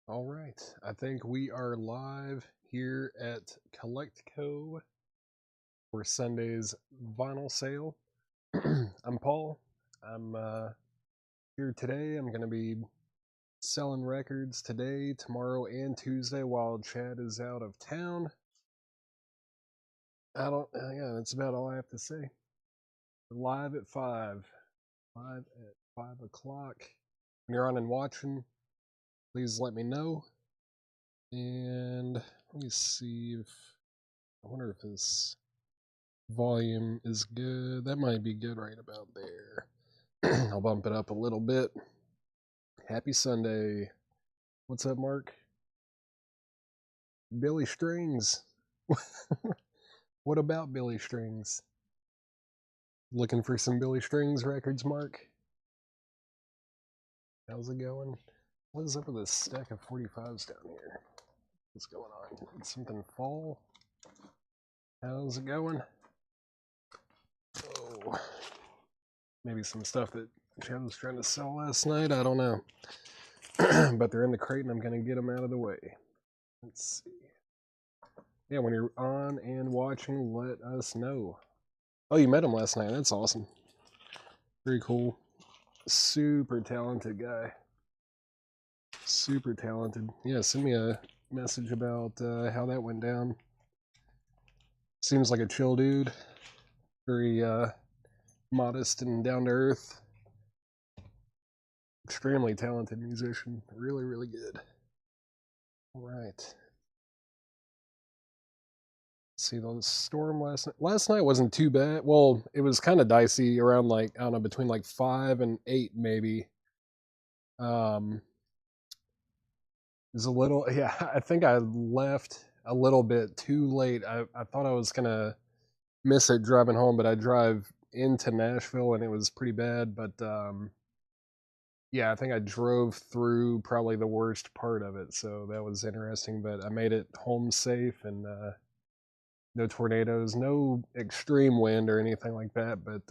All right. I think we are live here at Collectco for Sunday's vinyl sale. I'm Paul. I'm here today. I'm going to be selling records today, tomorrow, and Tuesday while Chad is out of town. Yeah, that's about all I have to say. Live at 5. Live at 5 o'clock. When you're on and watching, please let me know. And let me see if I wonder if this volume is good. That might be good right about there. I'll bump it up a little bit. Happy Sunday. What's up, Mark? Billy Strings. What about Billy Strings? Looking for some Billy Strings records, Mark? How's it going? What is up with this stack of 45s down here? What's going on? Something fall? How's it going? Oh, maybe some stuff that Chad was trying to sell last night. I don't know. But they're in the crate and I'm going to get them out of the way. Let's see. Yeah, when you're on and watching, let us know. Oh, you met him last night. That's awesome. Very cool. Super talented guy. Super talented. Yeah, send me a message about how that went down. Seems like a chill dude. Very modest and down to earth. Extremely talented musician. Really, really good. All right. See the storm last night. Last night wasn't too bad. Well, it was kind of dicey around like I don't know between like 5 and 8 maybe. Um, it was a little yeah. I think I left a little bit too late. I thought I was gonna miss it driving home, but I drive into Nashville and it was pretty bad. But yeah, I think I drove through probably the worst part of it, so that was interesting. But I made it home safe and no tornadoes, no extreme wind or anything like that. But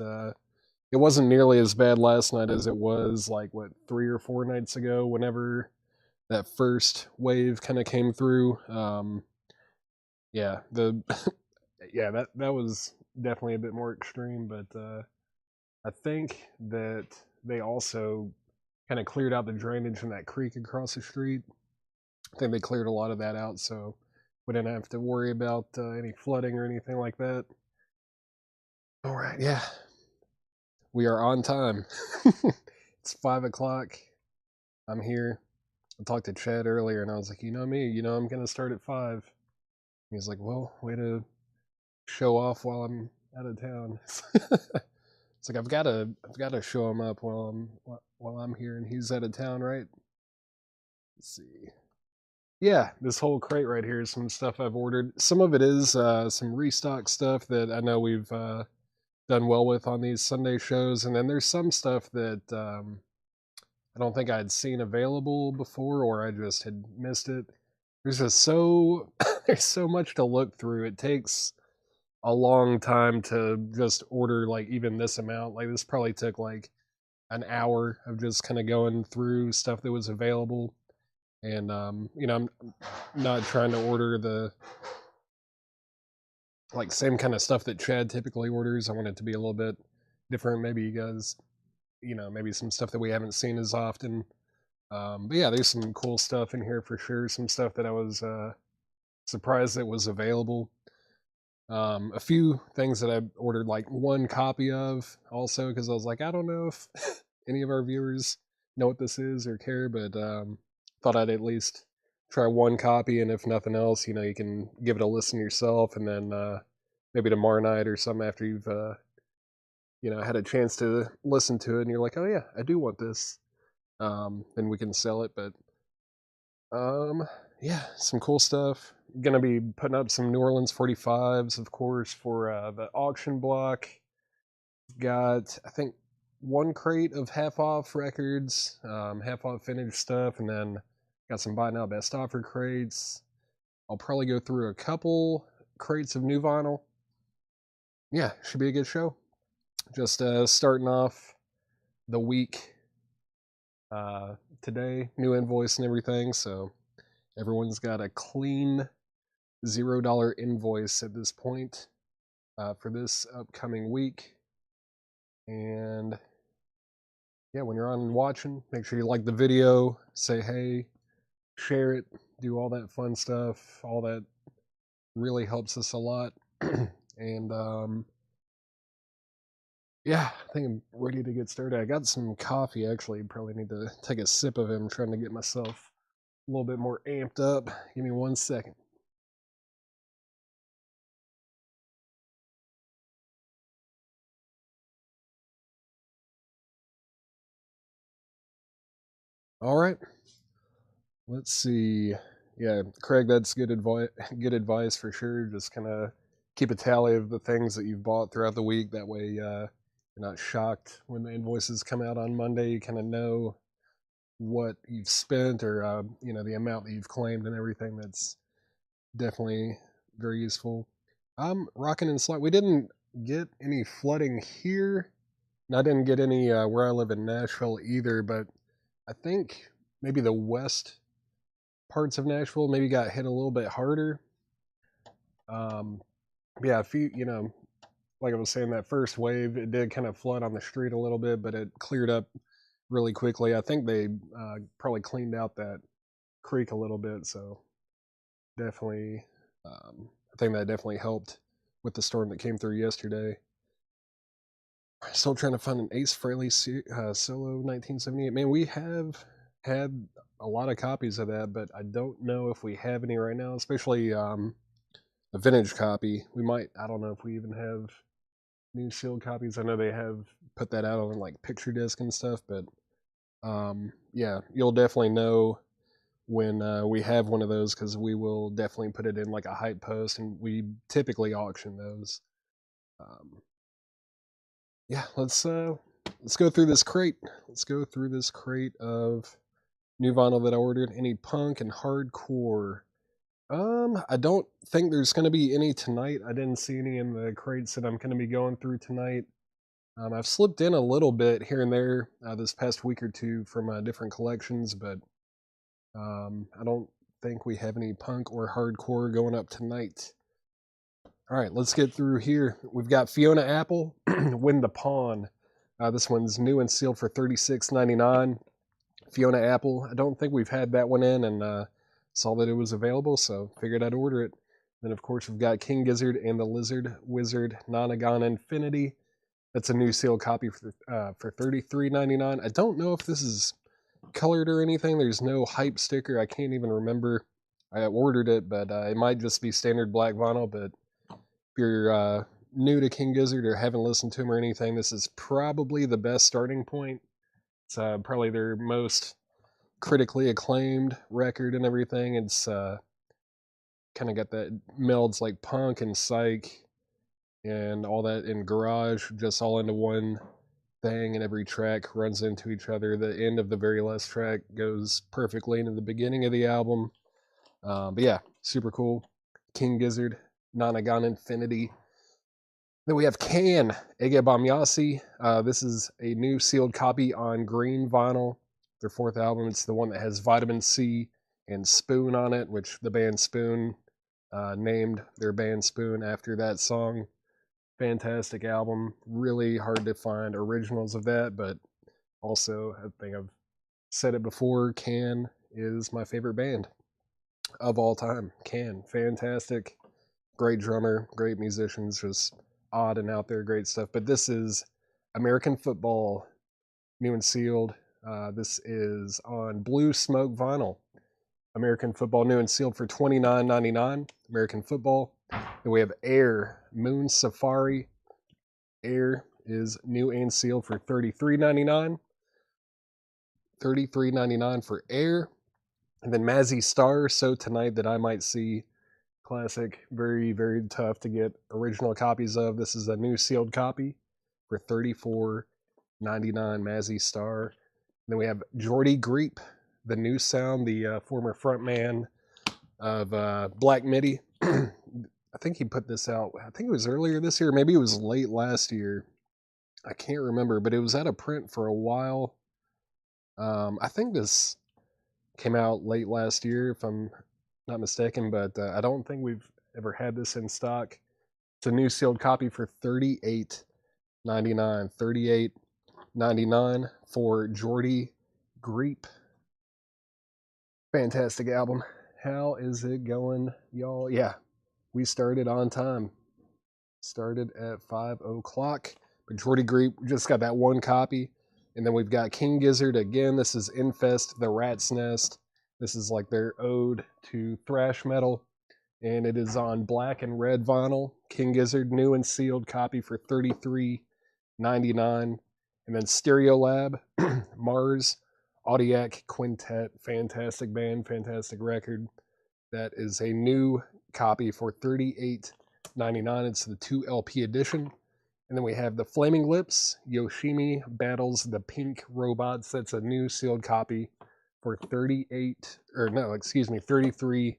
it wasn't nearly as bad last night as it was like what 3 or 4 nights ago. Whenever that first wave kind of came through, yeah, the yeah that was definitely a bit more extreme. But I think that they also kind of cleared out the drainage in that creek across the street. I think they cleared a lot of that out, so we didn't have to worry about any flooding or anything like that. All right, yeah, we are on time. It's 5 o'clock. I'm here. I talked to Chad earlier, and I was like, you know me, I'm gonna start at 5. He's like, well, way to show off while I'm out of town. It's like I've got to show him up while I'm here, and he's out of town, right? Let's see. Yeah, this whole crate right here is some stuff I've ordered. Some of it is some restock stuff that I know we've done well with on these Sunday shows, and then there's some stuff that I don't think I'd seen available before, or I just had missed it. There's just so there's so much to look through. It takes a long time to just order like even this amount. Like this probably took like an hour of just kind of going through stuff that was available. And I'm not trying to order the like same kind of stuff that Chad typically orders. I want it to be a little bit different. Maybe you guys, maybe some stuff that we haven't seen as often. But yeah, there's some cool stuff in here for sure. Some stuff that I was surprised that was available. A few things that I ordered like one copy of also because I was like, I don't know if any of our viewers know what this is or care, but thought I'd at least try one copy, and if nothing else, you can give it a listen yourself, and then maybe tomorrow night or something after you've had a chance to listen to it, and you're like, oh yeah, I do want this, then we can sell it. But yeah, some cool stuff. Gonna be putting up some New Orleans 45s, of course, for the auction block. Got, I think, one crate of half off records, half off vintage stuff, and then got some buy now best offer crates. I'll probably go through a couple crates of new vinyl. Yeah, should be a good show. Just starting off the week today, new invoice and everything. So Everyone's got a clean $0 invoice at this point for this upcoming week. And yeah, when you're on watching, make sure you like the video, say hey, share it, do all that fun stuff. All that really helps us a lot. And yeah, I think I'm ready to get started. I got some coffee actually. Probably need to take a sip of it. I'm trying to get myself a little bit more amped up. Give me 1 second. All right. Let's see. Yeah, Craig, that's good advice. Good advice for sure. Just kind of keep a tally of the things that you've bought throughout the week. That way, you're not shocked when the invoices come out on Monday. You kind of know what you've spent, or the amount that you've claimed and everything. That's definitely very useful. I'm rocking and slide. We didn't get any flooding here, and I didn't get any where I live in Nashville either. But I think maybe the west parts of Nashville maybe got hit a little bit harder. Yeah, if like I was saying, that first wave, it did kind of flood on the street a little bit, but it cleared up really quickly. I think they probably cleaned out that creek a little bit, so definitely, I think that definitely helped with the storm that came through yesterday. Still trying to find an Ace Frehley solo 1978. Man, we have had a lot of copies of that, but I don't know if we have any right now, especially a vintage copy. We might, I don't know if we even have new sealed copies. I know they have put that out on like picture disc and stuff, but yeah, you'll definitely know when we have one of those, because we will definitely put it in like a hype post, and we typically auction those. Yeah, let's go through this crate. Let's go through this crate of new vinyl that I ordered. Any punk and hardcore? I don't think there's going to be any tonight. I didn't see any in the crates that I'm going to be going through tonight. I've slipped in a little bit here and there this past week or two from different collections, but I don't think we have any punk or hardcore going up tonight. All right, let's get through here. We've got Fiona Apple, Win the Pawn. This one's new and sealed for $36.99. Fiona Apple. I don't think we've had that one in, and saw that it was available, so figured I'd order it. Then, of course, we've got King Gizzard and the Lizard Wizard Nonagon Infinity. That's a new sealed copy for $33.99. I don't know if this is colored or anything. There's no hype sticker. I can't even remember. I ordered it, but it might just be standard black vinyl. But if you're new to King Gizzard or haven't listened to him or anything, this is probably the best starting point. It's probably their most critically acclaimed record and everything. It's kind of got that melds like punk and psych and all that in garage, just all into one thing, and every track runs into each other. The end of the very last track goes perfectly into the beginning of the album. But yeah, super cool. King Gizzard, Nonagon Infinity. Then we have Can, Ege Bamyasi. This is a new sealed copy on green vinyl. Their fourth album. It's the one that has Vitamin C and Spoon on it, which the band Spoon named their band Spoon after that song. Fantastic album. Really hard to find originals of that, but also, I think I've said it before, Can is my favorite band of all time. Can, fantastic. Great drummer, great musicians, just odd and out there, great stuff. But this is American Football, new and sealed. This is on Blue Smoke vinyl. American Football, new and sealed for $29.99. American Football. Then we have Air, Moon Safari. Air is new and sealed for $33.99. $33.99 for Air. And then Mazzy Star, So Tonight That I Might See. Classic, very, very tough to get original copies of. This is a new sealed copy for $34.99. Mazzy Star. And then we have Jordy Greep, the new sound, the former frontman of Black Midi. I think he put this out, I think it was earlier this year, maybe it was late last year. I can't remember, but it was out of print for a while. I think this came out late last year, if I'm not mistaken, but I don't think we've ever had this in stock. It's a new sealed copy for $38.99. $38.99 for Jordy Greep. Fantastic album. How is it going, y'all? Yeah, we started on time. Started at 5 o'clock. But Jordy Greep just got that one copy. And then we've got King Gizzard again. This is Infest, the Rat's Nest. This is like their ode to thrash metal. And it is on black and red vinyl. King Gizzard, new and sealed copy for $33.99. And then Stereolab, Mars, Audiac Quintet. Fantastic band, fantastic record. That is a new copy for $38.99. It's the 2 LP edition. And then we have the Flaming Lips, Yoshimi Battles the Pink Robots. That's a new sealed copy for $33.99.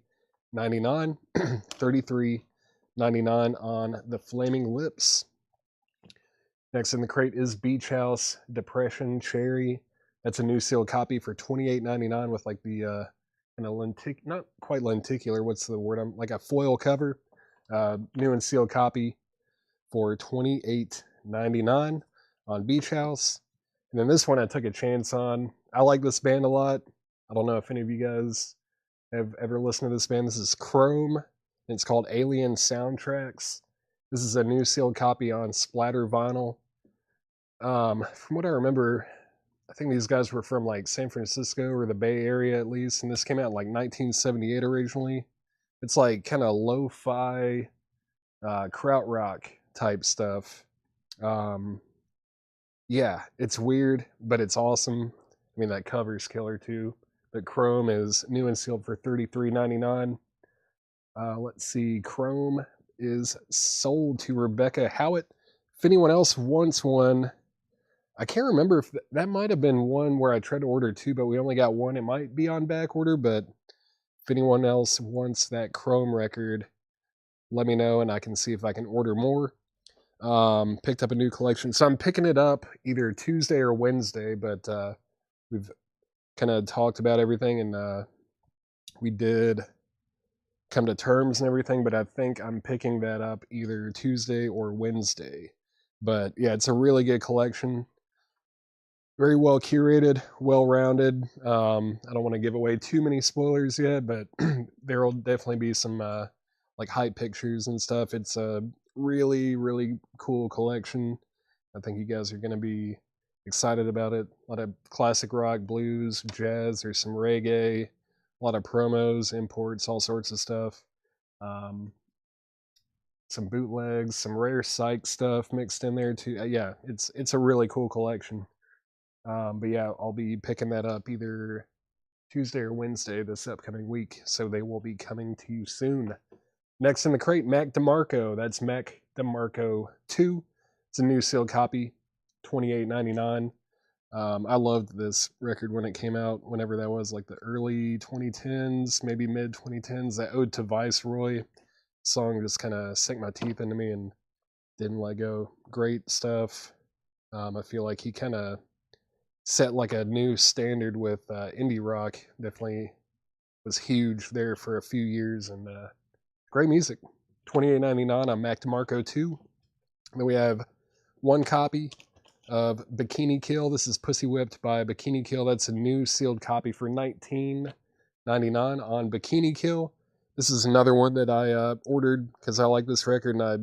$33.99 on the Flaming Lips. Next in the crate is Beach House Depression Cherry. That's a new sealed copy for $28.99 with like the not quite lenticular. What's the word? Like a foil cover. New and sealed copy for $28.99 on Beach House. And then this one I took a chance on. I like this band a lot. I don't know if any of you guys have ever listened to this band. This is Chrome, and it's called Alien Soundtracks. This is a new sealed copy on splatter vinyl. From what I remember, I think these guys were from like San Francisco or the Bay Area at least, and this came out in like 1978 originally. It's like kind of lo-fi krautrock type stuff. Yeah, it's weird, but it's awesome. I mean, that cover's killer too. But Chrome is new and sealed for $33.99. Let's see. Chrome is sold to Rebecca Howitt. If anyone else wants one, I can't remember if that might have been one where I tried to order 2, but we only got 1. It might be on back order, but if anyone else wants that Chrome record, let me know and I can see if I can order more. Picked up a new collection. So I'm picking it up either Tuesday or Wednesday, but we've kind of talked about everything and we did come to terms and everything, but I think I'm picking that up either Tuesday or Wednesday. But yeah, it's a really good collection. Very well curated, well rounded. I don't want to give away too many spoilers yet, but there will definitely be some like hype pictures and stuff. It's a really, really cool collection. I think you guys are going to be excited about it. A lot of classic rock, blues, jazz, there's some reggae, a lot of promos, imports, all sorts of stuff. Some bootlegs, some rare psych stuff mixed in there too. Yeah, it's a really cool collection. But yeah, I'll be picking that up either Tuesday or Wednesday this upcoming week, so they will be coming to you soon. Next in the crate, Mac DeMarco. That's Mac DeMarco 2. It's a new sealed copy, $28.99. I loved this record when it came out, whenever that was, like the early 2010s, maybe mid 2010s. That Ode to Viceroy song just kind of sank my teeth into me and didn't let go. Great stuff. I feel like he kind of set like a new standard with indie rock. Definitely was huge there for a few years, and great music. $28.99 on Mac DeMarco 2. And then we have one copy of Bikini Kill. This is Pussy Whipped by Bikini Kill. That's a new sealed copy for $19.99 on Bikini Kill. This is another one that I ordered because I like this record and I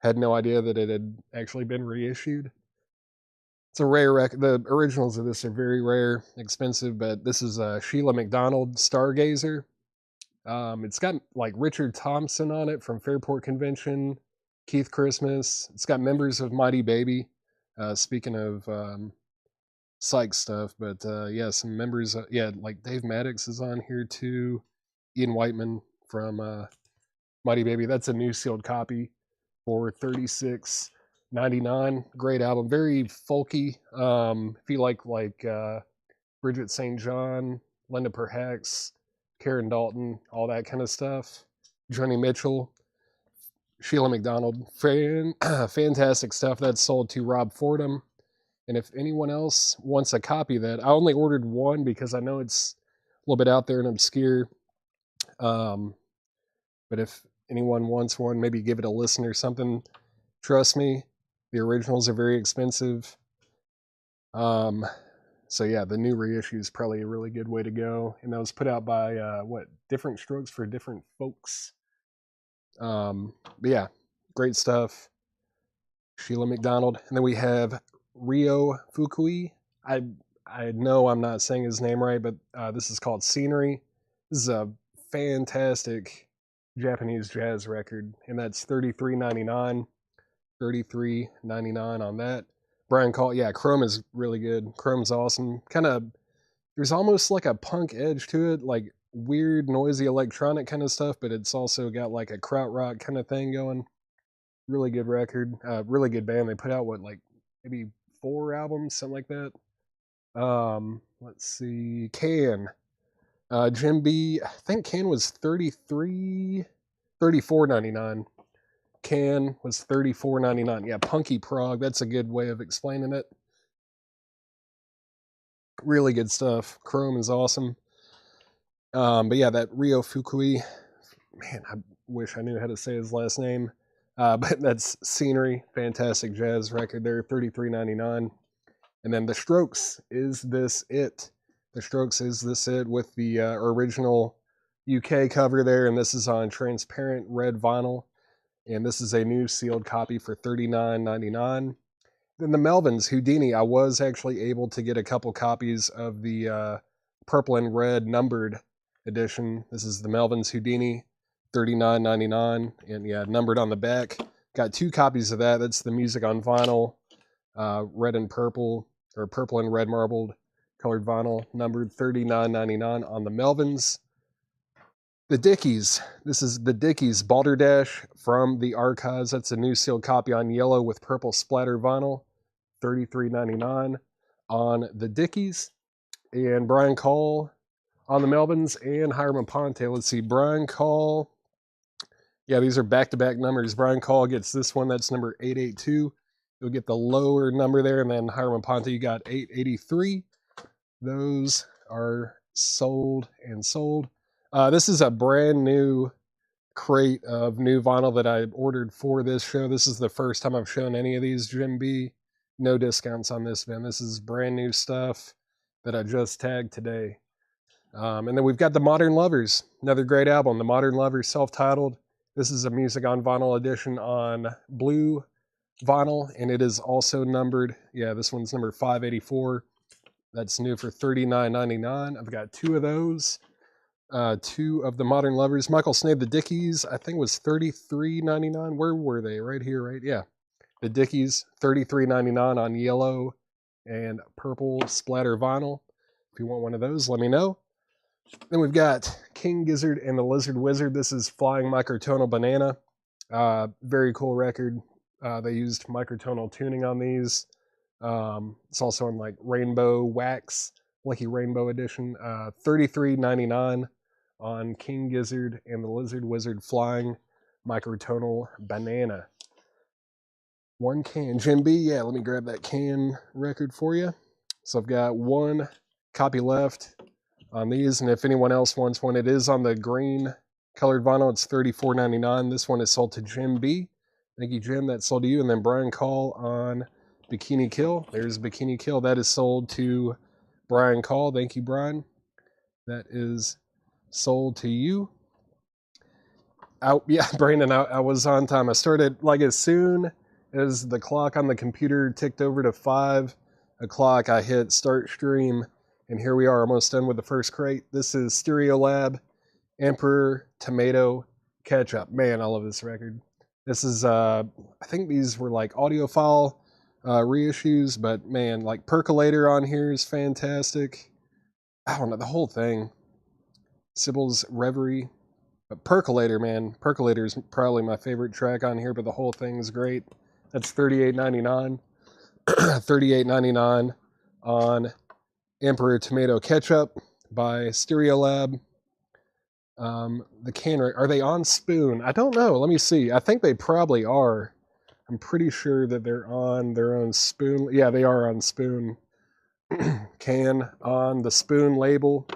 had no idea that it had actually been reissued. It's a rare record. The originals of this are very rare, expensive, but this is Sheila McDonald, Stargazer. It's got like Richard Thompson on it from Fairport Convention, Keith Christmas. It's got members of Mighty Baby. Speaking of psych stuff, but yeah, some members. Like Dave Maddox is on here too. Ian Whiteman from Mighty Baby. That's a new sealed copy for $36.99. Great album, very folky. If you like Bridget St. John, Linda Perhacs, Karen Dalton, all that kind of stuff. Joni Mitchell, Sheila McDonald, fantastic stuff. That's sold to Rob Fordham. And if anyone else wants a copy of that, I only ordered one because I know it's a little bit out there and obscure. Um, but if anyone wants one, maybe give it a listen or something. Trust me, the originals are very expensive. So yeah, the new reissue is probably a really good way to go. And that was put out by Different Strokes for Different Folks. But yeah, great stuff. Sheila McDonald, and then we have Ryo Fukui. I know I'm not saying his name right, but this is called Scenery. This is a fantastic Japanese jazz record, and that's $33.99. $33.99 on that. Brian Call, yeah, Chrome is really good. Chrome's awesome. Kind of, there's almost like a punk edge to it, like weird, noisy electronic kind of stuff, but it's also got like a krautrock kind of thing going. Really good record. Really good band. They put out like maybe 4 albums, something like that. Let's see. Can. Jim B. I think Can was $34.99. Can was $34.99. Yeah, punky prog. That's a good way of explaining it. Really good stuff. Chrome is awesome. But yeah, that Ryo Fukui. Man, I wish I knew how to say his last name. But that's Scenery. Fantastic jazz record there. $33.99. And then The Strokes, Is This It? The Strokes, Is This It? With the original UK cover there. And this is on transparent red vinyl. And this is a new sealed copy for $39.99. Then the Melvins, Houdini. I was actually able to get a couple copies of the purple and red numbered edition. This is the Melvins Houdini, $39.99. And yeah, numbered on the back. Got 2 copies of that. That's the music on vinyl, red and purple, or purple and red marbled colored vinyl, numbered $39.99 on the Melvins. The Dickies. This is the Dickies Balderdash from the Archives. That's a new sealed copy on yellow with purple splatter vinyl. $33.99 on the Dickies. And Brian Call on the Melvins and Hiram Aponte. Let's see. Brian Call. Yeah, these are back-to-back numbers. Brian Call gets this one. That's number 882. You'll get the lower number there. And then Hiram Aponte, you got 883. Those are sold and sold. This is a brand new crate of new vinyl that I ordered for this show. This is the first time I've shown any of these, Jim B. No discounts on this, man. This is brand new stuff that I just tagged today. And then we've got The Modern Lovers, another great album. The Modern Lovers, self-titled. This is a music on vinyl edition on blue vinyl, and it is also numbered. Yeah, this one's number 584. That's new for $39.99. I've got 2 of those. 2 of the Modern Lovers. Michael Snade, the Dickies, I think was $33.99. Where were they? Right here, right? Yeah. The Dickies, $33.99 on yellow and purple splatter vinyl. If you want one of those, let me know. Then we've got King Gizzard and the Lizard Wizard. This is Flying Microtonal Banana. Very cool record. They used microtonal tuning on these. It's also in like Rainbow Wax, Lucky Rainbow Edition. $33.99 on King Gizzard and the Lizard Wizard Flying Microtonal Banana. 1 can. Jim B, yeah, let me grab that can record for you. So I've got 1 copy left on these, and if anyone else wants one, it is on the green colored vinyl. It's $34.99. This one is sold to Jim B. Thank you, Jim. That's sold to you. And then Brian Call on Bikini Kill. There's Bikini Kill. That is sold to Brian Call. Thank you, Brian. That is sold to you. Yeah, Brandon, I was on time. I started like as soon as the clock on the computer ticked over to 5 o'clock, I hit start stream, and here we are almost done with the first crate. This is Stereolab Emperor Tomato Ketchup. Man, I love this record. This is, I think these were like audiophile reissues, but man, like Percolator on here is fantastic. I don't know, the whole thing. Sybil's Reverie. But Percolator, man. Percolator is probably my favorite track on here, but the whole thing is great. That's $38.99. $38.99 on Emperor Tomato Ketchup by Stereolab. The can, are they on Spoon? I don't know. Let me see. I think they probably are. I'm pretty sure that they're on their own Spoon. Yeah, they are on Spoon. Can on the Spoon label.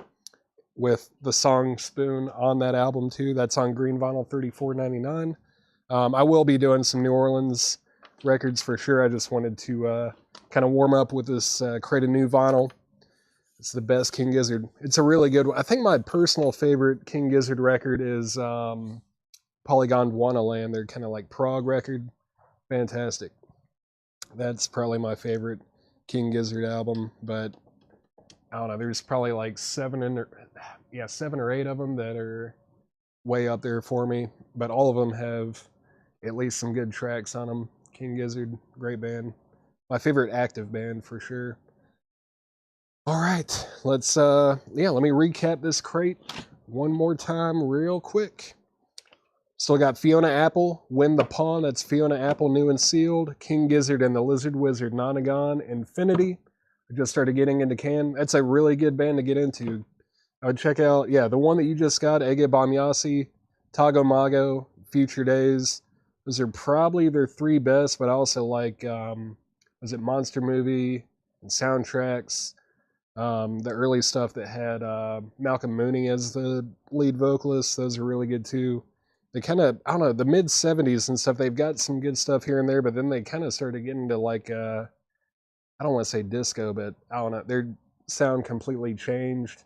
with the song Spoon on that album too. That's on green vinyl, $34.99. I will be doing some New Orleans records for sure. I just wanted to kind of warm up with this crate of new vinyl. It's the best King Gizzard. It's a really good one. I think my personal favorite King Gizzard record is Polygon Wonderland. They're kind of like prog record. Fantastic. That's probably my favorite King Gizzard album, but I don't know. There's probably like 7 or 8 of them that are way up there for me, but all of them have at least some good tracks on them. King Gizzard, great band. My favorite active band for sure. All right, let's let me recap this crate one more time real quick. Still got Fiona Apple, Win the Pawn. That's Fiona Apple, new and sealed. King Gizzard and the Lizard Wizard, Nonagon, Infinity. I just started getting into Can. That's a really good band to get into. I would check out, the one that you just got, Ege Bamyasi, Tagomago, Future Days. Those are probably their 3 best, but I also like, was it Monster Movie and Soundtracks? The early stuff that had Malcolm Mooney as the lead vocalist, those are really good too. They kind of, I don't know, the mid 70s and stuff, they've got some good stuff here and there, but then they kind of started getting to like, I don't want to say disco, but I don't know, their sound completely changed.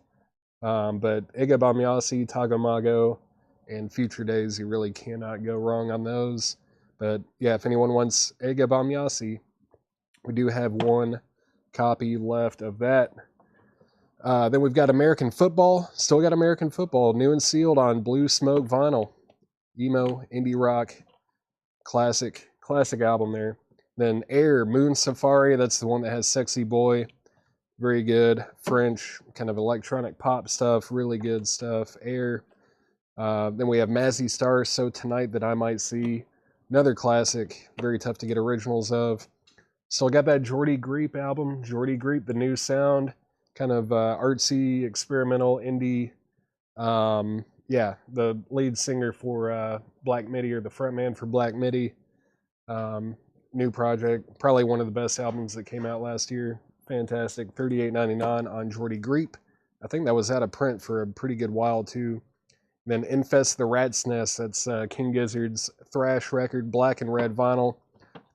But Ege Bamyasi, Tagomago, and Future Days, you really cannot go wrong on those. But yeah, if anyone wants Ege Bamyasi, we do have 1 copy left of that. Then we've got American Football. Still got American Football, new and sealed on Blue Smoke vinyl. Emo, indie rock, classic album there. Then Air, Moon Safari, that's the one that has Sexy Boy. Very good. French, kind of electronic pop stuff, really good stuff. Air. Then we have Mazzy Star, So Tonight That I Might See. Another classic, very tough to get originals of. Still got that Jordy Greep album, Jordy Greep, The New Sound. Kind of artsy, experimental, indie. The lead singer for Black Midi, or the frontman for Black Midi. New project, probably one of the best albums that came out last year. Fantastic, $38.99 on Jordy Greep. I think that was out of print for a pretty good while too. Then Infest the Rat's Nest, that's King Gizzard's thrash record, black and red vinyl,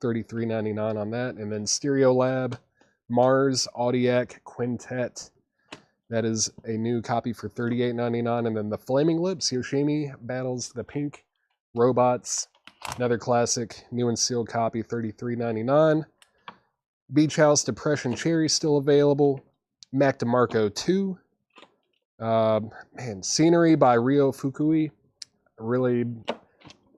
$33.99 on that. And then Stereolab, Mars Audiac Quintet. That is a new copy for $38.99. And then the Flaming Lips, Yoshimi Battles the Pink Robots. Another classic, new and sealed copy, $33.99. Beach House Depression Cherry still available. Mac DeMarco 2. Scenery by Ryo Fukui. I really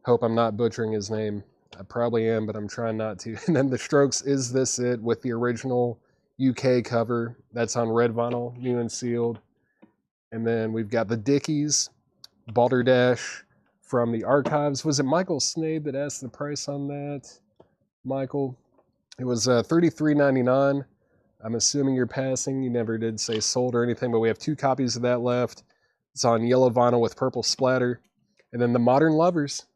hope I'm not butchering his name. I probably am, but I'm trying not to. And then The Strokes, Is This It, with the original UK cover. That's on red vinyl, new and sealed. And then we've got the Dickies, Balderdash from the Archives. Was it Michael Snade that asked the price on that? Michael? It was $33.99. I'm assuming you're passing. You never did say sold or anything, but we have 2 copies of that left. It's on yellow vinyl with purple splatter. And then the Modern Lovers.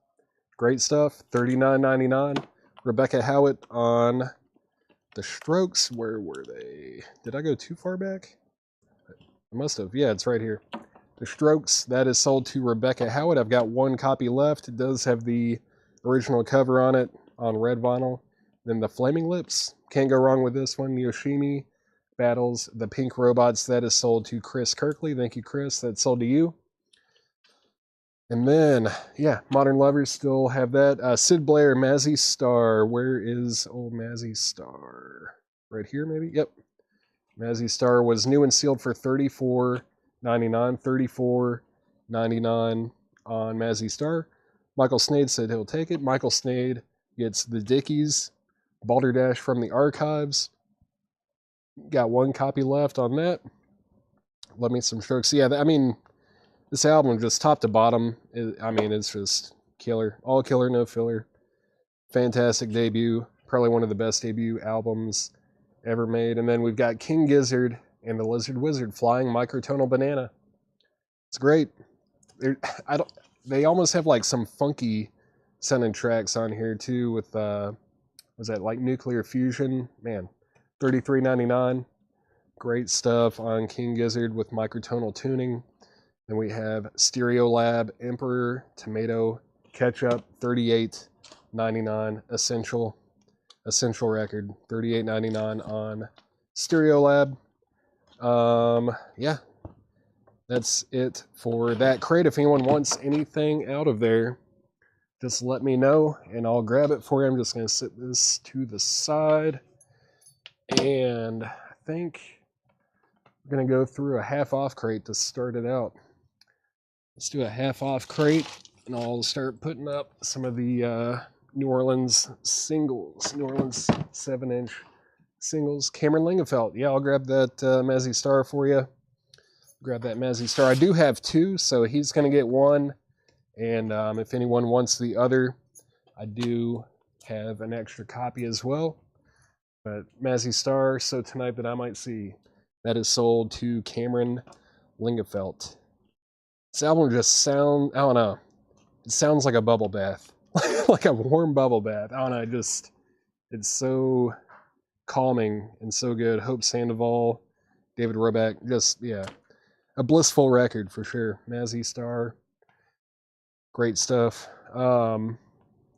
Great stuff, $39.99. Rebecca Howitt on the Strokes. Where were they? Did I go too far back? I must have. Yeah, it's right here. The Strokes, that is sold to Rebecca Howitt. I've got 1 copy left. It does have the original cover on it on red vinyl. Then the Flaming Lips. Can't go wrong with this one. Yoshimi Battles the Pink Robots. That is sold to Chris Kirkley. Thank you, Chris. That's sold to you. And then, Modern Lovers still have that. Sid Blair, Mazzy Star. Where is old Mazzy Star? Right here, maybe? Yep. Mazzy Star was new and sealed for $34.99. $34.99 on Mazzy Star. Michael Snade said he'll take it. Michael Snade gets the Dickies, Balderdash from the Archives. Got 1 copy left on that. Love me some Strokes. Yeah, this album, just top to bottom, it's just killer. All killer, no filler. Fantastic debut. Probably one of the best debut albums ever made. And then we've got King Gizzard and the Lizard Wizard, Flying Microtonal Banana. It's great. They almost have like some funky sounding tracks on here too with, was that like Nuclear Fusion? Man, $33.99. Great stuff on King Gizzard with microtonal tuning. Then we have Stereolab Emperor Tomato Ketchup, $38.99 essential record, $38.99 on Stereolab. Yeah, that's it for that crate. If anyone wants anything out of there, just let me know and I'll grab it for you. I'm just going to set this to the side. And I think we're going to go through a half-off crate to start it out. Let's do a half-off crate, and I'll start putting up some of the New Orleans singles, New Orleans 7-inch singles. Cameron Lingefelt. Yeah, I'll grab that Mazzy Star for you. Grab that Mazzy Star. I do have two, so he's going to get one. And if anyone wants the other, I do have an extra copy as well. But Mazzy Star, So Tonight That I Might See, that is sold to Cameron Lingefelt. This album just sounds, I don't know, it sounds like a bubble bath. Like a warm bubble bath. I don't know, it's so calming and so good. Hope Sandoval, David Roback, just, yeah, a blissful record for sure. Mazzy Star, great stuff. Yeah,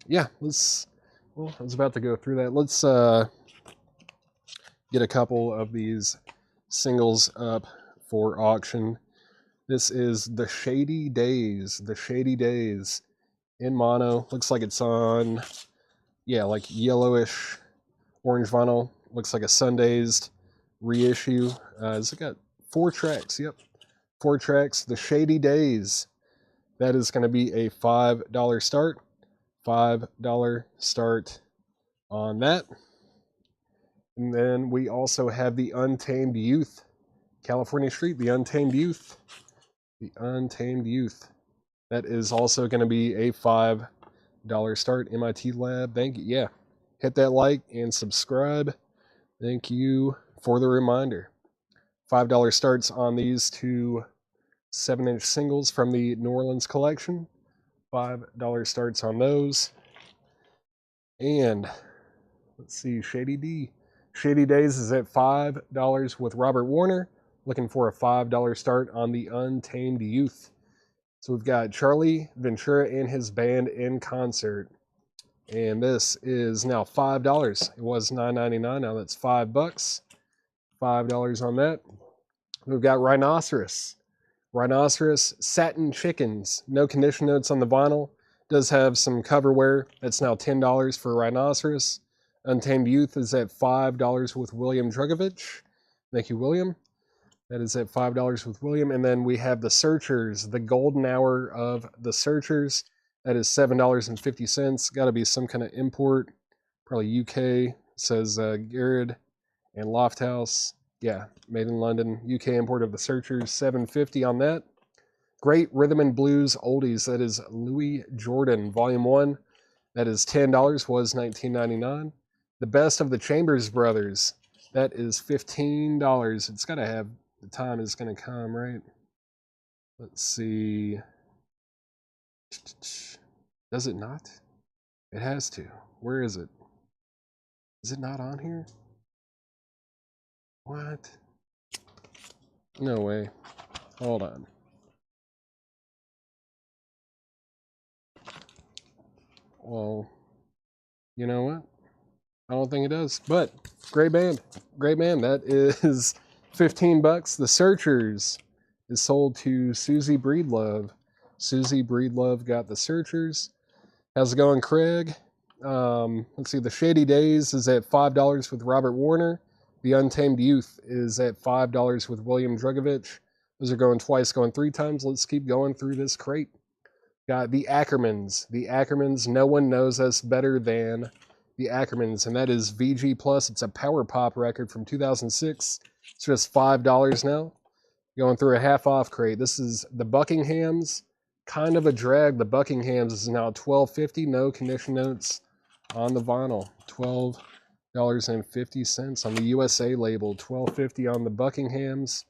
I was about to go through that. Let's get a couple of these singles up for auction. This is The Shady Days in mono. Looks like it's on, yeah, like yellowish orange vinyl. Looks like a Sundazed reissue. It's got 4 tracks. Yep, 4 tracks. The Shady Days. That is going to be a $5 start. $5 start on that. And then we also have The Untamed Youth. California Street, The Untamed Youth. The Untamed Youth. That is also going to be a $5 start. MIT Lab. Thank you. Yeah. Hit that like and subscribe. Thank you for the reminder. $5 starts on these 2 7-inch singles from the New Orleans collection. $5 starts on those. And let's see, Shady D. Shady Days is at $5 with Robert Warner. Looking for a $5 start on The Untamed Youth. So we've got Charlie Ventura and his band in concert. And this is now $5. It was $9.99. Now that's $5. $5 on that. We've got Rhinoceros. Rhinoceros Satin Chickens. No condition notes on the vinyl. Does have some coverware. That's now $10 for Rhinoceros. Untamed Youth is at $5 with William Drugovich. Thank you, William. That is at $5 with William. And then we have The Searchers, the golden hour of The Searchers. That is $7.50. Got to be some kind of import, probably UK. It says Garrett and Lofthouse. Yeah, made in London. UK import of The Searchers, $7.50 on that. Great Rhythm and Blues Oldies. That is Louis Jordan, Volume 1. That is $10, was $19.99. The Best of the Chambers Brothers. That is $15. It's got to have, the time is going to come, right? Let's see. Does it not? It has to. Where is it? Is it not on here? What? No way. Hold on. Well, you know what? I don't think it does. But great band. Great band. That is $15. The Searchers is sold to Susie Breedlove. Susie Breedlove got The Searchers. How's it going, Craig? Let's see. The Shady Days is at $5 with Robert Warner. The Untamed Youth is at $5 with William Drugovich. Those are going twice, going 3 times. Let's keep going through this crate. Got the Ackermans. The Ackermans, no one knows us better than the Ackermans, and that is VG Plus. It's a power pop record from 2006. It's just $5 now. Going through a half-off crate. This is the Buckinghams. Kind of a drag. The Buckinghams is now $12.50. No condition notes on the vinyl. $12.50 on the USA label. $12.50 on the Buckinghams.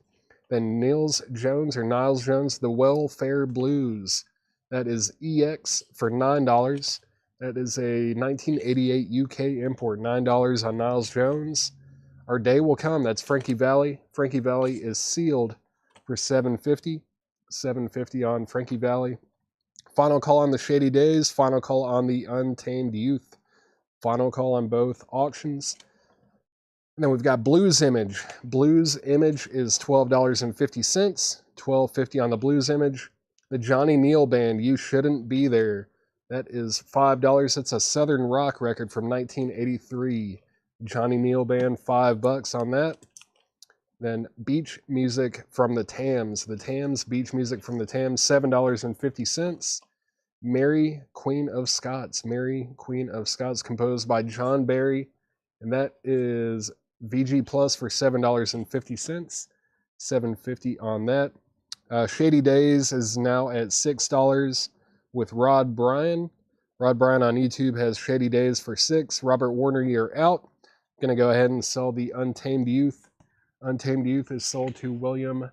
Then Niles Jones, The Welfare Blues. That is EX for $9. That is a 1988 UK import. $9 on Niles Jones. Our Day Will Come. That's Frankie Valli. Frankie Valli is sealed for $7.50. $7.50 on Frankie Valli. Final call on the Shady Days. Final call on the Untamed Youth. Final call on both auctions. And then we've got Blues Image. Blues Image is $12.50. $12.50 on the Blues Image. The Johnny Neal Band, You Shouldn't Be There. That is $5. It's a Southern rock record from 1983. Johnny Neal Band, $5 on that. Then Beach Music from the Tams. The Tams, Beach Music from the Tams, $7.50. Mary, Queen of Scots. Mary, Queen of Scots, composed by John Barry. And that is VG Plus for $7.50. $7.50 on that. Shady Days is now at $6 with Rod Bryan. Rod Bryan on YouTube has Shady Days for $6. Robert Warner, you're out. Going to go ahead and sell the Untamed Youth. Untamed Youth is sold to William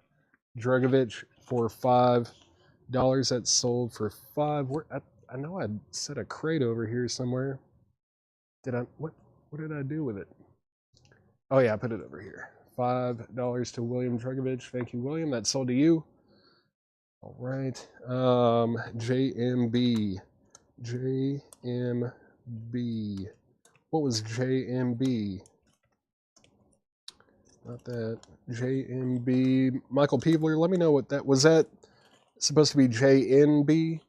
Drugovich for $5. That's sold for $5. I know I set a crate over here somewhere. Did I? What did I do with it? Oh yeah, I put it over here. $5 to William Drugovich. Thank you, William. That's sold to you. All right. JMB. JMB. What was JMB? Not that. JMB. Michael Peebler, let me know what that was. That supposed to be JNB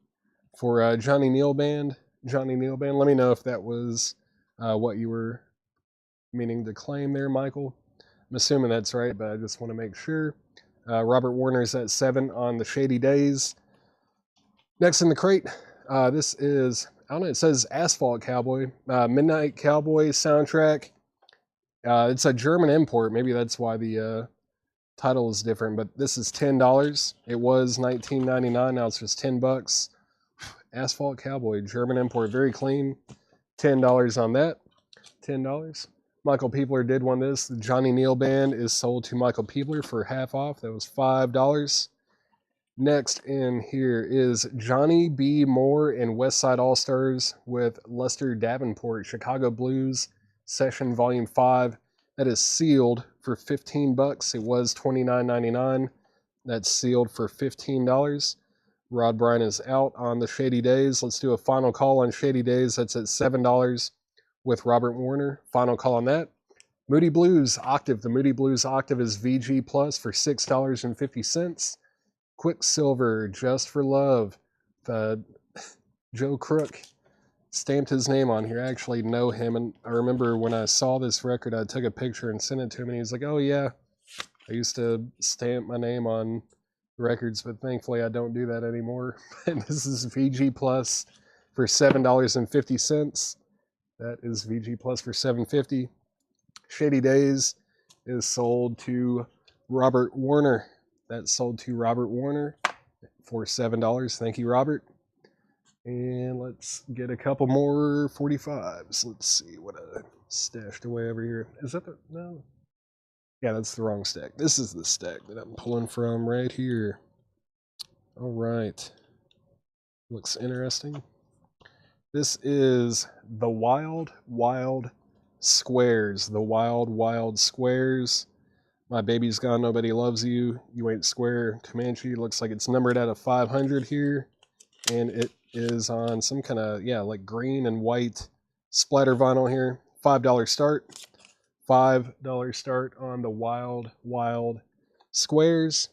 for Johnny Neal Band? Johnny Neal Band. Let me know if that was what you were meaning to claim there, Michael. I'm assuming that's right, but I just want to make sure. Robert Warner's at 7 on the Shady Days. Next in the crate, this is, I don't know, it says Asphalt Cowboy. Midnight Cowboy soundtrack. It's a German import. Maybe that's why the title is different, but this is $10. It was $19.99. Now it's just $10. Asphalt Cowboy, German import, very clean. $10 on that. $10. Michael Peebler did one this. The Johnny Neal Band is sold to Michael Peebler for half off. That was $5. Next in here is Johnny B. Moore and West Side All-Stars with Lester Davenport, Chicago Blues Session Volume 5. That is sealed for $15. It was $29.99. That's sealed for $15. Rod Bryan is out on the Shady Days. Let's do a final call on Shady Days. That's at $7 with Robert Warner. Final call on that. Moody Blues Octave. The Moody Blues Octave is VG Plus for $6.50. Quicksilver, Just for Love. Joe Crook stamped his name on here. I actually know him, and I remember when I saw this record, I took a picture and sent it to him, and he was like, oh yeah, I used to stamp my name on records, but thankfully I don't do that anymore. And this is VG Plus for $7.50. That is VG Plus for $7.50. Shady Days is sold to Robert Warner. That's sold to Robert Warner for $7. Thank you, Robert. And let's get a couple more 45s. Let's see what I stashed away over here. Is that the... No. Yeah, that's the wrong stack. This is the stack that I'm pulling from right here. All right. Looks interesting. This is the Wild Wild Squares. The Wild Wild Squares. My Baby's Gone, Nobody Loves You. You Ain't Square. Comanche. Looks like it's numbered out of 500 here. And it is on some kind of, yeah, like green and white splatter vinyl here. $5 start. $5 start on the Wild Wild Squares.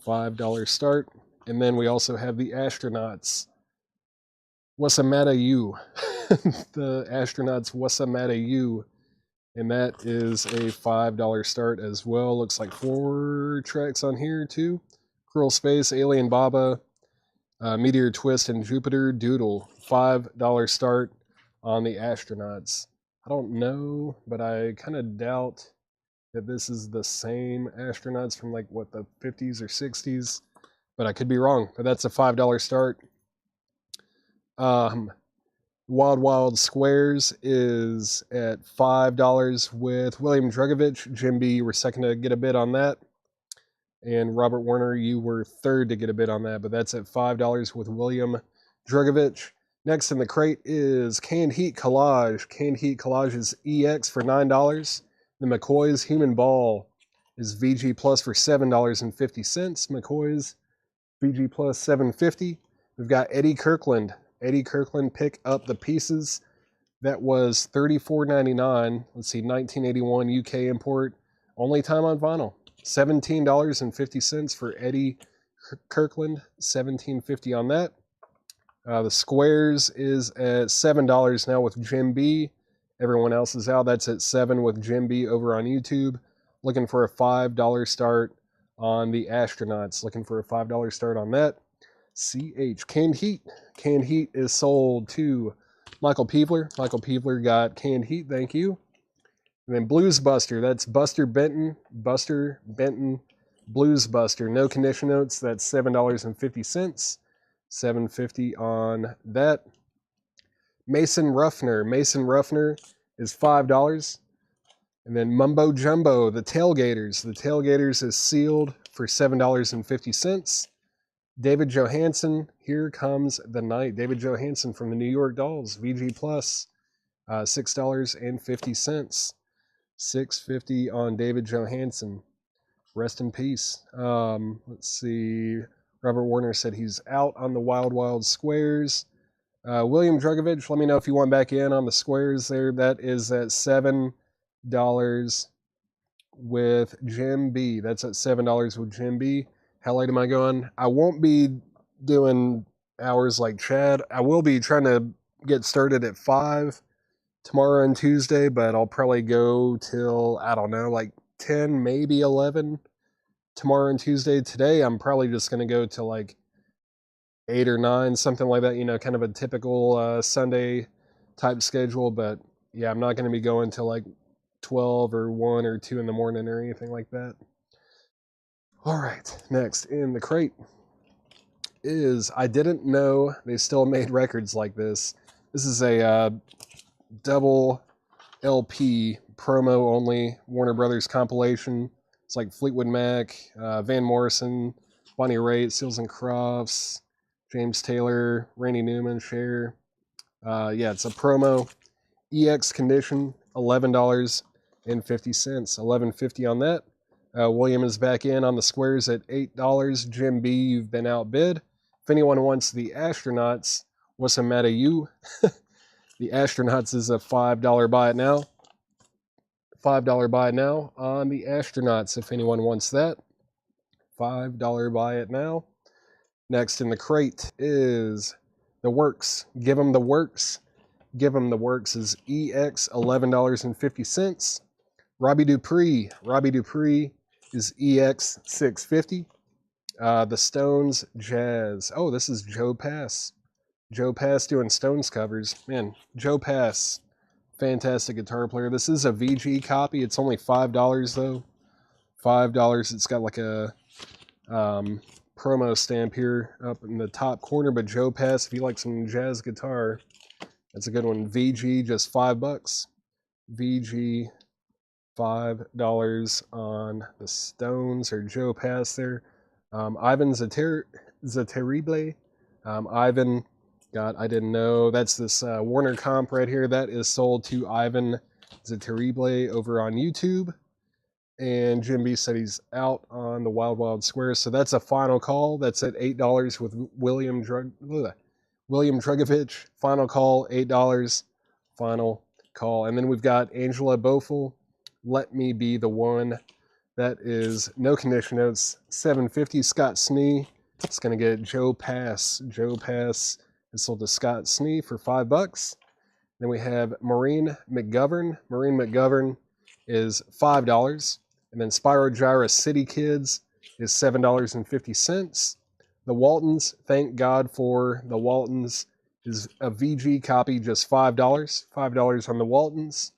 $5 start. And then we also have the Astronauts. What's a Matter You? The Astronauts, What's a Matter You? And that is a $5 start as well. Looks like 4 tracks on here too. Cruel Space, Alien Baba, Meteor Twist, and Jupiter Doodle. $5 start on the Astronauts. I don't know, but I kind of doubt that this is the same Astronauts from like, what, the 50s or 60s? But I could be wrong, but that's a $5 start. Wild Wild Squares is at $5 with William Drugovich. Jim B, you were second to get a bid on that. And Robert Warner, you were third to get a bid on that, but that's at $5 with William Drugovich. Next in the crate is Canned Heat Collage. Canned Heat Collage is EX for $9. The McCoy's Human Ball is VG Plus for $7.50. McCoy's VG Plus $7.50. We've got Eddie Kirkland. Eddie Kirkland, pick up the pieces. That was $34.99. Let's see, 1981 UK import. Only time on vinyl. $17.50 for Eddie Kirkland. $17.50 on that. The Squares is at $7 now with Jim B. Everyone else is out. That's at $7 with Jim B over on YouTube. Looking for a $5 start on the Astronauts. Looking for a $5 start on that. CH. Canned Heat. Canned Heat is sold to Michael Peevler. Michael Peevler got Canned Heat. Thank you. And then Blues Buster. That's Buster Benton. Buster Benton Blues Buster. No condition notes. That's $7.50. $7.50 on that. Mason Ruffner. Mason Ruffner is $5. And then Mumbo Jumbo, the Tailgaters. The Tailgaters is sealed for $7.50. David Johansen, Here Comes the Night. David Johansen from the New York Dolls, VG Plus, $6.50. $6.50 on David Johansen. Rest in peace. Let's see. Robert Warner said he's out on the Wild Wild Squares. William Drugovich, let me know if you want back in on the Squares there. That is at $7 with Jim B. That's at $7 with Jim B. How late am I going? I won't be doing hours like Chad. I will be trying to get started at 5 tomorrow and Tuesday, but I'll probably go till, I don't know, like 10, maybe 11 tomorrow and Tuesday. Today, I'm probably just going to go to like 8 or 9, something like that, you know, kind of a typical Sunday type schedule. But yeah, I'm not going to be going till like 12 or 1 or 2 in the morning or anything like that. All right, next in the crate is, I didn't know they still made records like this. This is a double LP promo only Warner Brothers compilation. It's like Fleetwood Mac, Van Morrison, Bonnie Raitt, Seals and Crofts, James Taylor, Randy Newman, Cher. Yeah, it's a promo. EX condition, $11.50. $11.50 on that. William is back in on the Squares at $8. Jim B, you've been outbid. If anyone wants the Astronauts, what's the matter you? The Astronauts is a $5 buy it now. $5 buy it now on the Astronauts if anyone wants that. $5 buy it now. Next in the crate is The Works. Give 'em the Works. Give 'em the Works is EX, $11.50. Robbie Dupree. Robbie Dupree is EX, $6.50. The Stones Jazz. Oh, this is Joe Pass. Joe Pass doing Stones covers. Man, Joe Pass, fantastic guitar player. This is a VG copy. It's only $5 though. $5. It's got like a promo stamp here up in the top corner. But Joe Pass, if you like some jazz guitar, that's a good one. VG, just $5. VG, $5 on the Stones or Joe Pass there. Ivan Zaterible. Ivan, God, I didn't know. That's this Warner comp right here. That is sold to Ivan Zaterible over on YouTube. And Jim B said he's out on the Wild Wild Squares. So that's a final call. That's at $8 with William Drugovich. Final call, $8. Final call. And then we've got Angela Bofel. Let Me Be the One. That is no condition notes. $7.50. Scott Snee. It's going to get Joe Pass. Joe Pass is sold to Scott Snee for $5. Then we have Maureen McGovern. Maureen McGovern is $5. And then Spyro Gyra City Kids is $7.50. The Waltons, thank God for the Waltons, is a VG copy, just $5. $5 on the Waltons.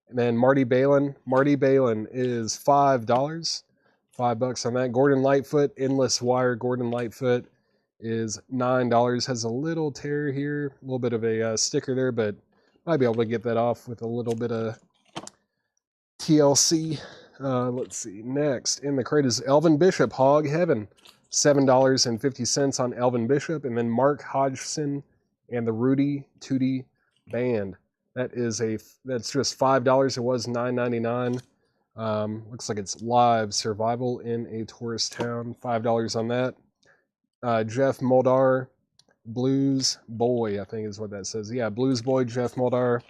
And then Marty Balin. Marty Balin is $5. $5 on that. Gordon Lightfoot, Endless Wire. Gordon Lightfoot is $9. Has a little tear here, a little bit of a sticker there, but might be able to get that off with a little bit of TLC. Let's see. Next in the crate is Elvin Bishop, Hog Heaven. $7.50 on Elvin Bishop. And then Mark Hodgson and the Rudy Tootie Band. That's just $5. It was $9.99. Looks like it's live survival in a tourist town. $5 on that. Jeff Moldar, Blues Boy, I think is what that says. Yeah, Blues Boy, Jeff Moldar.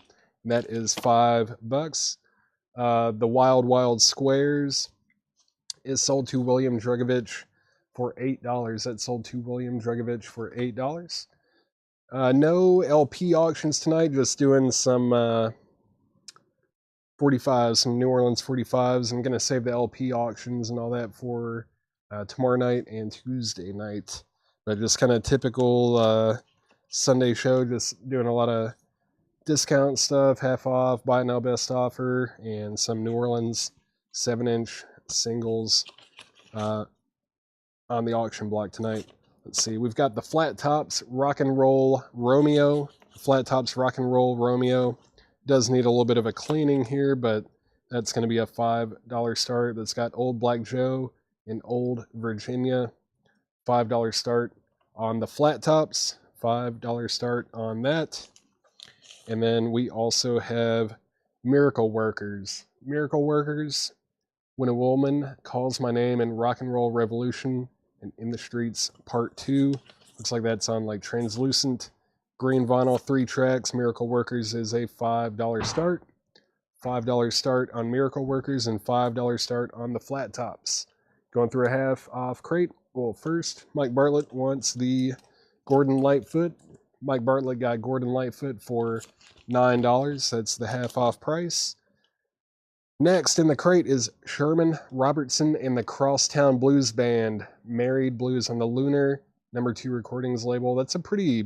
That is $5. The Wild Wild Squares is sold to William Drugovich for $8. That's sold to William Drugovich for $8. No LP auctions tonight, just doing some 45s, some New Orleans 45s. I'm going to save the LP auctions and all that for tomorrow night and Tuesday night. But just kind of typical Sunday show, just doing a lot of discount stuff, half off, buy now best offer, and some New Orleans 7-inch singles on the auction block tonight. Let's see, we've got the Flat Tops Rock and Roll Romeo. Flat Tops Rock and Roll Romeo does need a little bit of a cleaning here, but that's going to be a $5 start. That's got Old Black Joe and Old Virginia. $5 start on the Flat Tops. $5 start on that. And then we also have Miracle Workers. Miracle Workers, When a Woman Calls My Name in Rock and Roll Revolution and In the Streets Part 2. Looks like that's on like translucent green vinyl, 3 tracks. Miracle Workers is a $5 start. $5 start on Miracle Workers and $5 start on the Flat Tops. Going through a half off crate. Well, first, Mike Bartlett wants the Gordon Lightfoot. Mike Bartlett got Gordon Lightfoot for $9. That's the half off price. Next in the crate is Sherman Robertson and the Crosstown Blues Band. Married Blues on the Lunar #2 Recordings label. That's a pretty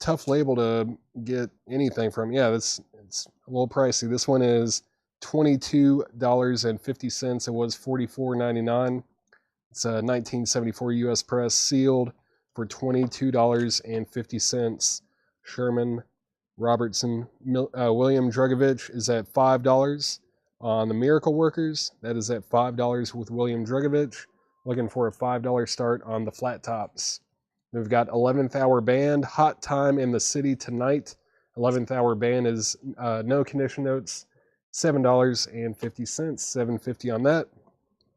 tough label to get anything from. Yeah, it's a little pricey. This one is $22.50. It was $44.99. It's a 1974 U.S. press, sealed for $22.50. Sherman Robertson. William Drugovich is at $5 on the Miracle Workers. That is at $5 with William Drugovich. Looking for a $5 start on the Flat Tops. We've got 11th Hour Band, Hot Time in the City Tonight. 11th Hour Band is no condition notes, $7.50, $7.50 on that.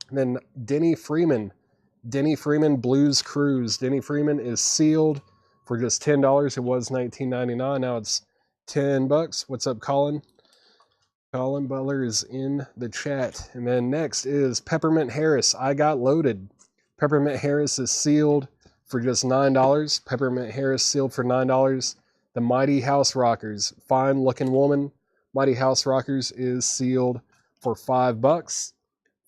And then Denny Freeman Blues Cruise. Denny Freeman is sealed for just $10. It was $19.99. Now it's $10. What's up, Colin? Colin Butler is in the chat. And then next is Peppermint Harris. I Got Loaded. Peppermint Harris is sealed for just $9. Peppermint Harris sealed for $9. The Mighty House Rockers. Fine Looking Woman. Mighty House Rockers is sealed for $5.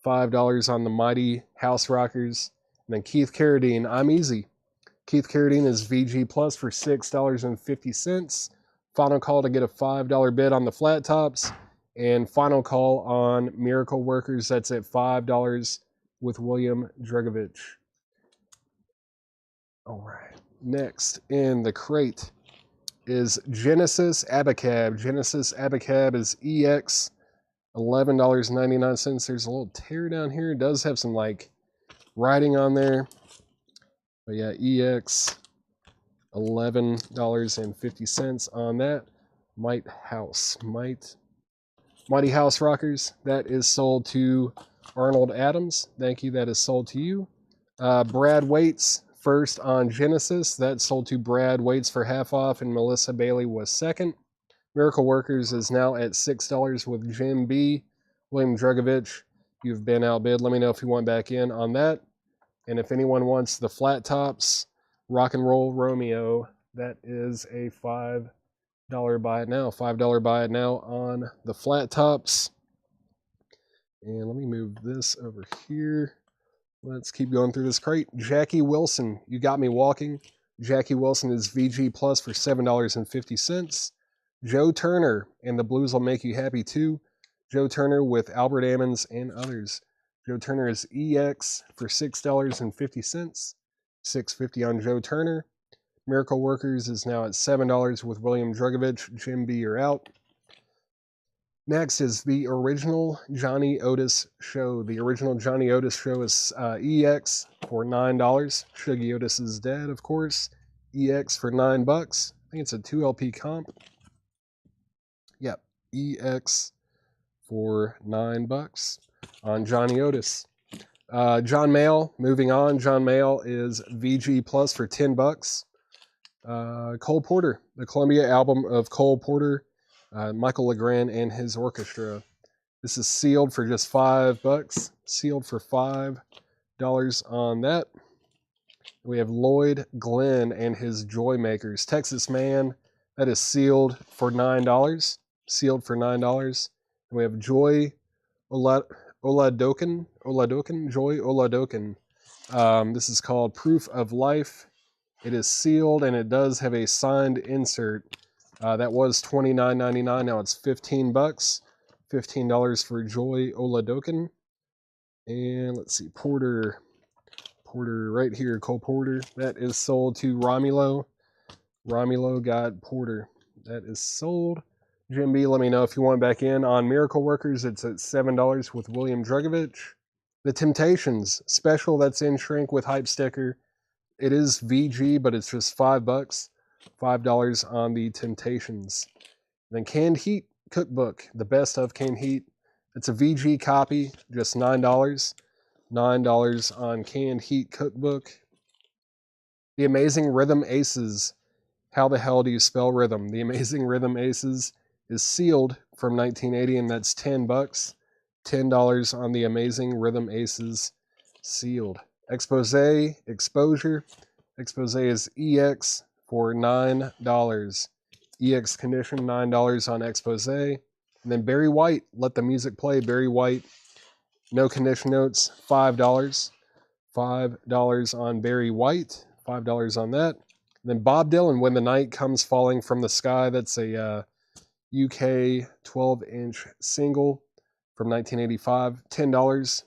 $5 on the Mighty House Rockers. And then Keith Carradine, I'm Easy. Keith Carradine is VG Plus for $6.50. Final call to get a $5 bid on the Flat Tops. And final call on Miracle Workers. That's at $5 with William Drugovich. All right. Next in the crate is Genesis Abacab. Genesis Abacab is EX, $11.99. There's a little tear down here. It does have some like writing on there. But yeah, EX, $11.50 on that. Mighty House Rockers. That is sold to Arnold Adams. Thank you. That is sold to you. Brad Waits, first on Genesis. That sold to Brad Waits for half off, and Melissa Bailey was second. Miracle Workers is now at $6 with Jim B. William Drugovich, you've been outbid. Let me know if you want back in on that. And if anyone wants the Flat Tops Rock and Roll Romeo, that is a $5 buy it now. $5 buy it now on the Flat Tops. And let me move this over here. Let's keep going through this crate. Jackie Wilson, You Got Me Walking. Jackie Wilson is VG Plus for $7.50. Joe Turner, And the Blues Will Make You Happy Too. Joe Turner with Albert Ammons and others. Joe Turner is EX for $6.50. $6.50 on Joe Turner. Miracle Workers is now at $7 with William Drugovich. Jim B, you're out. Next is the Original Johnny Otis Show. The Original Johnny Otis Show is EX for $9. Shuggy Otis is dead, of course. EX for $9. I think it's a 2LP comp. Yep, EX for $9. on Johnny Otis. John Mayall, moving on. John Mayall is VG Plus for $10. Cole Porter, the Columbia album of Cole Porter, Michael Legrand and his orchestra. This is sealed for just $5. Sealed for $5 on that. We have Lloyd Glenn and his Joy Makers. Texas Man, that is sealed for $9. Sealed for $9. And we have Joy Oladokin. Joy Oladokin. This is called Proof of Life. It is sealed and it does have a signed insert. That was $29.99. Now it's $15. $15 for Joy Oladokin. And let's see, Porter right here, Cole Porter. That is sold to Romulo. Romulo got Porter. That is sold. Jim B, let me know if you want back in on Miracle Workers. It's at $7 with William Drugovich. The Temptations special, that's in shrink with hype sticker. It is VG, but it's just $5. $5 on the Temptations. Then Canned Heat Cookbook, the best of Canned Heat. It's a VG copy, just $9. $9 on Canned Heat Cookbook. The Amazing Rhythm Aces. How the hell do you spell rhythm? The Amazing Rhythm Aces is sealed from 1980, and that's $10. $10 on the Amazing Rhythm Aces sealed. Exposure. Exposure is EX for $9. EX condition, $9 on Exposé. And then Barry White, Let the Music Play. Barry White, no condition notes, $5. $5 on Barry White. $5 on that. And then Bob Dylan, When the Night Comes Falling from the Sky. That's a UK 12-inch single from 1985. $10.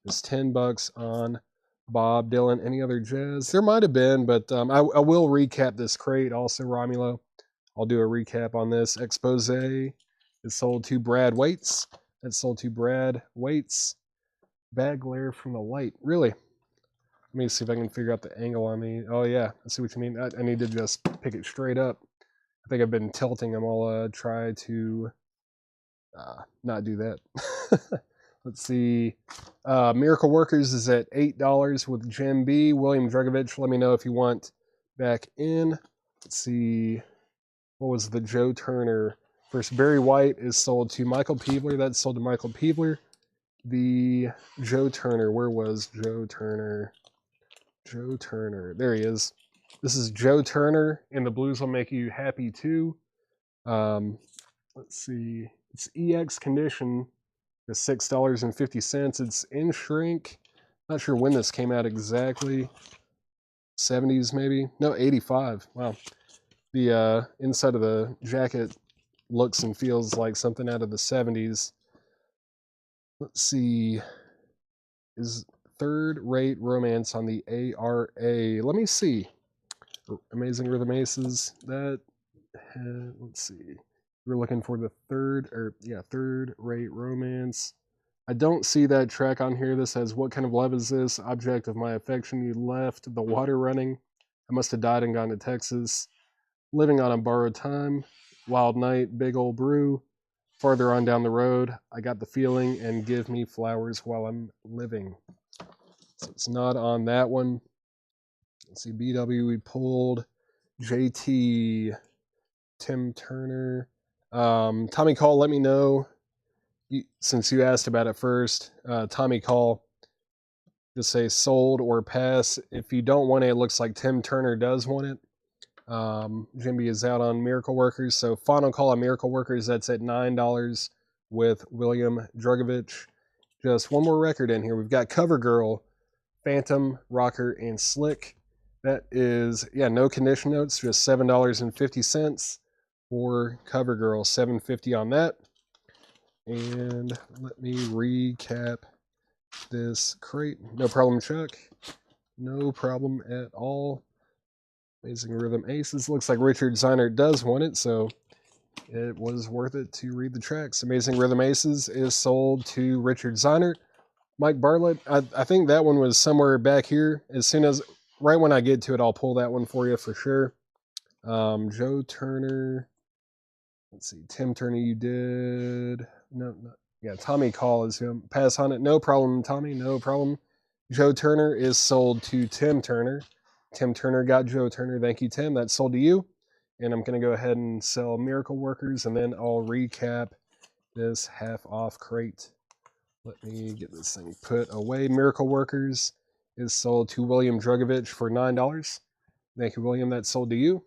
It's $10 on Bob Dylan. Any other jazz? There might have been, but I will recap this crate also, Romulo. I'll do a recap on this. Exposé is sold to Brad Waits. That's sold to Brad Waits. Bad glare from the light. Really? Let me see if I can figure out the angle on the... Oh, yeah. I see what you mean. I need to just pick it straight up. I think I've been tilting them. I'll try to not do that. Let's see. Miracle Workers is at $8 with Jim B. William Drugovich, let me know if you want back in. Let's see. What was the Joe Turner? First, Barry White is sold to Michael Peebler. That's sold to Michael Peebler. The Joe Turner. Where was Joe Turner? Joe Turner. There he is. This is Joe Turner, and the Blues Will Make You Happy Too. Let's see. It's EX condition. It's $6.50. It's in shrink. Not sure when this came out exactly. 70s maybe? No, 85. Wow. The inside of the jacket looks and feels like something out of the 70s. Let's see. Is Third Rate Romance on the ARA. Let me see. Amazing Rhythm Aces. That, let's see. We're looking for the Third Rate Romance. I don't see that track on here. This says, What Kind of Love Is This? Object of My Affection You Left. The Water Running. I Must Have Died and Gone to Texas. Living on a Borrowed Time. Wild Night. Big Old Brew. Farther On Down the Road. I Got the Feeling. And Give Me Flowers While I'm Living. So it's not on that one. Let's see. BW we pulled. JT. Tim Turner. Tommy Call, let me know. Since you asked about it first, Tommy Call, just say sold or pass. If you don't want it, it looks like Tim Turner does want it. Jimby is out on Miracle Workers. So final call on Miracle Workers, that's at $9 with William Drugovich. Just one more record in here. We've got CoverGirl, Phantom, Rocker, and Slick. That is, no condition notes, just $7.50 for CoverGirl, $7.50 on that. And let me recap this crate. No problem, Chuck. No problem at all. Amazing Rhythm Aces. Looks like Richard Zeinert does want it, so it was worth it to read the tracks. Amazing Rhythm Aces is sold to Richard Zeinert. Mike Bartlett, I think that one was somewhere back here. Right when I get to it, I'll pull that one for you for sure. Joe Turner. Let's see, Tim Turner, you did. No, Yeah, Tommy Call is him. Pass on it. No problem, Tommy. No problem. Joe Turner is sold to Tim Turner. Tim Turner got Joe Turner. Thank you, Tim. That's sold to you. And I'm going to go ahead and sell Miracle Workers, and then I'll recap this half-off crate. Let me get this thing put away. Miracle Workers is sold to William Drugovich for $9. Thank you, William. That's sold to you.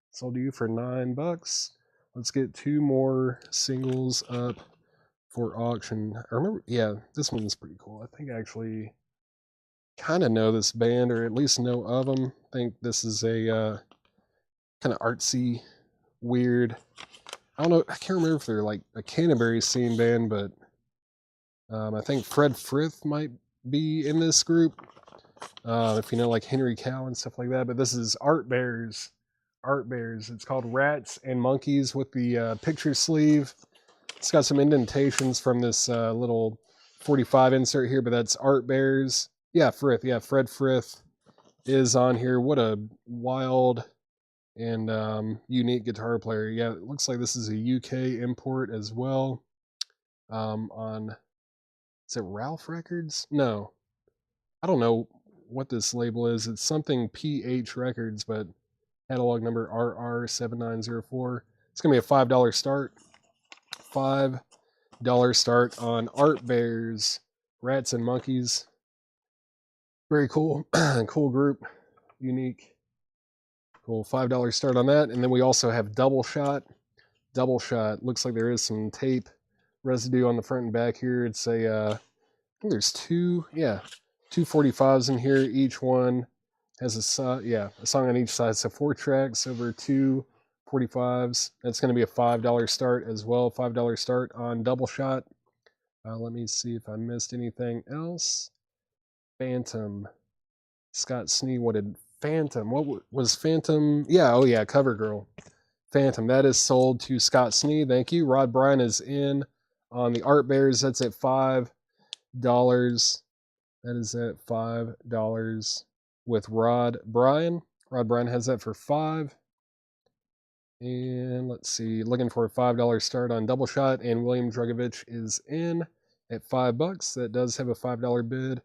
Sold to you for $9. Let's get 2 more singles up for auction. I remember, yeah, this one's pretty cool. I think I actually kind of know this band, or at least know of them. I think this is a kind of artsy, weird. I don't know. I can't remember if they're like a Canterbury scene band, but I think Fred Frith might be in this group. If you know, like Henry Cow and stuff like that. But this is Art Bears. Art Bears. It's called Rats and Monkeys with the picture sleeve. It's got some indentations from this little 45 insert here, but that's Art Bears. Yeah, Frith. Yeah, Fred Frith is on here. What a wild and unique guitar player. Yeah, it looks like this is a UK import as well. On, is it Ralph Records? No, I don't know what this label is. It's something PH Records, but catalog number RR7904. It's gonna be a $5 start. $5 start on Art Bears, Rats and Monkeys. Very cool. Cool group. Unique. Cool. $5 start on that. And then we also have Double Shot. Double Shot. Looks like there is some tape residue on the front and back here. It's a, I think there's two 45s in here. Each one has a song on each side. So 4 tracks over 2 45s. That's going to be a $5 start as well. $5 start on Double Shot. Let me see if I missed anything else. Phantom. Scott Snee, what did Phantom? What was Phantom? Yeah, oh yeah, Cover Girl. Phantom, that is sold to Scott Snee. Thank you. Rod Bryan is in on the Art Bears. That's at $5. That is at $5 with Rod Bryan. Rod Bryan has that for $5. And let's see, looking for a $5 start on Double Shot, and William Drugovich is in at $5. That does have a $5 bid.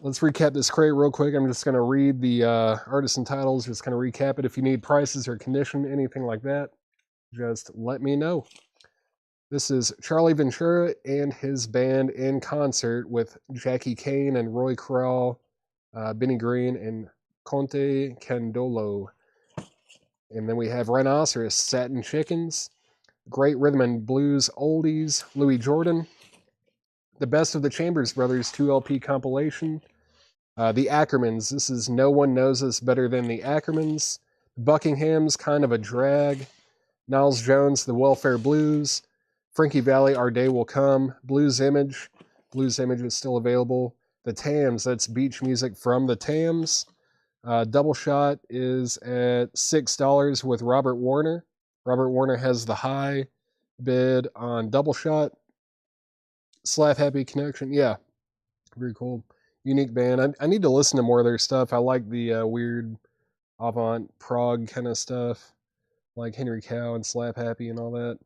Let's recap this crate real quick. I'm just going to read the artists and titles, just kind of recap it. If you need prices or condition, anything like that, just let me know. This is Charlie Ventura and his band in concert with Jackie Kane and Roy Corral, Benny Green, and Conte Candolo. And then we have Rhinoceros, Satin Chickens, Great Rhythm and Blues Oldies, Louis Jordan, The Best of the Chambers Brothers 2LP compilation, the Ackermans. This is No One Knows Us Better Than the Ackermans, Buckingham's Kind of a Drag, Niles Jones, The Welfare Blues, Frankie Valli, Our Day Will Come, Blues Image is still available, the Tams, that's beach music from the Tams. Double Shot is at $6 with Robert Warner. Robert Warner has the high bid on Double Shot. Slap Happy Connection, yeah, very cool. Unique band. I need to listen to more of their stuff. I like the weird avant prog kind of stuff, like Henry Cow and Slap Happy and all that.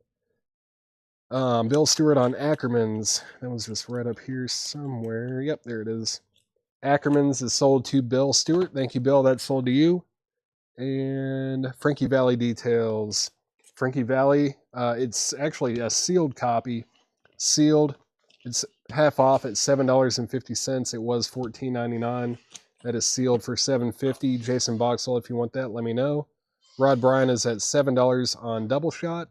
Bill Stewart on Ackermans. That was just right up here somewhere. Yep, there it is. Ackermans is sold to Bill Stewart. Thank you, Bill. That's sold to you. And Frankie Valli details. Frankie Valli, it's actually a sealed copy. Sealed. It's half off at $7.50. It was $14.99. That is sealed for $7.50. Jason Boxall, if you want that, let me know. Rod Bryan is at $7 on Double Shot.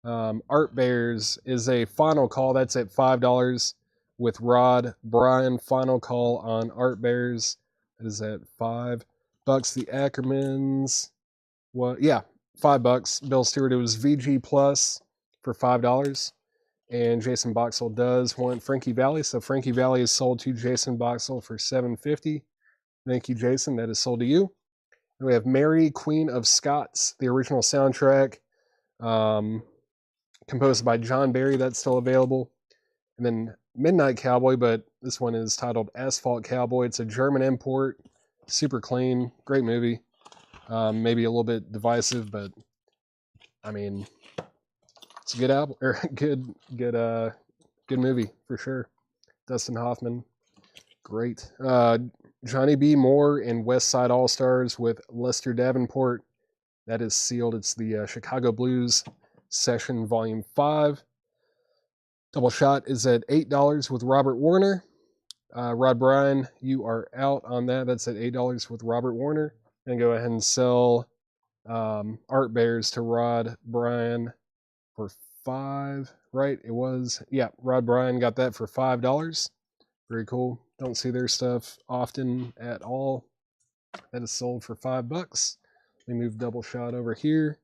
Art Bears is a final call. That's at $5 with Rod Bryan. Final call on Art Bears. That is at $5. The Ackermans, what? Yeah, $5. Bill Stewart, it was VG Plus for $5. And Jason Boxall does want Frankie Valli. So Frankie Valli is sold to Jason Boxall for $7.50. Thank you, Jason. That is sold to you. And we have Mary, Queen of Scots, the original soundtrack, composed by John Barry. That's still available. And then Midnight Cowboy, but this one is titled Asphalt Cowboy. It's a German import. Super clean. Great movie. Maybe a little bit divisive, but I mean, It's a good album, or good movie for sure. Dustin Hoffman, great. Johnny B. Moore and West Side All Stars with Lester Davenport. That is sealed. It's the Chicago Blues Session Volume 5. Double Shot is at $8 with Robert Warner. Rod Bryan, you are out on that. That's at $8 with Robert Warner. And go ahead and sell Art Bears to Rod Bryan for $5, right? It was, yeah, Rod Bryan got that for $5. Very cool. Don't see their stuff often at all. That is sold for $5. We move Double Shot over here.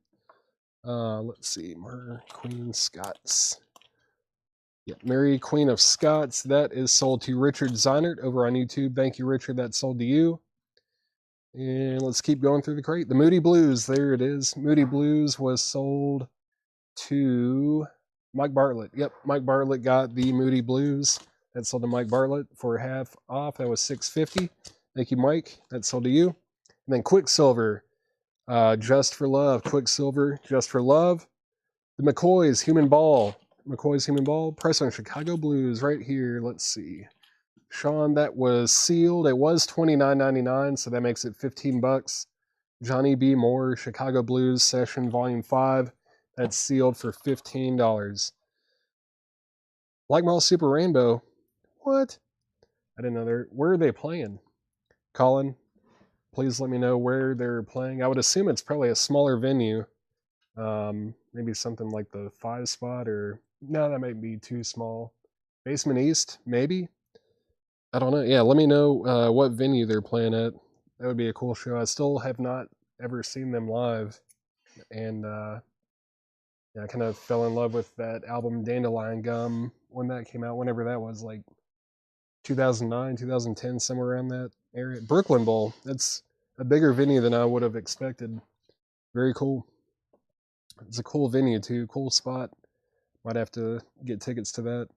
Let's see, Mary Queen Scots. Yeah, Mary Queen of Scots. That is sold to Richard Zeinert over on YouTube. Thank you, Richard. That's sold to you. And let's keep going through the crate. The Moody Blues. There it is. Moody Blues was sold to Mike Bartlett. Yep, Mike Bartlett got the Moody Blues. That sold to Mike Bartlett for half off. That was $6.50. Thank you, Mike. That sold to you. And then Quicksilver. Just for Love. Quicksilver. Just for Love. The McCoys Human Ball. McCoy's Human Ball. Price on Chicago Blues right here. Let's see. Sean, that was sealed. It was $29.99, so that makes it $15. Johnny B. Moore, Chicago Blues Session Volume 5. That's sealed for $15. Black Mall Super Rainbow. What? I didn't know where are they playing? Colin, please let me know where they're playing. I would assume it's probably a smaller venue. Maybe something like the 5 spot, or no, that might be too small. Basement East, maybe? I don't know. Yeah, let me know what venue they're playing at. That would be a cool show. I still have not ever seen them live. And yeah, I kind of fell in love with that album Dandelion Gum when that came out, whenever that was, like 2009, 2010, somewhere around that area. Brooklyn Bowl. That's a bigger venue than I would have expected. Very cool. It's a cool venue too. Cool spot. Might have to get tickets to that.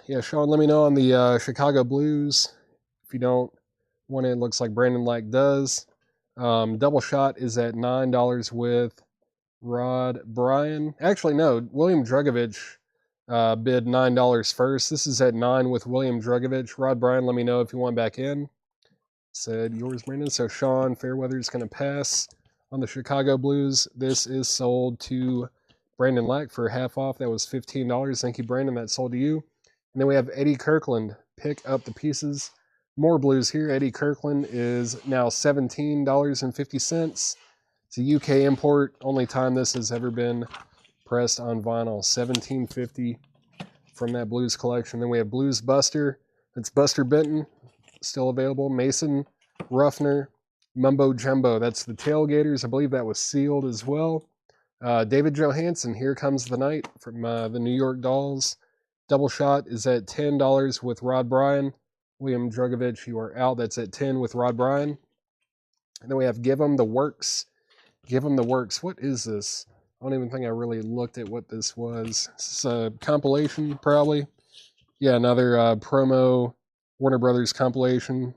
Yeah, Sean, let me know on the Chicago Blues. If you don't want it, it looks like Brandon Lack does. Double Shot is at $9 with Rod Bryan. Actually, no, William Drugovich bid $9 first. This is at $9 with William Drugovich. Rod Bryan, let me know if you want back in. Said yours, Brandon. So Sean Fairweather is going to pass on the Chicago Blues. This is sold to Brandon Lack for half off. That was $15. Thank you, Brandon. That's sold to you. And then we have Eddie Kirkland. Pick up the pieces. More blues here. Eddie Kirkland is now $17.50. It's a UK import. Only time this has ever been pressed on vinyl. $17.50 from that blues collection. Then we have Blues Buster. It's Buster Benton. Still available. Mason Ruffner. Mumbo Jumbo. That's the Tailgaters. I believe that was sealed as well. David Johansen, Here Comes the Night from the New York Dolls. Double Shot is at $10 with Rod Bryan. William Drugovich, you are out. That's at $10 with Rod Bryan. And then we have Give 'em the Works. Give 'em the Works. What is this? I don't even think I really looked at what this was. This is a compilation, probably. Yeah, another promo Warner Brothers compilation.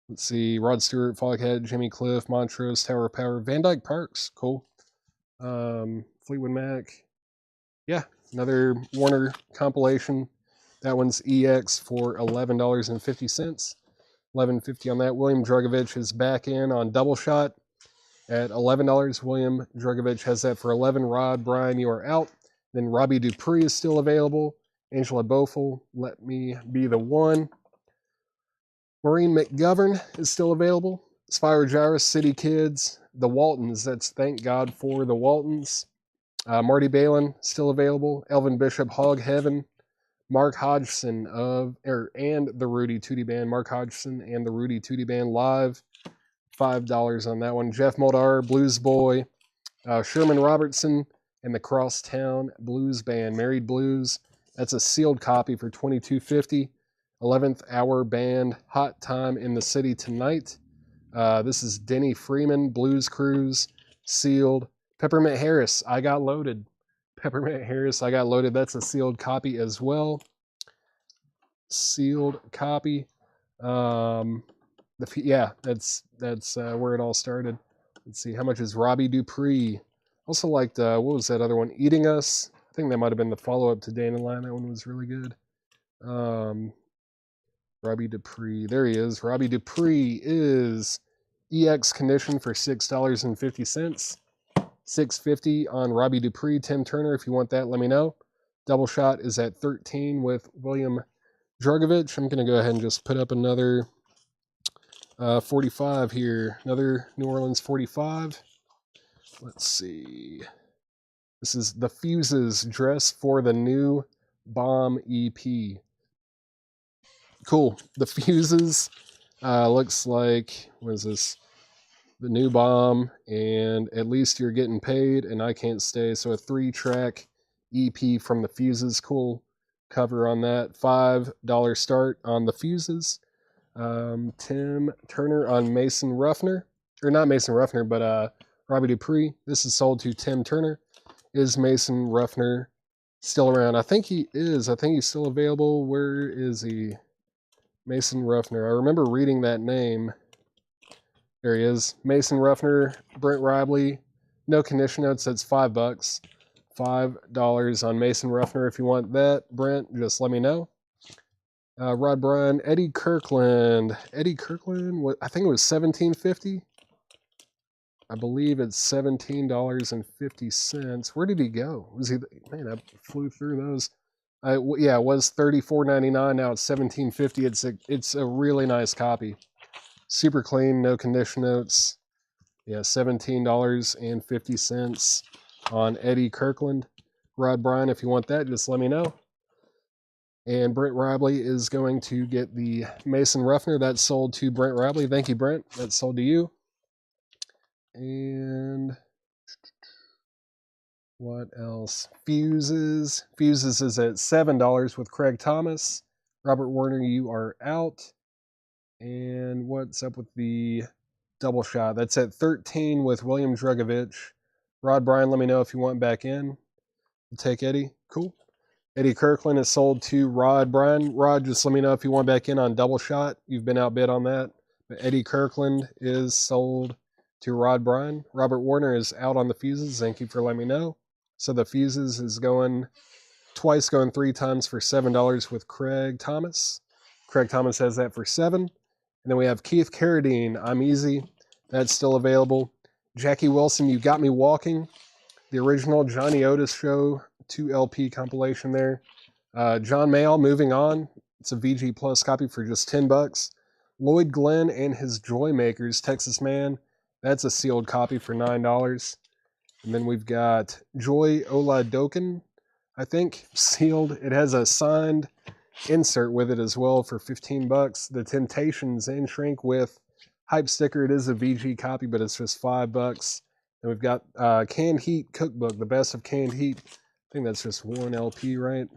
Let's see. Rod Stewart, Foghead, Jimmy Cliff, Montrose, Tower of Power, Van Dyke Parks. Cool. Fleetwood Mac. Yeah, another Warner compilation. That one's EX for $11.50. $11.50 on that. William Drugovich is back in on Double Shot at $11. William Drugovich has that for $11. Rod Bryan, you are out. Then Robbie Dupree is still available. Angela Bofel, Let Me Be the One. Maureen McGovern is still available. Spyro Gyros, City Kids, The Waltons. That's Thank God for the Waltons. Marty Balin still available. Elvin Bishop, Hog Heaven. Mark Hodgson and the Rudy Tootie Band. Mark Hodgson and the Rudy Tootie Band live. $5 on that one. Jeff Moldar, Blues Boy. Sherman Robertson and the Crosstown Blues Band. Married Blues. That's a sealed copy for $22.50. 11th Hour Band, Hot Time in the City Tonight. This is Denny Freeman, Blues Cruise, sealed. Peppermint Harris, I Got Loaded. Peppermint Harris, I Got Loaded. That's a sealed copy as well. Sealed copy. Yeah, that's where it all started. Let's see, how much is Robbie Dupree? Also liked, what was that other one? Eating Us. I think that might have been the follow-up to Dandelion. That one was really good. Robbie Dupree. There he is. Robbie Dupree is EX condition for $6.50. $6.50 on Robbie Dupree. Tim Turner, if you want that, let me know. Double shot is at 13 with William Drugovich. I'm going to go ahead and just put up another 45 here. Another New Orleans 45. Let's see. This is the Fuses dress for the new Bomb EP. Cool. The Fuses looks like, what is this? The new Bomb, and At Least You're Getting Paid, and I Can't Stay. So a 3-track EP from the Fuses. Cool cover on that. $5 start on the Fuses. Tim Turner on Mason Ruffner. Or not Mason Ruffner, but Robbie Dupree. This is sold to Tim Turner. Is Mason Ruffner still around? I think he is. I think he's still available. Where is he? Mason Ruffner. I remember reading that name. There he is. Mason Ruffner, Brent Ribley. No condition notes. That's $5. $5 on Mason Ruffner. If you want that, Brent, just let me know. Rod Bryan, Eddie Kirkland. Eddie Kirkland, what, I think it was $17.50. I believe it's $17.50. Where did he go? Was he? Man, I flew through those. Yeah, it was $34.99. Now it's $17.50. It's a really nice copy. Super clean, no condition notes. Yeah, $17.50 on Eddie Kirkland. Rod Bryan, if you want that, just let me know. And Brent Ribley is going to get the Mason Ruffner. That's sold to Brent Ribley. Thank you, Brent. That's sold to you. And what else? Fuses. Fuses is at $7 with Craig Thomas. Robert Warner, you are out. And what's up with the double shot? That's at 13 with William Drugovich. Rod Bryan, let me know if you want back in. We'll take Eddie. Cool. Eddie Kirkland is sold to Rod Bryan. Rod, just let me know if you want back in on double shot. You've been outbid on that. But Eddie Kirkland is sold to Rod Bryan. Robert Warner is out on the Fuses. Thank you for letting me know. So the Fuses is going twice, going 3 times for $7 with Craig Thomas. Craig Thomas has that for $7. And then we have Keith Carradine, I'm Easy. That's still available. Jackie Wilson, You Got Me Walking. The original Johnny Otis Show 2 LP compilation there. John Mayall, Moving On. It's a VG Plus copy for just $10. Lloyd Glenn and His Joy Makers, Texas Man. That's a sealed copy for $9. And then we've got Joy Oladokin, I think, sealed. It has a signed insert with it as well for $15. The Temptations and Shrink with hype sticker. It is a VG copy, but it's just $5. And we've got Canned Heat Cookbook, the best of Canned Heat. I think that's just 1 LP, right?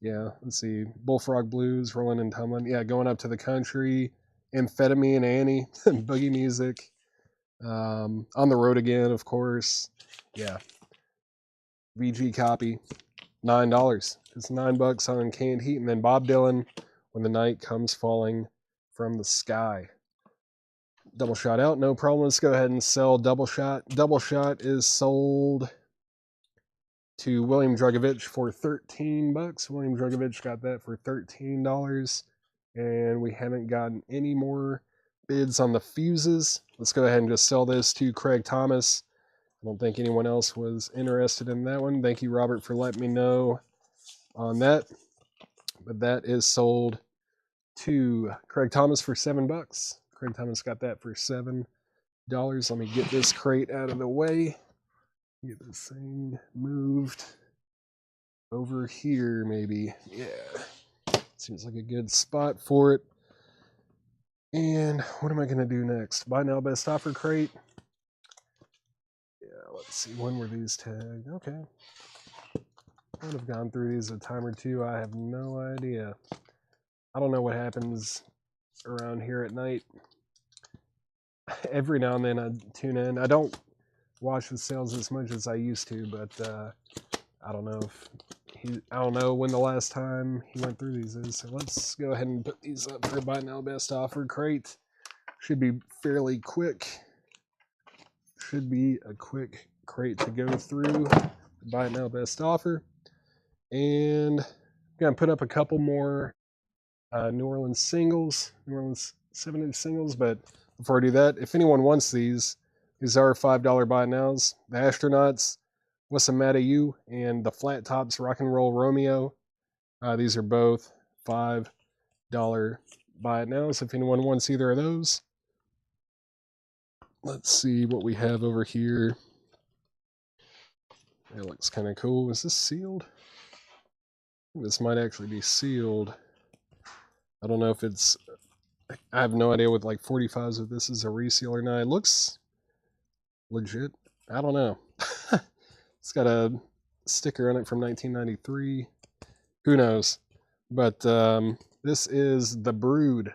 Yeah, let's see. Bullfrog Blues, Rolling and Tumbling. Yeah, Going Up to the Country, Amphetamine Annie, Boogie Music. On the Road Again, of course. Yeah. VG copy, $9. It's $9 on Canned Heat. And then Bob Dylan, When the Night Comes Falling from the Sky. Double shot out, no problem. Let's go ahead and sell double shot. Double shot is sold to William Drugovich for $13. William Drugovich got that for $13. And we haven't gotten any more bids on the Fuses. Let's go ahead and just sell this to Craig Thomas. I don't think anyone else was interested in that one. Thank you, Robert, for letting me know on that. But that is sold to Craig Thomas for $7. Craig Thomas got that for $7. Let me get this crate out of the way. Get this thing moved over here, maybe. Yeah. Seems like a good spot for it. And what am I going to do next? Buy now, best offer crate. Yeah, let's see. When were these tagged? Okay. I would have gone through these a time or two. I have no idea. I don't know what happens around here at night. Every now and then I tune in. I don't watch the sales as much as I used to, but I don't know if I don't know when the last time he went through these is. So let's go ahead and put these up for buy now best offer crate. Should be fairly quick. Should be a quick crate to go through. Buy it now, best offer. And I'm gonna put up a couple more New Orleans singles, New Orleans 7-inch singles. But before I do that, if anyone wants these are $5 buy nows. The Astronauts, What's the Matter You, and the Flat Tops Rock and Roll Romeo. These are both $5 buy it nows if anyone wants either of those. Let's see what we have over here. It looks kind of cool. Is this sealed? This might actually be sealed. I don't know if it's... I have no idea with like 45s if this is a reseal or not. It looks legit. I don't know. It's got a sticker on it from 1993. Who knows? But this is The Brood.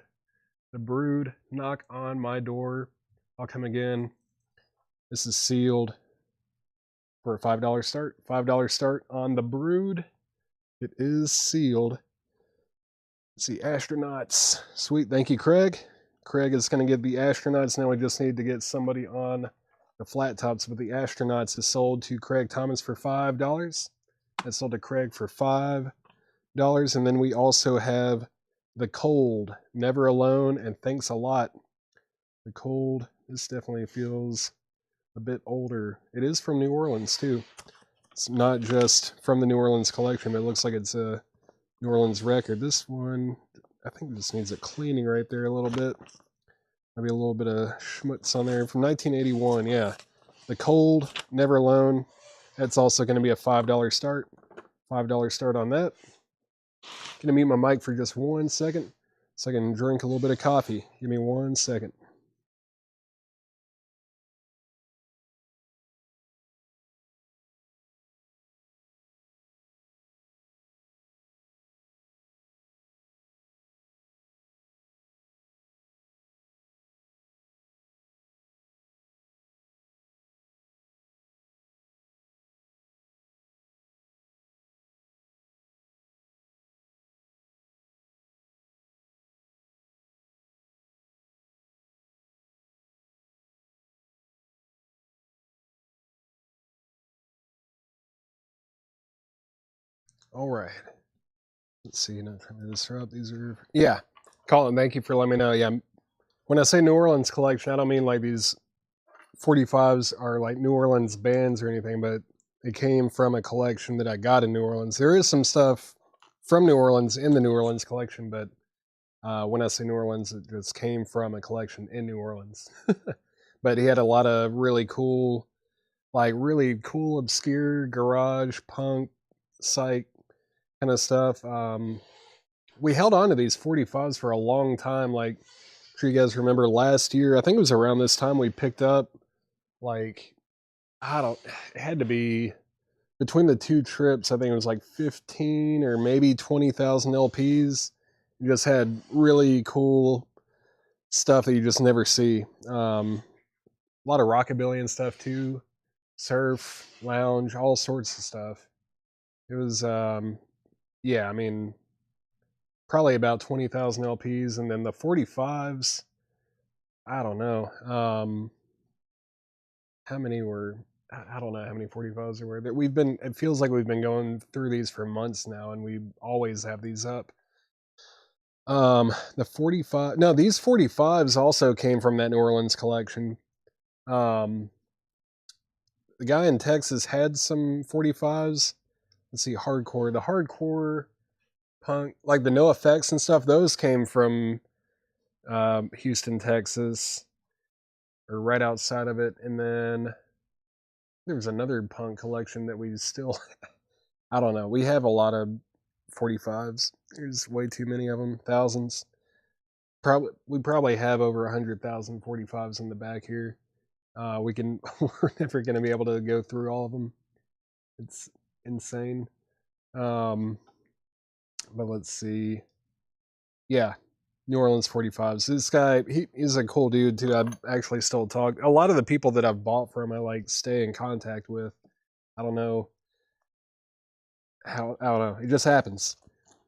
The Brood, Knock on My Door. I'll Come Again. This is sealed for a $5 start. $5 start on The Brood. It is sealed. Let's see, Astronauts. Sweet, thank you, Craig. Craig is going to get the Astronauts. Now we just need to get somebody on the Flat Tops, but the Astronauts is sold to Craig Thomas for $5. That's sold to Craig for $5. And then we also have The Cold, Never Alone, and Thanks a Lot. The Cold, this definitely feels a bit older. It is from New Orleans, too. It's not just from the New Orleans collection, but it looks like it's a New Orleans record. This one, I think this needs a cleaning right there a little bit. Maybe a little bit of schmutz on there. From 1981, yeah. The Cold, Never Alone. That's also going to be a $5 start. $5 start on that. Gonna mute my mic for just 1 second so I can drink a little bit of coffee. Give me 1 second. All right. Let's see. Not trying to disrupt. These are... Yeah. Colin, thank you for letting me know. Yeah. When I say New Orleans collection, I don't mean like these 45s are like New Orleans bands or anything, but it came from a collection that I got in New Orleans. There is some stuff from New Orleans in the New Orleans collection, but when I say New Orleans, it just came from a collection in New Orleans. But he had a lot of really cool, obscure garage, punk, psych kind of stuff. We held on to these 45s for a long time. Like, I'm sure you guys remember last year, I think it was around this time we picked up, like, it had to be between the two trips, I think it was like 15 or maybe 20,000 LPs. You just had really cool stuff that you just never see. A lot of rockabilly and stuff too. Surf, lounge, all sorts of stuff. It was, yeah, I mean, probably about 20,000 LPs. And then the 45s, I don't know. How many were... I don't know how many 45s there were. It feels like we've been going through these for months now, and we always have these up. The 45, no, these 45s also came from that New Orleans collection. The guy in Texas had some 45s. Let's see, hardcore. The hardcore punk, like the NoFX and stuff, those came from Houston, Texas, or right outside of it. And then there was another punk collection that we still, I don't know. We have a lot of 45s. There's way too many of them, thousands. We probably have over 100,000 45s in the back here. We're never going to be able to go through all of them. It's insane. But let's see. Yeah, New Orleans 45s. This guy, he's a cool dude too. I've actually still talked. A lot of the people that I've bought from, I like stay in contact with. I don't know how. I don't know. It just happens.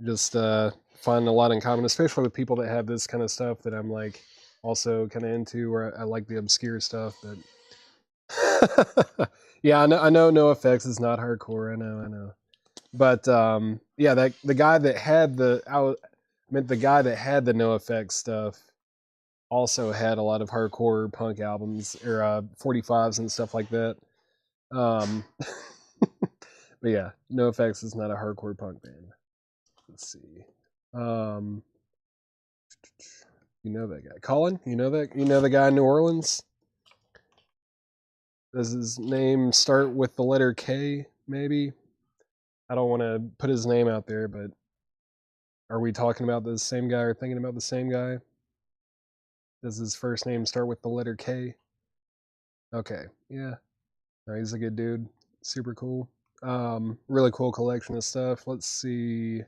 Just find a lot in common, especially with people that have this kind of stuff that I'm like also kind of into, or I like the obscure stuff. But Yeah, I know NoFX is not hardcore. I know. But yeah, that the guy that had the guy that had the NoFX stuff also had a lot of hardcore punk albums or 45s and stuff like that. Um, but yeah, NoFX is not a hardcore punk band. Let's see. Um, you know that guy, Colin. You know the guy in New Orleans. Does his name start with the letter K? Maybe. I don't want to put his name out there, but are we talking about the same guy or thinking about the same guy? Does his first name start with the letter K? Okay, yeah. No, he's a good dude. Super cool. Really cool collection of stuff. Let's see.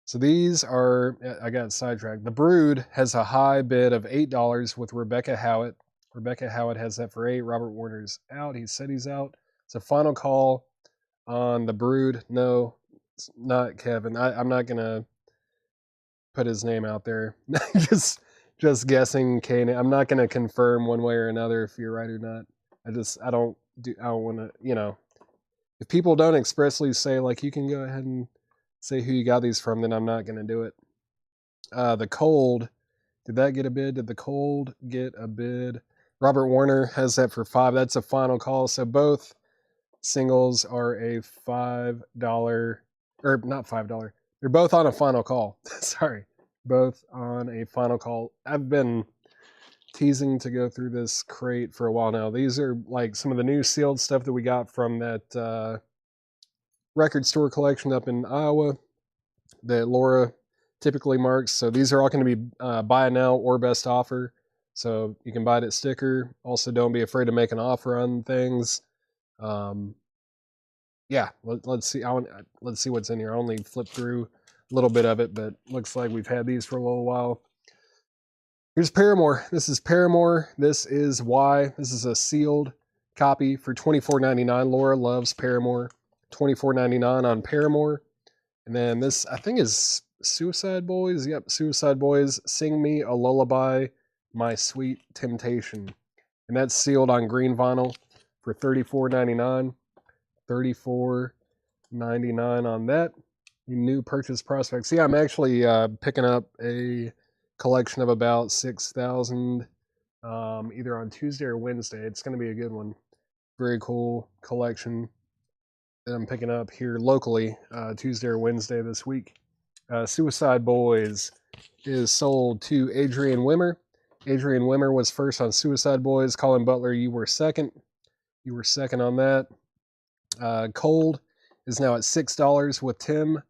So these are, I got sidetracked. The Brood has a high bid of $8 with Rebecca Howitt. Rebecca Howitt has that for 8. Robert Warner's out. He said he's out. It's a final call on the Brood. No, it's not Kevin. I'm not gonna put his name out there. just guessing. Kane. I'm not gonna confirm one way or another if you're right or not. I don't want to. If people don't expressly say like you can go ahead and say who you got these from, then I'm not gonna do it. The Cold. Did that get a bid? Did the Cold get a bid? Robert Warner has that for 5. That's a final call. So both singles are a $5 or not $5. They're both on a final call. Sorry, both on a final call. I've been teasing to go through this crate for a while now. These are like some of the new sealed stuff that we got from that record store collection up in Iowa that Laura typically marks. So these are all going to be buy now or best offer. So you can buy it at sticker. Also, don't be afraid to make an offer on things. Yeah, let's see. Let's see what's in here. I only flipped through a little bit of it, but looks like we've had these for a little while. Here's Paramore. This is Paramore. This is Why. This is a sealed copy for $24.99. Laura loves Paramore. $24.99 on Paramore. And then this, I think, is Suicide Boys. Yep, Suicide Boys. Sing Me a Lullaby, My Sweet Temptation. And that's sealed on green vinyl for $34.99. $34.99 on that. New purchase prospects. Yeah, I'm actually picking up a collection of about 6,000 either on Tuesday or Wednesday. It's going to be a good one. Very cool collection that I'm picking up here locally Tuesday or Wednesday this week. Suicide Boys is sold to Adrian Wimmer. Adrian Wimmer was first on Suicide Boys. Colin Butler, you were second. You were second on that. Cold is now at $6 with Tim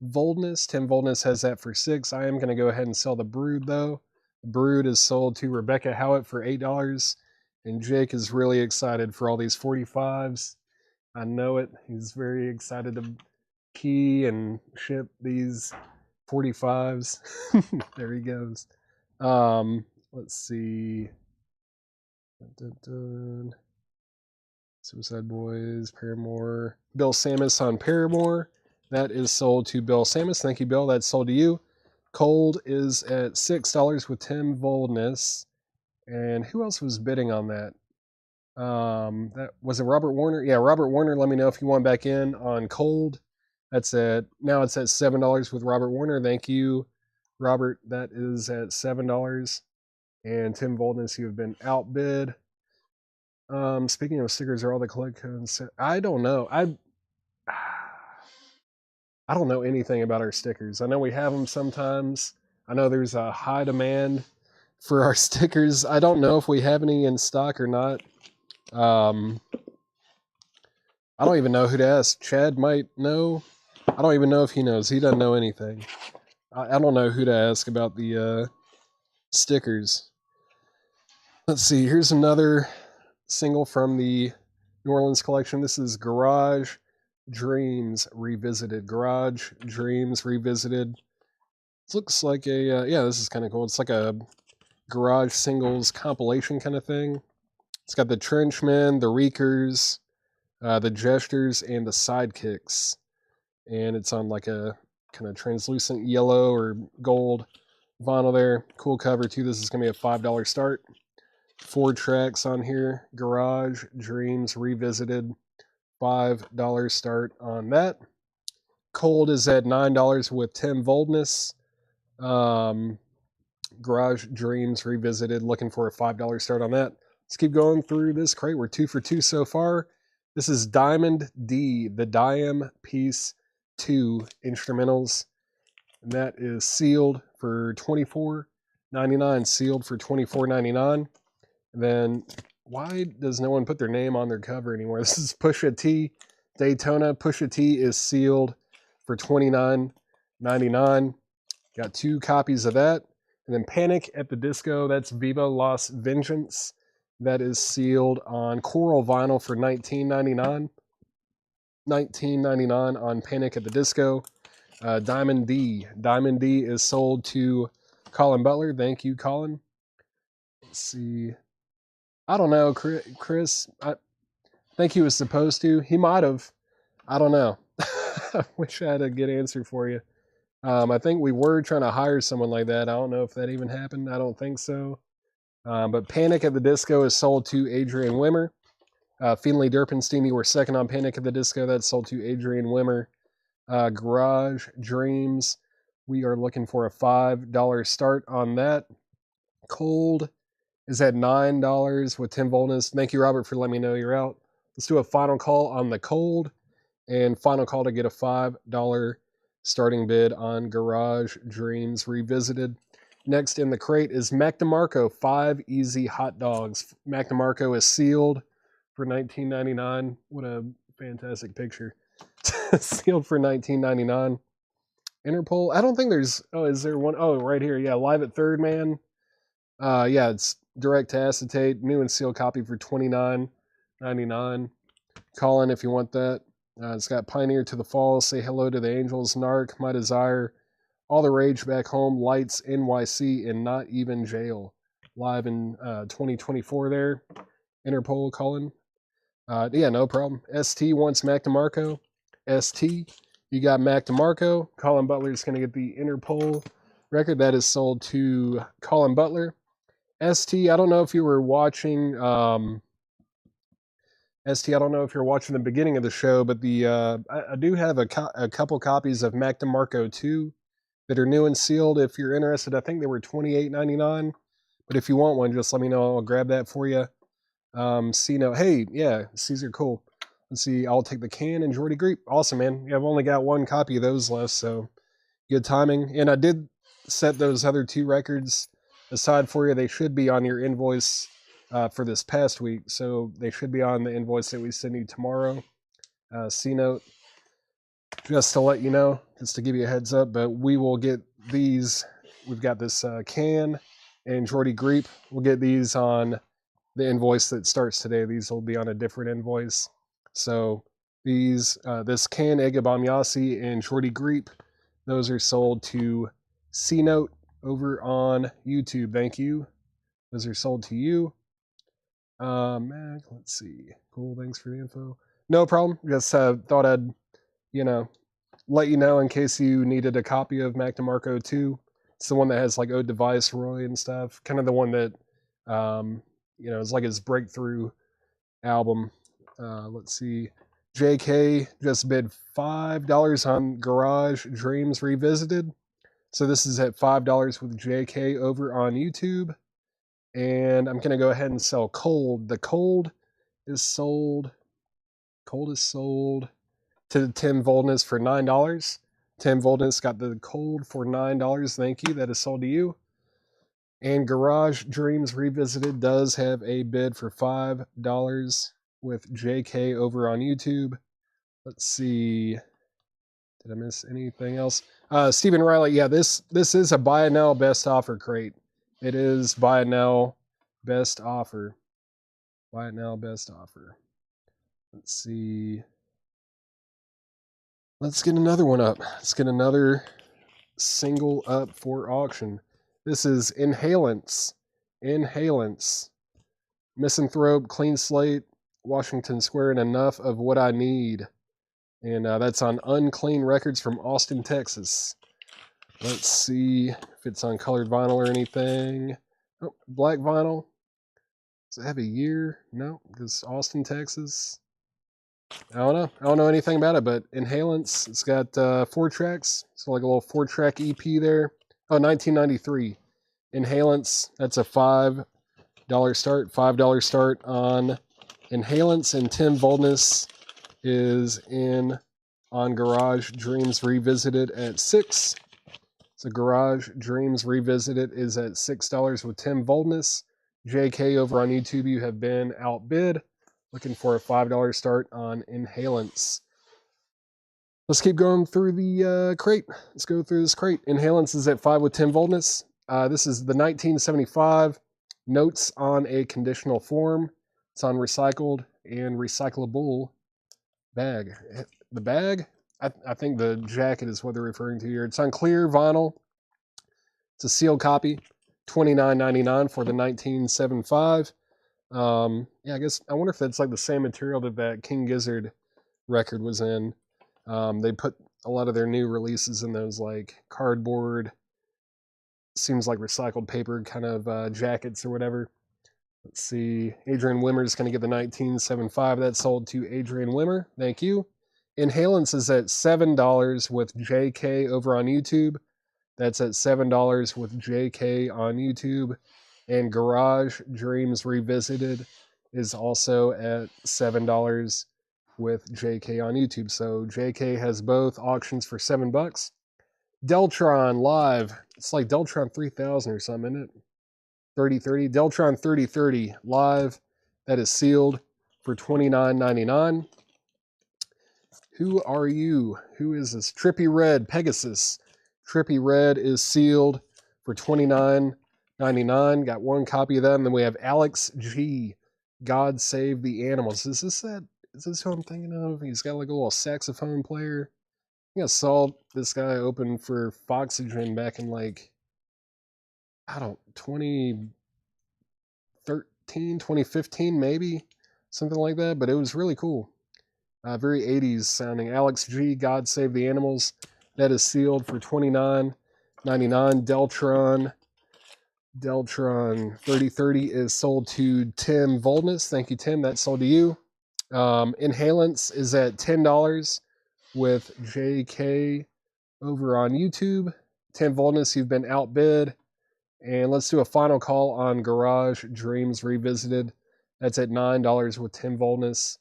Voldness. Tim Voldness has that for 6. I am going to go ahead and sell the Brood though. The Brood is sold to Rebecca Howitt for $8, and Jake is really excited for all these 45s. I know it. He's very excited to key and ship these 45s. There he goes. Let's see. Dun, dun, dun. Suicide Boys, Paramore. Bill Samus on Paramore. That is sold to Bill Samus. Thank you, Bill. That's sold to you. Cold is at $6 with Tim Voldness. And who else was bidding on that? That was it Robert Warner? Yeah, Robert Warner. Let me know if you want back in on Cold. That's now it's at $7 with Robert Warner. Thank you, Robert. That is at $7. And Tim Voldness, you have been outbid. Speaking of stickers, are all the collect codes? I don't know. I don't know anything about our stickers. I know we have them sometimes. I know there's a high demand for our stickers. I don't know if we have any in stock or not. I don't even know who to ask. Chad might know. I don't even know if he knows. He doesn't know anything. I don't know who to ask about the stickers. Let's see. Here's another single from the New Orleans collection. This is Garage Dreams Revisited. Garage Dreams Revisited. It looks like a, yeah, this is kind of cool. It's like a garage singles compilation kind of thing. It's got the Trenchmen, the Reekers, the Gestures, and the Sidekicks. And it's on like a kind of translucent yellow or gold vinyl there. Cool cover too. This is going to be a $5 start. 4 tracks on here. Garage Dreams Revisited, $5 start on that. Cold is at $9 with Tim Voldness. Garage Dreams Revisited, looking for a $5 start on that. Let's keep going through this crate. We're 2 for 2 so far. This is Diamond D, the Diam Piece 2 instrumentals. And that is sealed for $24.99. Sealed for $24.99. And then, why does no one put their name on their cover anymore? This is Pusha T, Daytona. Pusha T is sealed for $29.99. Got 2 copies of that. And then Panic at the Disco, that's Viva Las Vengeance. That is sealed on Coral Vinyl for $19.99. $19.99 on Panic at the Disco. Diamond D. Diamond D is sold to Colin Butler. Thank you, Colin. Let's see. I don't know, Chris. I think he was supposed to. He might have. I don't know. I wish I had a good answer for you. I think we were trying to hire someone like that. I don't know if that even happened. I don't think so. But Panic at the Disco is sold to Adrian Wimmer. Finley Durpenstein, you were second on Panic at the Disco. That's sold to Adrian Wimmer. Garage Dreams, we are looking for a $5 start on that. Cold is at $9 with Tim Voldness. Thank you, Robert, for letting me know you're out. Let's do a final call on the Cold, and final call to get a $5 starting bid on Garage Dreams Revisited. Next in the crate is Mac DeMarco, 5 Easy Hot Dogs. Mac DeMarco is sealed for $19.99. What a fantastic picture. Sealed for $19.99. Interpol, I don't think there's, oh, is there one? Oh, right here. Yeah, Live at Third Man. Yeah, it's direct to acetate, new and sealed copy for $29.99. Call in if you want that. It's got Pioneer to the Falls, Say Hello to the Angels, Narc, My Desire, All the Rage Back Home, Lights, NYC, and Not Even Jail. Live in 2024 there. Interpol, Colin. Yeah, no problem. ST wants Mac DeMarco. ST, you got Mac DeMarco. Colin Butler is going to get the Interpol record. That is sold to Colin Butler. ST, I don't know if you were watching... ST, I don't know if you're watching the beginning of the show, but I do have a couple copies of Mac DeMarco 2 that are new and sealed. If you're interested, I think they were $28.99. But if you want one, just let me know. I'll grab that for you. C-Note. Hey, yeah, Caesar, cool. Let's see. I'll take the can and Jordy Greep. Awesome, man. Yeah, I've only got 1 copy of those left, so good timing. And I did set those other 2 records aside for you. They should be on your invoice for this past week, so they should be on the invoice that we send you tomorrow. C-Note, just to let you know, just to give you a heads up, but we will get these. We've got this can and Jordy Greep. We'll get these on the invoice that starts today. These will be on a different invoice. So these, this can, Egabamyasi, and Jordy Greep, those are sold to C-Note over on YouTube. Thank you. Those are sold to you. Mac, let's see. Cool, thanks for the info. No problem. Just thought I'd, let you know in case you needed a copy of Mac DeMarco 2. It's the one that has like Ode to Viceroy and stuff. Kind of the one that, it's like his breakthrough album. Let's see. JK just bid $5 on Garage Dreams Revisited. So this is at $5 with JK over on YouTube. And I'm going to go ahead and sell Cold. The Cold is sold. Cold is sold to Tim Voldness for $9. Tim Voldness got the Cold for $9. Thank you. That is sold to you. And Garage Dreams Revisited does have a bid for $5 with JK over on YouTube. Let's see. Did I miss anything else? Stephen Riley. Yeah, this is a buy it now best offer crate. It is buy it now best offer. Buy it now best offer. Let's see. Let's get another one up. Let's get another single up for auction. This is Inhalants. Inhalants. Misanthrope, Clean Slate, Washington Square, and Enough of What I Need. And that's on Unclean Records from Austin, Texas. Let's see if it's on colored vinyl or anything. Oh, black vinyl. Does it have a year? No, because Austin, Texas. I don't know. I don't know anything about it, but Inhalants, it's got 4 tracks. So like a little 4-track EP there. Oh, 1993. Inhalants, that's a $5 start. $5 start on Inhalants, and Tim Voldness is in on Garage Dreams Revisited at $6. So Garage Dreams Revisited is at $6 with Tim Voldness. JK over on YouTube, you have been outbid. Looking for a $5 start on Inhalants. Let's keep going through the crate. Let's go through this crate. Inhalants is at 5 with Tim Voldness. This is the 1975 Notes on a Conditional Form. It's on recycled and recyclable bag. The bag, I think the jacket is what they're referring to here. It's on clear vinyl. It's a sealed copy. $29.99 for the 1975. Yeah, I guess I wonder if that's like the same material that King Gizzard record was in. They put a lot of their new releases in those like cardboard, seems like recycled paper kind of jackets or whatever. Let's see. Adrian Wimmer is going to get the 1975. That sold to Adrian Wimmer. Thank you. Inhalants is at $7 with JK over on YouTube. That's at $7 with JK on YouTube. And Garage Dreams Revisited is also at $7 with JK on YouTube. So JK has both auctions for $7. Deltron Live. It's like Deltron 3000 or something, isn't it? 3030. Deltron 3030 Live. That is sealed for $29.99. Who are you? Who is this? Trippy Red Pegasus. Trippy Red is sealed for $29.99. Got one copy of that. And then we have Alex G. God Save the Animals. Is this who I'm thinking of? He's got like a little saxophone player. I think I saw this guy open for Foxygen back in like, 2013, 2015 maybe. Something like that. But it was really cool. Very 80s sounding. Alex G. God Save the Animals. That is sealed for $29.99. Deltron 3030 is sold to Tim Voldness. Thank you, Tim. That's sold to you. Inhalants is at $10 with JK over on YouTube. Tim Voldness, you've been outbid. And let's do a final call on Garage Dreams Revisited. That's at $9 with Tim Voldness.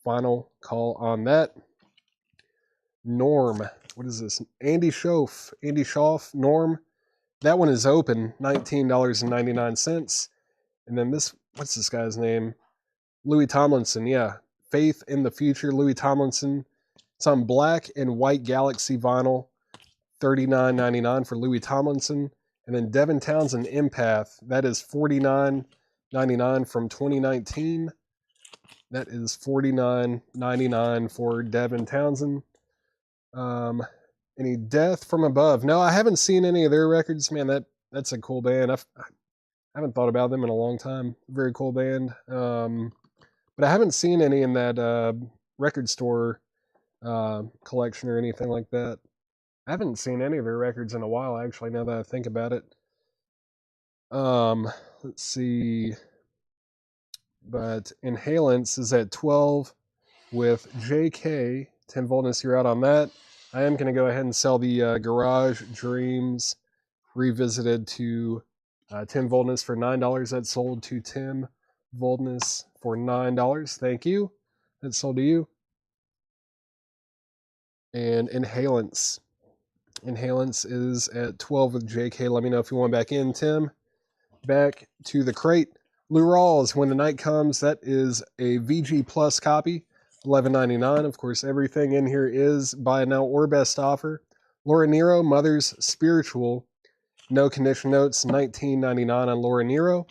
Final call on that. Norm. What is this? Andy Schoff. Norm. That one is open. $19.99. And then this, what's this guy's name? Louis Tomlinson. Yeah. Faith in the Future. Louis Tomlinson. It's on black and white Galaxy vinyl. $39.99 for Louis Tomlinson. And then Devin Townsend Empath. That is $49.99 from 2019. That is $49.99 for Devin Townsend. Any Death from Above? No, I haven't seen any of their records. Man, that's a cool band. I haven't thought about them in a long time. Very cool band. But I haven't seen any in that record store collection or anything like that. I haven't seen any of their records in a while, actually, now that I think about it. Let's see. But Inhalants is at 12 with JK. Tim Voldness, you're out on that. I am going to go ahead and sell the Garage Dreams Revisited to Tim Voldness for $9. That's sold to Tim Voldness for $9. Thank you. That's sold to you. And Inhalants. Inhalants is at 12 with JK. Let me know if you want back in, Tim. Back to the crate. Lou Rawls, When the Night Comes. That is a VG Plus copy. $11.99. Of course, everything in here is buy now or best offer. Laura Nero, Mother's Spiritual. No condition notes. $19.99 on Laura Nero.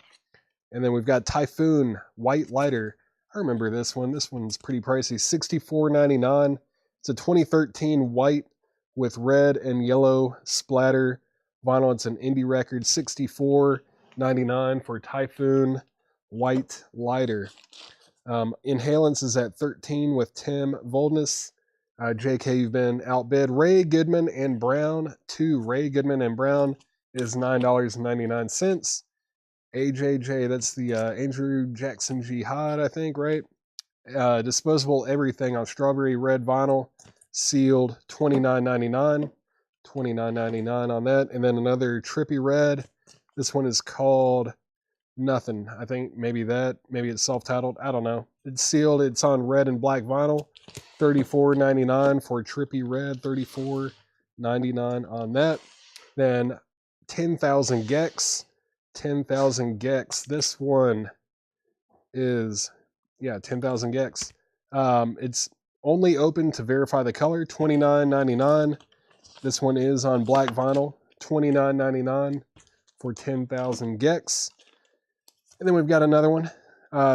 And then we've got Typhoon, White Lighter. I remember this one. This one's pretty pricey. $64.99. It's a 2013 white with red and yellow splatter vinyl. It's an indie record. $64.99 for Typhoon, White Lighter. Inhalants is at 13 with Tim Voldness. JK, you've been outbid. Ray Goodman and Brown 2. Ray Goodman and Brown is $9.99. AJJ, that's the Andrew Jackson Jihad, I think, right? Disposable everything on strawberry red vinyl, sealed, $29.99. $29.99 on that. And then another trippy red. This one is called Nothing. I think maybe it's self-titled. I don't know. It's sealed. It's on red and black vinyl. $34.99 for trippy red. $34.99 on that. Then 10,000 Gex. 10,000 Gex. This one is 10,000 Gex. It's only open to verify the color. $29.99. This one is on black vinyl. $29.99 for 10,000 Gex. And then we've got another one.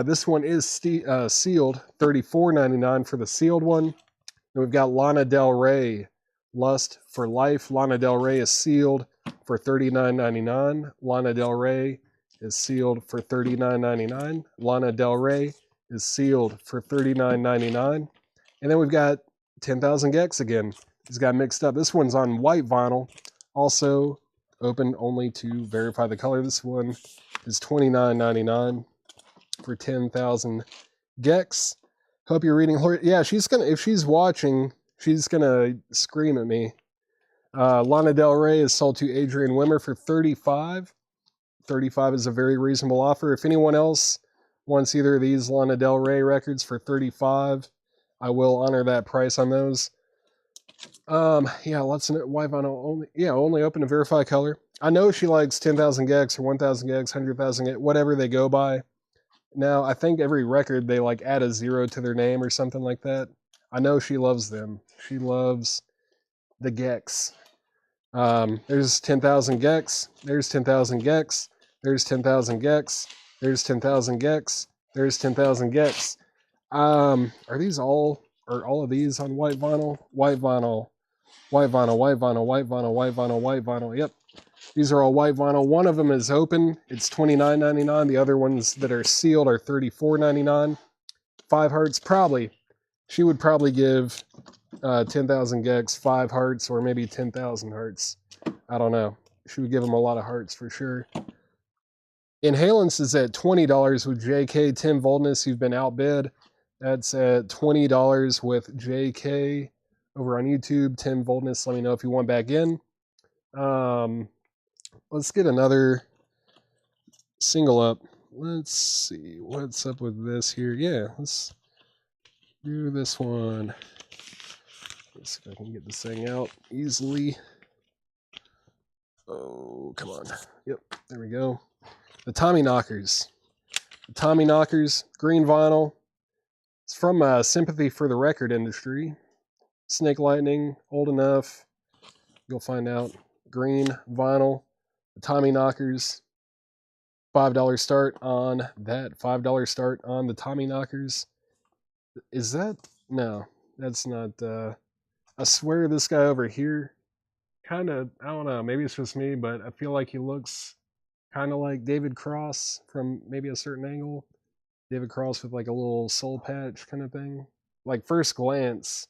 This one is sealed. $34.99 for the sealed one. Then we've got Lana Del Rey, Lust for Life. Lana Del Rey is sealed for $39.99. Lana Del Rey is sealed for $39.99. Lana Del Rey is sealed for $39.99. And then we've got 10,000 Gex again. These got mixed up. This one's on white vinyl. Also open only to verify the color. This one is $29.99 for 10,000 Gex. Hope you're reading her. Yeah, she's gonna, if she's watching, she's gonna scream at me. Lana Del Rey is sold to Adrian Wimmer for $35. $35 is a very reasonable offer. If anyone else wants either of these Lana Del Rey records for $35, I will honor that price on those. Lots of white vinyl only. Yeah, only open to verify color. I know she likes 10,000 Gex or 1,000 Gex, 100,000 Gex, whatever they go by. Now, I think every record they like add a 0 to their name or something like that. I know she loves them. She loves the Gex. There's 10,000 Gex. There's 10,000 Gex. There's 10,000 Gex. There's 10,000 Gex. There's 10,000 Gex. Are all of these on white vinyl? White vinyl. White vinyl, white vinyl, white vinyl, white vinyl, white vinyl. Yep. These are all white vinyl. One of them is open. It's $29.99. The other ones that are sealed are $34.99. 5 hearts, probably. She would probably give 10,000 Gex 5 hearts or maybe 10,000 hearts. I don't know. She would give them a lot of hearts for sure. Inhalants is at $20 with JK. Tim Voldness, you've been outbid. That's at $20 with JK over on YouTube. Tim Voldness, let me know if you want back in. Let's get another single up. Let's see what's up with this here. Yeah, let's do this one. Let's see if I can get this thing out easily. Oh, come on. Yep, there we go. The Tommy Knockers. The Tommy Knockers, green vinyl. It's from Sympathy for the Record Industry. Snake Lightning, Old Enough. You'll find out. Green vinyl. The Tommy Knockers. $5 start on that. $5 start on the Tommy Knockers. Is that? No, that's not. I swear this guy over here, kind of, I don't know, maybe it's just me, but I feel like he looks kind of like David Cross from maybe a certain angle. David Cross with like a little soul patch kind of thing. Like first glance,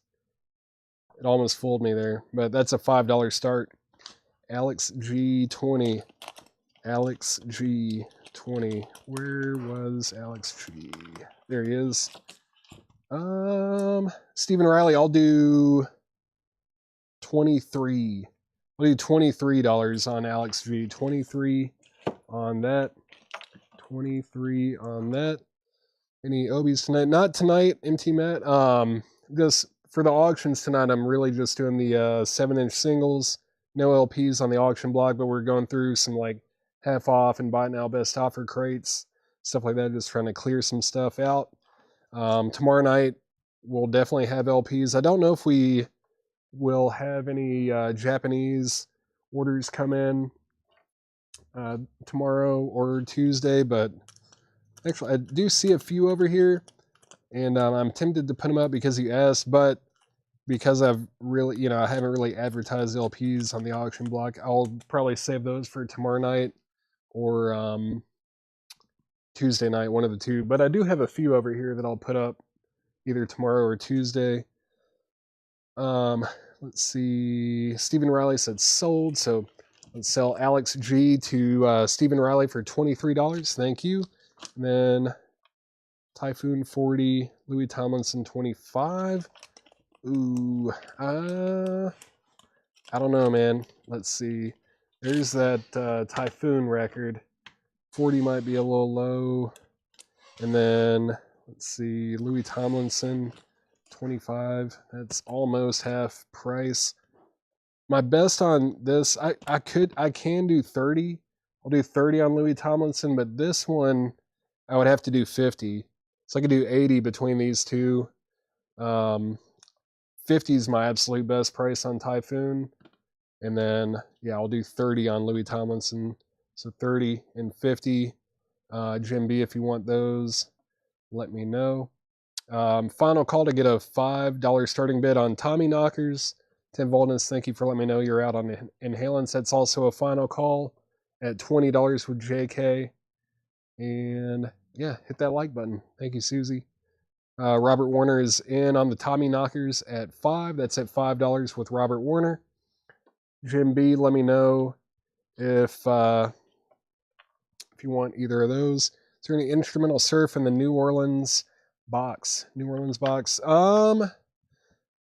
it almost fooled me there, but that's a $5 start. Alex G20. Alex G20. Where was Alex G? There he is. Stephen Riley, I'll do 23. I'll do $23 on Alex G. 23 on that. 23 on that. Any Obies tonight? Not tonight, MT Matt. Just for the auctions tonight, I'm really just doing the 7-inch singles. No LPs on the auction block, but we're going through some like half off and buy now best offer crates, stuff like that, just trying to clear some stuff out. Tomorrow night, we'll definitely have LPs. I don't know if we will have any Japanese orders come in tomorrow or Tuesday, but actually I do see a few over here, and I'm tempted to put them up because you asked, but because I've really, I haven't really advertised LPs on the auction block, I'll probably save those for tomorrow night or Tuesday night, one of the two. But I do have a few over here that I'll put up either tomorrow or Tuesday. Let's see. Stephen Riley said sold, so Let's sell Alex G to Stephen Riley for $23. Thank you. And then Typhoon 40, Louis Tomlinson 25. Ooh, I don't know, man. Let's see. There's that Typhoon record. 40 might be a little low. And then, let's see, Louis Tomlinson 25. That's almost half price. My best on this, I can do 30. I'll do 30 on Louis Tomlinson, but this one I would have to do 50. So I could do 80 between these two. 50 is my absolute best price on Typhoon. And then, yeah, I'll do 30 on Louis Tomlinson. So 30 and 50. Jim B, if you want those, let me know. Final call to get a $5 starting bid on Tommy Knockers. Tim Voldness, thank you for letting me know you're out on Inhalants. That's also a final call at $20 with JK. And yeah, hit that like button. Thank you, Susie. Robert Warner is in on the Tommy Knockers at $5. That's at $5 with Robert Warner. Jim B, let me know if you want either of those. Is there any instrumental surf in the New Orleans box?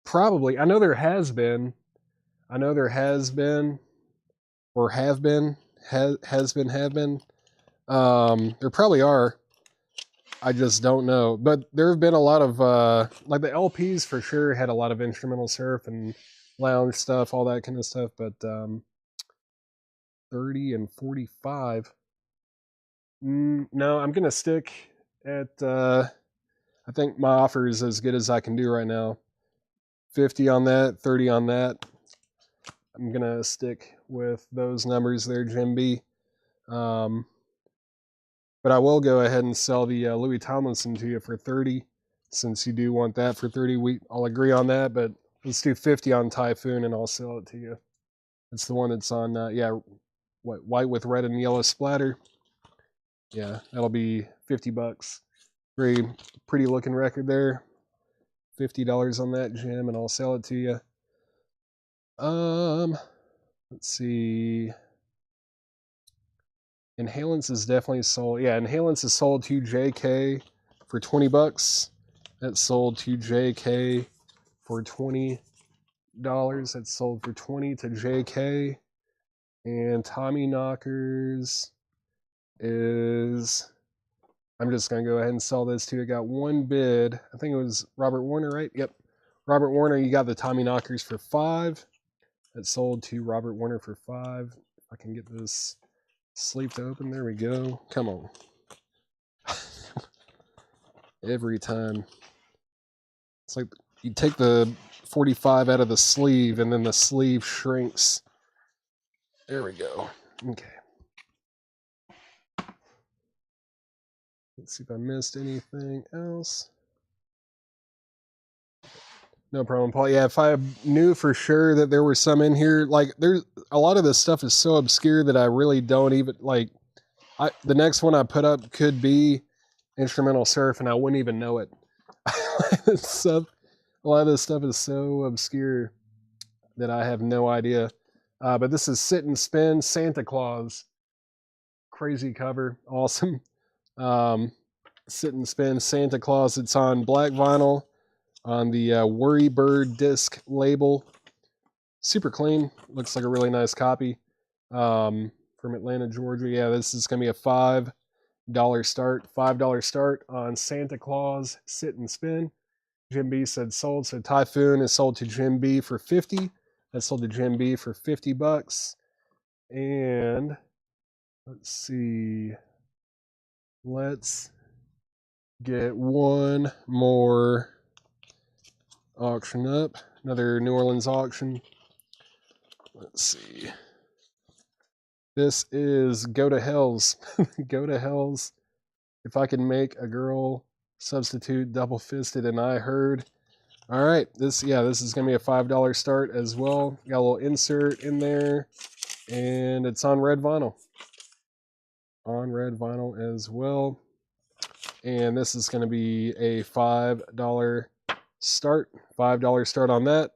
Probably. I know there has been. There probably are. I just don't know. But there have been a lot of, like the LPs for sure had a lot of instrumental surf and lounge stuff, all that kind of stuff. But 30 and 45. No, I'm going to stick at, I think my offer is as good as I can do right now. 50 on that, 30 on that. I'm going to stick with those numbers there, Jim B. But I will go ahead and sell the Louis Tomlinson to you for 30, since you do want that for 30. I'll agree on that, but let's do 50 on Typhoon, and I'll sell it to you. It's the one that's on, white with red and yellow splatter. Yeah, that'll be $50. Very pretty looking record there. $50 on that, Jim, and I'll sell it to you. Let's see. Inhalants is definitely sold. Yeah, Inhalants is sold to JK for $20. That's sold to JK for $20. That's sold for $20 to JK. And Tommy Knockers is, I'm just going to go ahead and sell this to. I got one bid. I think it was Robert Warner, right? Yep. Robert Warner, you got the Tommy Knockers for $5. That's sold to Robert Warner for $5. If I can get this sleeve to open. There we go. Come on. Every time. It's like you take the 45 out of the sleeve and then the sleeve shrinks. There we go. Okay. Let's see if I missed anything else. No problem, Paul. Yeah, if I knew for sure that there were some in here, like there's a lot of this stuff is so obscure that I really don't even like. The next one I put up could be instrumental surf, and I wouldn't even know it. A lot of this stuff is so obscure that I have no idea. But this is Sit and Spin Santa Claus. Crazy cover, awesome. Sit and Spin Santa Claus. It's on black vinyl on the Worry Bird disc label. Super clean. Looks like a really nice copy. From Atlanta, Georgia. Yeah, this is going to be a $5 start. $5 start on Santa Claus Sit and Spin. Jim B said sold. So Typhoon is sold to Jim B for $50. That's sold to Jim B for $50. And let's see. Let's get one more auction up. Another New Orleans auction. Let's see. This is Go to Hell's. Go to Hell's. If I can make a girl substitute double fisted and I heard. All right, this is gonna be a $5 start as well. Got a little insert in there, and it's on red vinyl. On red vinyl as well. And this is gonna be a $5 start. $5 start on that.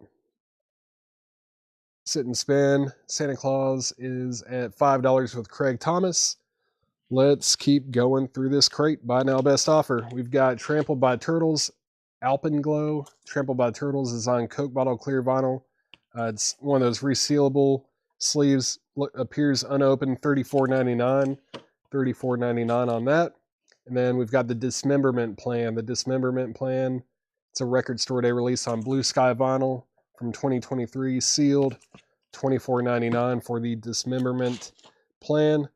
Sit and Spin, Santa Claus is at $5 with Craig Thomas. Let's keep going through this crate. Buy now, best offer. We've got Trampled by Turtles, Alpenglow. Trampled by Turtles is on Coke bottle clear vinyl. It's one of those resealable sleeves. Appears unopened, $34.99. $34.99 on that. And then we've got the Dismemberment Plan. The Dismemberment Plan, it's a record store day release on Blue Sky vinyl from 2023, sealed. $24.99 for the Dismemberment Plan.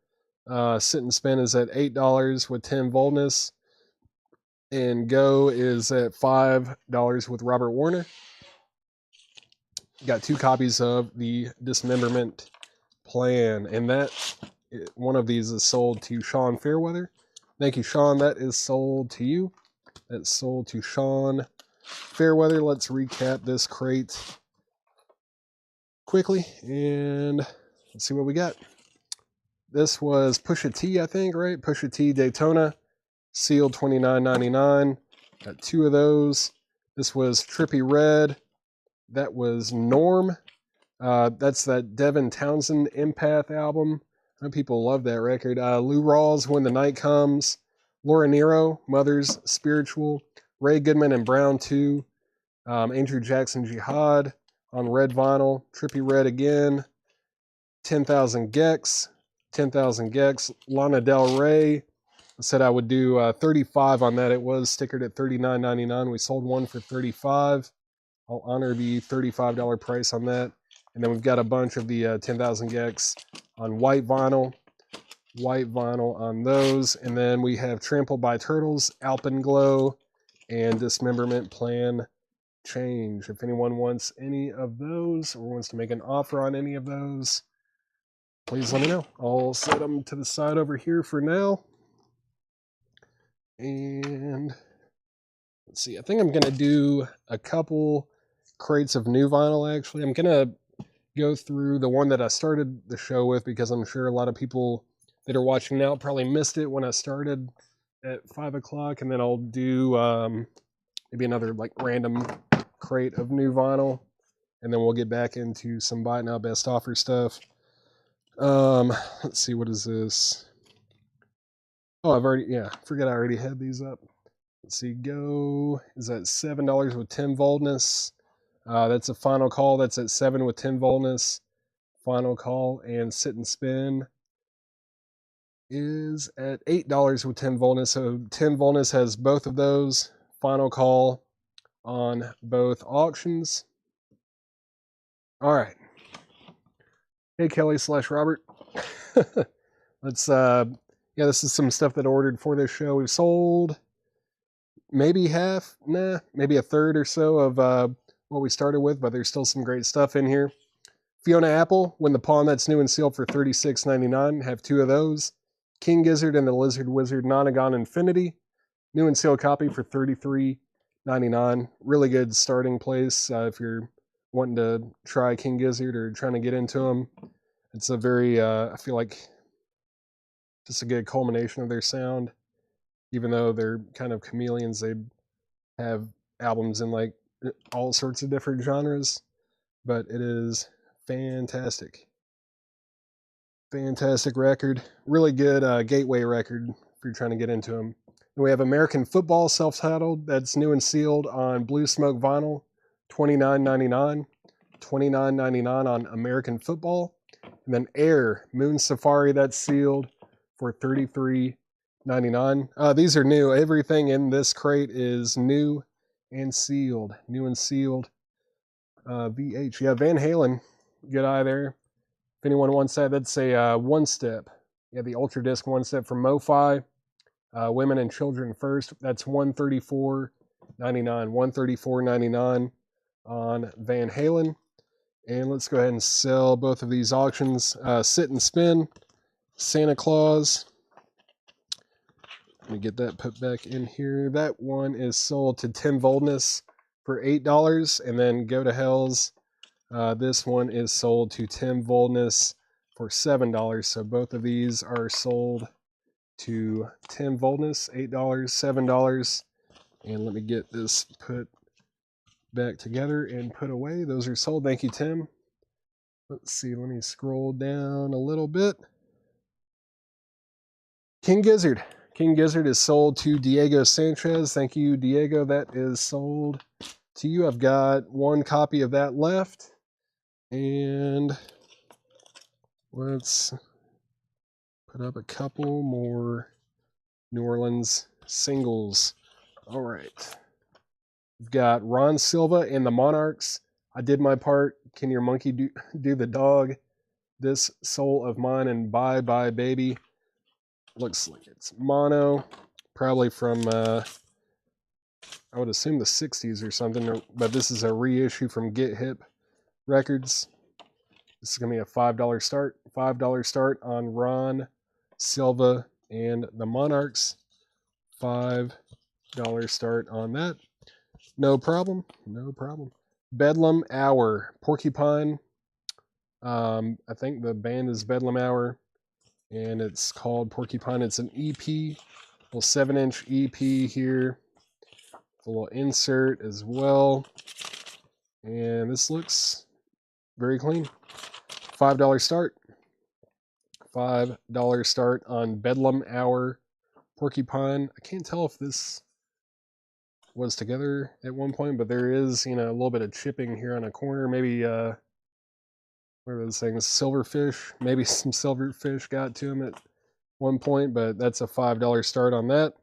Sit and Spin is at $8 with Tim Volness. And Go is at $5 with Robert Warner. Got 2 copies of the Dismemberment Plan. And that one of these is sold to Sean Fairweather. Thank you, Sean. That is sold to you. That's sold to Sean Fairweather. Let's recap this crate quickly. And let's see what we got. This was Pusha T, I think, right? Pusha T Daytona. Sealed $29.99. Got 2 of those. This was Trippie Redd. That was Norm. That's that Devin Townsend Empath album. I know people love that record. Lou Rawls, When the Night Comes. Laura Nyro, Mother's Spiritual. Ray Goodman and Brown 2. Andrew Jackson Jihad on red vinyl. Trippie Redd again. 10,000 Gex. 10,000 Gex. Lana Del Rey. I said I would do 35 on that. It was stickered at $39.99. We sold one for $35. I'll honor the $35 price on that. And then we've got a bunch of the 10,000 Gex on white vinyl. White vinyl on those. And then we have Trampled by Turtles, Alpenglow, and Dismemberment Plan Change. If anyone wants any of those or wants to make an offer on any of those, please let me know. I'll set them to the side over here for now. And let's see, I think I'm going to do a couple crates of new vinyl, actually. I'm going to go through the one that I started the show with because I'm sure a lot of people that are watching now probably missed it when I started at 5 o'clock. And then I'll do maybe another like random crate of new vinyl. And then we'll get back into some buy now best offer stuff. Let's see, what is this? Oh, I already had these up. Let's see, Go is at $7 with Tim Volness. That's a Final Call. That's at $7 with Tim Volness. Final Call. And Sit and Spin is at $8 with Tim Volness. So Tim Volness has both of those. Final Call on both auctions. All right. Hey, Kelly/Robert. Let's this is some stuff that I ordered for this show. We've sold maybe maybe a third or so of what we started with, but there's still some great stuff in here. Fiona Apple, When the Pawn That's New and Sealed for $36.99. Have 2 of those. King Gizzard and the Lizard Wizard Nonagon Infinity. New and sealed copy for $33.99. Really good starting place if you're wanting to try King Gizzard or trying to get into them. It's a very, I feel like, just a good culmination of their sound. Even though they're kind of chameleons, they have albums in like all sorts of different genres. But it is fantastic. Fantastic record. Really good gateway record if you're trying to get into them. And we have American Football self-titled. That's new and sealed on Blue Smoke vinyl. $29.99. $29.99 on American Football. And then Air, Moon Safari, that's sealed for $33.99. These are new. Everything in this crate is new and sealed. New and sealed. VH. Yeah, Van Halen. Good eye there. If anyone wants that, that's a One Step. Yeah, the Ultra Disc One Step from MoFi. Women and Children First. That's $134.99. $134.99 on Van Halen. And let's go ahead and sell both of these auctions. Sit and Spin, Santa Claus. Let me get that put back in here. That one is sold to Tim Volness for $8. And then Go to Hell's. This one is sold to Tim Volness for $7. So both of these are sold to Tim Volness, $8, $7. And let me get this put back together and put away. Those are sold. Thank you, Tim. Let's see, let me scroll down a little bit. King Gizzard. King Gizzard is sold to Diego Sanchez. Thank you, Diego. That is sold to you. I've got one copy of that left. And let's put up a couple more New Orleans singles. All right. We've got Ron Silva and the Monarchs. I did my part. Can your monkey do the dog? This soul of mine and bye bye baby. Looks like it's mono, probably from I would assume the 60s or something, but this is a reissue from Get Hip Records. This is gonna be a $5 start. $5 start on Ron Silva and the Monarchs. $5 start on that. No problem. No problem. Bedlam Hour, Porcupine. I think the band is Bedlam Hour, and it's called Porcupine. It's an EP, little 7-inch EP here. A little insert as well. And this looks very clean. $5 start. $5 start on Bedlam Hour, Porcupine. I can't tell if this was together at one point, but there is, a little bit of chipping here on a corner. Maybe, what are those things? Silverfish. Maybe some silverfish got to him at one point, but that's a $5 start on that.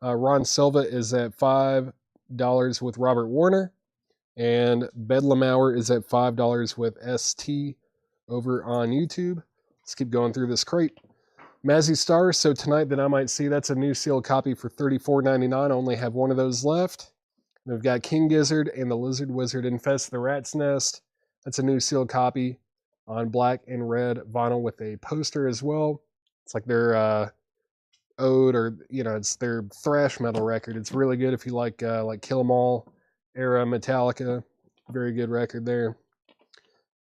Ron Silva is at $5 with Robert Warner, and Bedlam Hour is at $5 with ST over on YouTube. Let's keep going through this crate. Mazzy Star, So Tonight That I Might See, that's a new sealed copy for $34.99. I only have one of those left. And we've got King Gizzard and the Lizard Wizard Infest the Rat's Nest. That's a new sealed copy on black and red vinyl with a poster as well. It's like their ode, or it's their thrash metal record. It's really good if you like Kill 'Em All era Metallica. Very good record there.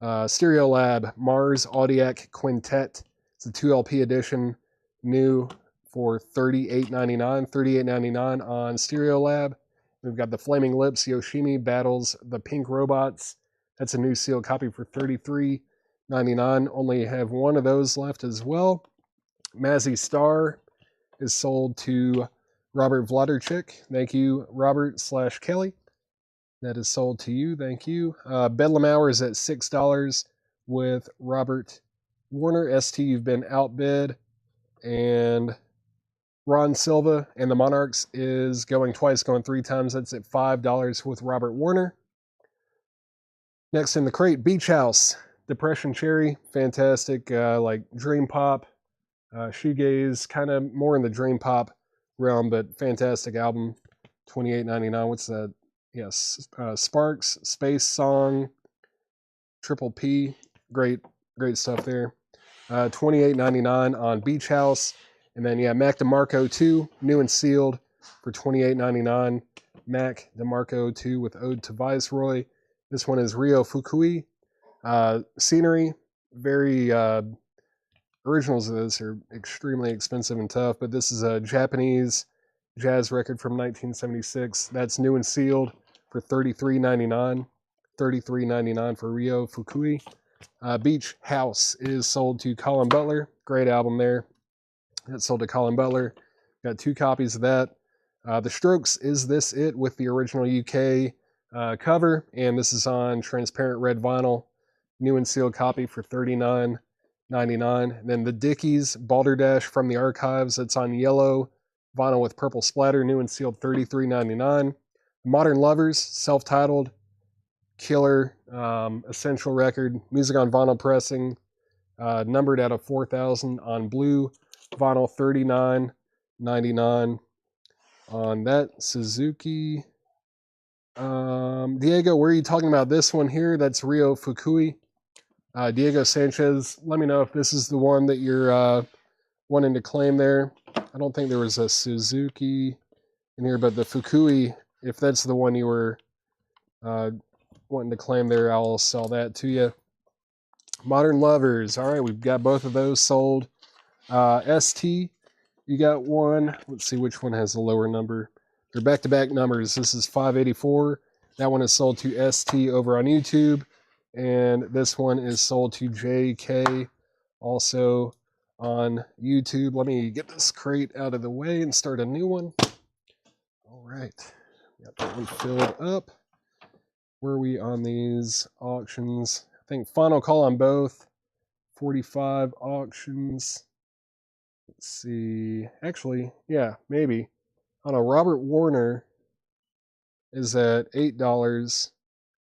Stereolab Mars Audiac Quintet. It's a 2LP edition, new for $38.99. $38.99 on Stereolab. We've got the Flaming Lips Yoshimi Battles the Pink Robots. That's a new sealed copy for $33.99. Only have one of those left as well. Mazzy Star is sold to Robert Vladarchik. Thank you, Robert/Kelly. That is sold to you. Thank you. Bedlam Hour is at $6 with Robert Warner. ST, you've been outbid. And Ron Silva and the Monarchs is going twice, going 3 times. That's at $5 with Robert Warner. Next in the crate, Beach House, Depression Cherry. Fantastic, like dream pop, shoegaze, kind of more in the dream pop realm, but fantastic album. $28.99. What's that? Yes, Sparks, Space Song, Triple P. Great stuff there. $28.99 on Beach House. And then, Mac DeMarco 2, new and sealed for $28.99. Mac DeMarco 2 with Ode to Viceroy. This one is Rio Fukui. Scenery, very originals of this are extremely expensive and tough, but this is a Japanese jazz record from 1976. That's new and sealed for $33.99. $33.99 for Rio Fukui. Beach House is sold to Colin Butler. Great album there. That's sold to Colin Butler. Got 2 copies of that. The Strokes, Is This It, with the original UK cover, and this is on transparent red vinyl. New and sealed copy for $39.99. Then the Dickies, Balderdash from the Archives. It's on yellow vinyl with purple splatter. New and sealed $33.99. Modern Lovers, self-titled, killer, essential record. Music on vinyl pressing, numbered out of 4,000 on blue vinyl. $39.99 on that. Suzuki. Diego, where are you talking about this one here? That's Rio Fukui. Diego Sanchez, let me know if this is the one that you're wanting to claim there. I don't think there was a Suzuki in here, but the Fukui, if that's the one you were wanting to claim there, I'll sell that to you. Modern Lovers. All right, we've got both of those sold. ST, you got one. Let's see which one has a lower number. They're back-to-back numbers. This is 584. That one is sold to ST over on YouTube. And this one is sold to JK, also on YouTube. Let me get this crate out of the way and start a new one. All right, got that one filled up. Where are we on these auctions? I think final call on both. 45 auctions. Let's see. Actually, yeah, maybe. On a Robert Warner is at $8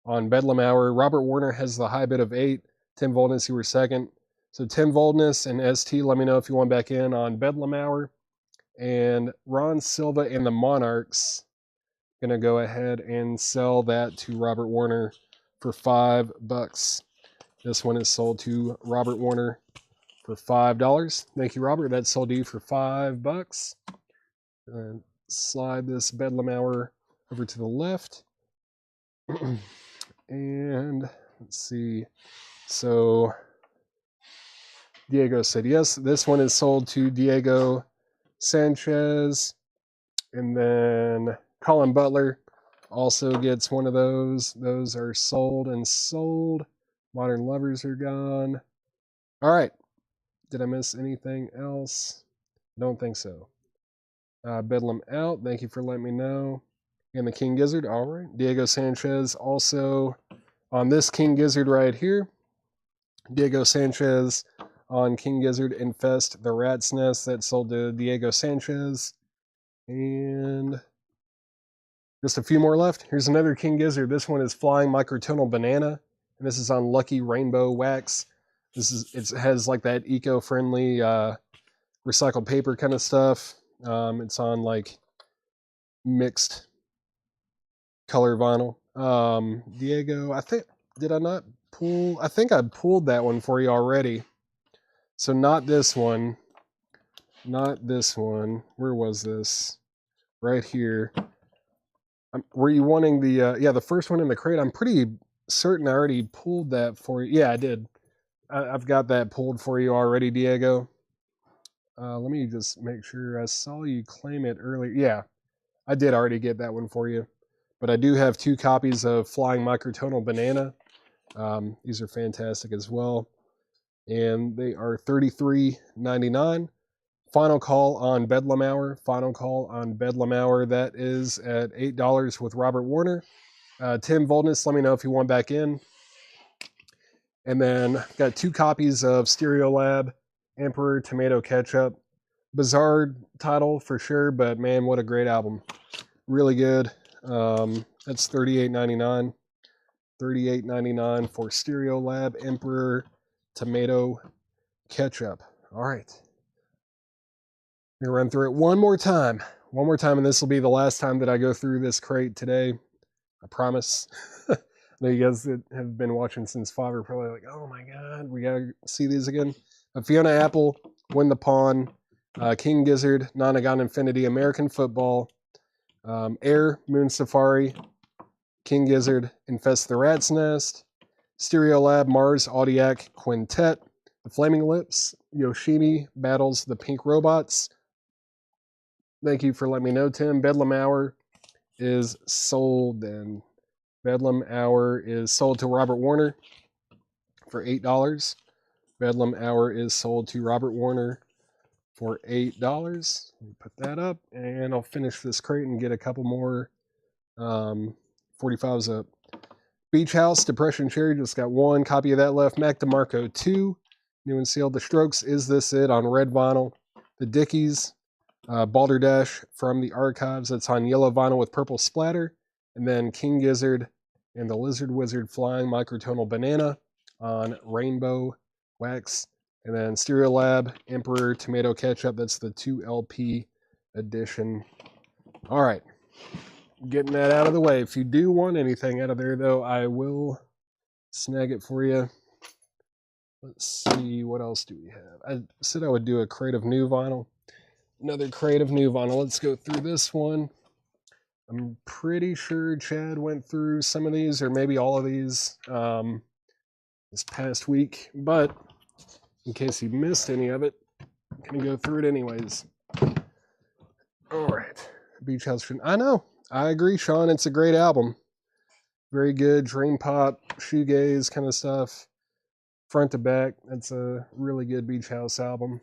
on Bedlam Hour. Robert Warner has the high bid of 8. Tim Voldness, you were second. So Tim Voldness and ST, let me know if you want back in on Bedlam Hour. And Ron Silva and the Monarchs, gonna go ahead and sell that to Robert Warner for $5. This one is sold to Robert Warner for $5. Thank you, Robert. That's sold to you for $5. And slide this Bedlam Hour over to the left. And let's see. So Diego said yes. This one is sold to Diego Sanchez. And then Colin Butler also gets one of those. Those are sold and sold. Modern Lovers are gone. All right. Did I miss anything else? Don't think so. Bedlam out. Thank you for letting me know. And the King Gizzard. All right. Diego Sanchez also on this King Gizzard right here. Diego Sanchez on King Gizzard Infest the Rat's Nest. That sold to Diego Sanchez. And just a few more left. Here's another King Gizzard. This one is Flying Microtonal Banana. And this is on Lucky Rainbow Wax. It has like that eco-friendly recycled paper kind of stuff. It's on like mixed color vinyl. Diego, I think, did I not pull? I think I pulled that one for you already. So not this one. Not this one. Where was this? Right here. Were you wanting the, yeah, the first one in the crate? I'm pretty certain I already pulled that for you. Yeah, I did. I've got that pulled for you already, Diego. Let me just make sure. I saw you claim it earlier. Yeah, I did already get that one for you. But I do have 2 copies of Flying Microtonal Banana. These are fantastic as well. And they are $33.99. Final call on Bedlam Hour. Final call on Bedlam Hour. That is at $8 with Robert Warner. Tim Voldness, let me know if you want back in. And then got 2 copies of Stereolab Emperor Tomato Ketchup. Bizarre title for sure, but man, what a great album. Really good. That's $38.99. $38.99 for Stereolab Emperor Tomato Ketchup. All right. I'm going to run through it one more time. One more time, and this will be the last time that I go through this crate today. I promise. I know you guys that have been watching since 5 are probably like, oh my God, we got to see these again. Fiona Apple, Win the Pawn, King Gizzard, Nonagon Infinity, American Football, Air, Moon Safari, King Gizzard, Infest the Rat's Nest, Stereolab, Mars, Audiac, Quintet, The Flaming Lips, Yoshimi battles the Pink Robots. Thank you for letting me know, Tim. Bedlam Hour is sold then. Bedlam Hour is sold to Robert Warner for $8. Bedlam Hour is sold to Robert Warner for $8. Let me put that up, and I'll finish this crate and get a couple more 45s up. Beach House, Depression Cherry, just got 1 copy of that left. Mac DeMarco 2, new and sealed. The Strokes, Is This It on red vinyl. The Dickies, Balderdash from the Archives, that's on yellow vinyl with purple splatter. And then King Gizzard and the Lizard Wizard Flying Microtonal Banana on rainbow wax. And then Stereolab Emperor Tomato Ketchup, that's the 2 LP edition. All right, getting that out of the way. If you do want anything out of there, though, I will snag it for you. Let's see, what else do we have? I said I would do a crate of new vinyl. Another crate of new vinyl. Let's go through this one. I'm pretty sure Chad went through some of these, or maybe all of these, this past week. But in case you missed any of it, I'm going to go through it anyways. All right. Beach House. I know. I agree, Sean. It's a great album. Very good. Dream pop, shoegaze kind of stuff. Front to back. That's a really good Beach House album.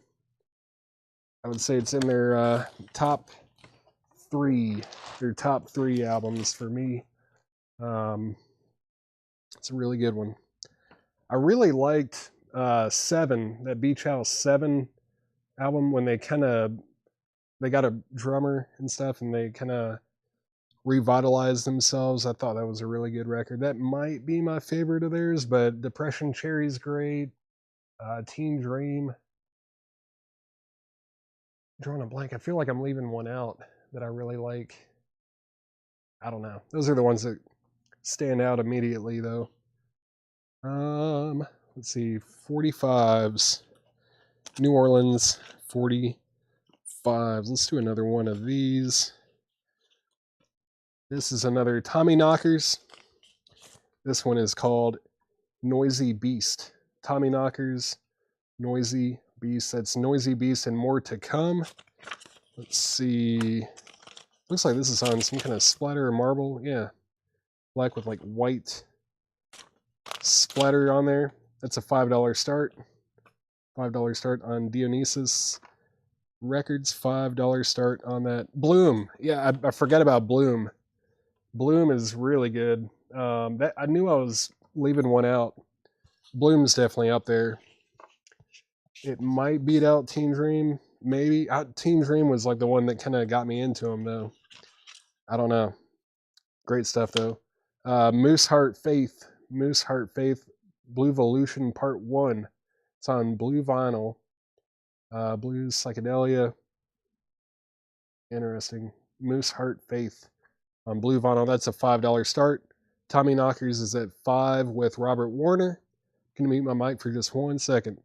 I would say it's in their top three albums for me. It's a really good one. I really liked Seven, that Beach House 7 album, when they got a drummer and stuff and they kind of revitalized themselves. I thought that was a really good record. That might be my favorite of theirs, but Depression Cherry's great. Teen Dream. Drawing a blank. I feel like I'm leaving one out that I really like. I don't know. Those are the ones that stand out immediately, though. Let's see. 45s. New Orleans 45s. Let's do another one of these. This is another Tommy Knockers. This one is called Noisy Beast. Tommy Knockers, Noisy Beast. That's Noisy Beast and More to Come. Let's see. Looks like this is on some kind of splatter or marble. Yeah. Black with like white splatter on there. That's a $5 start. $5 start on Dionysus Records. $5 start on that. Bloom. Yeah, I forgot about Bloom. Bloom is really good. That I knew I was leaving one out. Bloom's definitely up there. It might beat out Teen Dream. Maybe. Teen Dream was like the one that kind of got me into them, though. I don't know. Great stuff, though. Mooseheart Faith. Mooseheart Faith. Blue Volution Part 1. It's on blue vinyl. Blues Psychedelia. Interesting. Mooseheart Faith on blue vinyl. That's a $5 start. Tommy Knockers is at 5 with Robert Warner. Gonna mute my mic for just 1 second.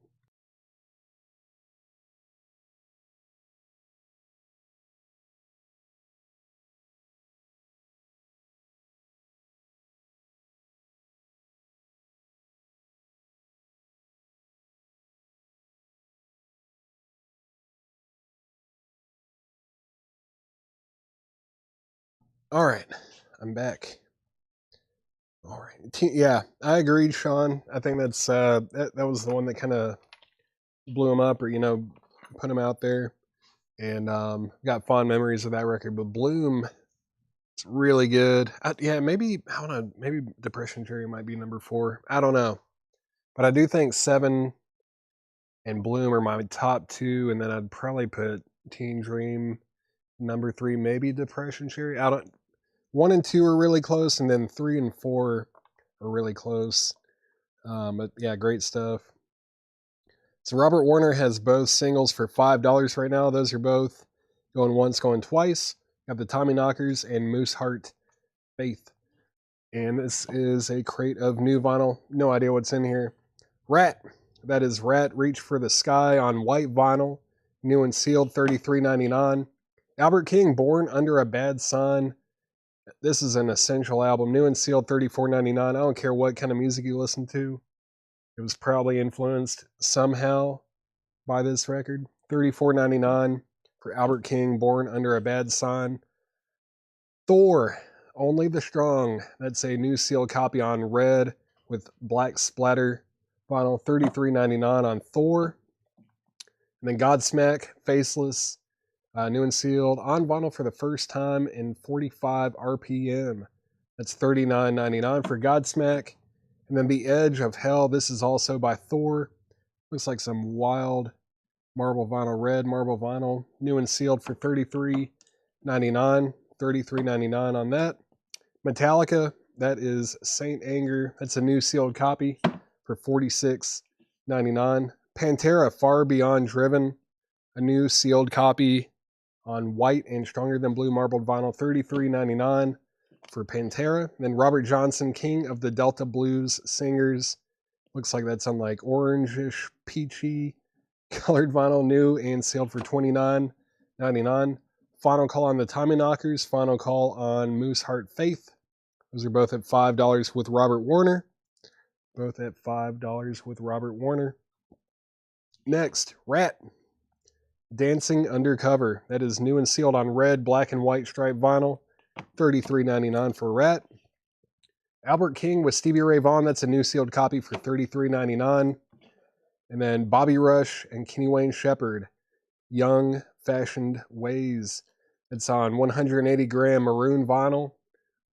All right, I'm back. All right, yeah, I agreed, Sean. I think that's that was the one that kind of blew him up, or put him out there, and got fond memories of that record. But Bloom, it's really good. Yeah, maybe I don't know. Maybe Depression Cherry might be number 4. I don't know, but I do think 7 and Bloom are my top 2, and then I'd probably put Teen Dream number 3, maybe Depression Cherry. 1 and 2 are really close, and then 3 and 4 are really close. But yeah, great stuff. So Robert Warner has both singles for $5 right now. Those are both going once, going twice. You have the Tommy Knockers and Mooseheart Faith. And this is a crate of new vinyl. No idea what's in here. Rat. That is Rat, Reach for the Sky on white vinyl. New and sealed, $33.99. Albert King, Born Under a Bad Sign. This is an essential album. New and sealed, $34.99. I don't care what kind of music you listen to. It was probably influenced somehow by this record. $34.99 for Albert King, Born Under a Bad Sign. Thor, Only the Strong. That's a new sealed copy on red with black splatter vinyl. $33.99 on Thor. And then Godsmack, Faceless. New and sealed on vinyl for the first time in 45 RPM. That's $39.99 for Godsmack. And then The Edge of Hell. This is also by Thor. Looks like some wild marble vinyl, red marble vinyl. New and sealed for $33.99. $33.99 on that. Metallica. That is Saint Anger. That's a new sealed copy for $46.99. Pantera, Far Beyond Driven. A new sealed copy on white and stronger than blue marbled vinyl, $33.99 for Pantera. Then Robert Johnson, King of the Delta Blues Singers. Looks like that's on like orangish, peachy colored vinyl, new and sealed for $29.99. Final Call on the Tommy Knockers. Final Call on Mooseheart Faith. Those are both at $5 with Robert Warner. Both at $5 with Robert Warner. Next, Rat. Dancing Undercover. That is new and sealed on red, black, and white striped vinyl. $33.99 for Rat. Albert King with Stevie Ray Vaughan. That's a new sealed copy for $33.99. And then Bobby Rush and Kenny Wayne Shepherd, Young Fashioned Ways. It's on 180 gram maroon vinyl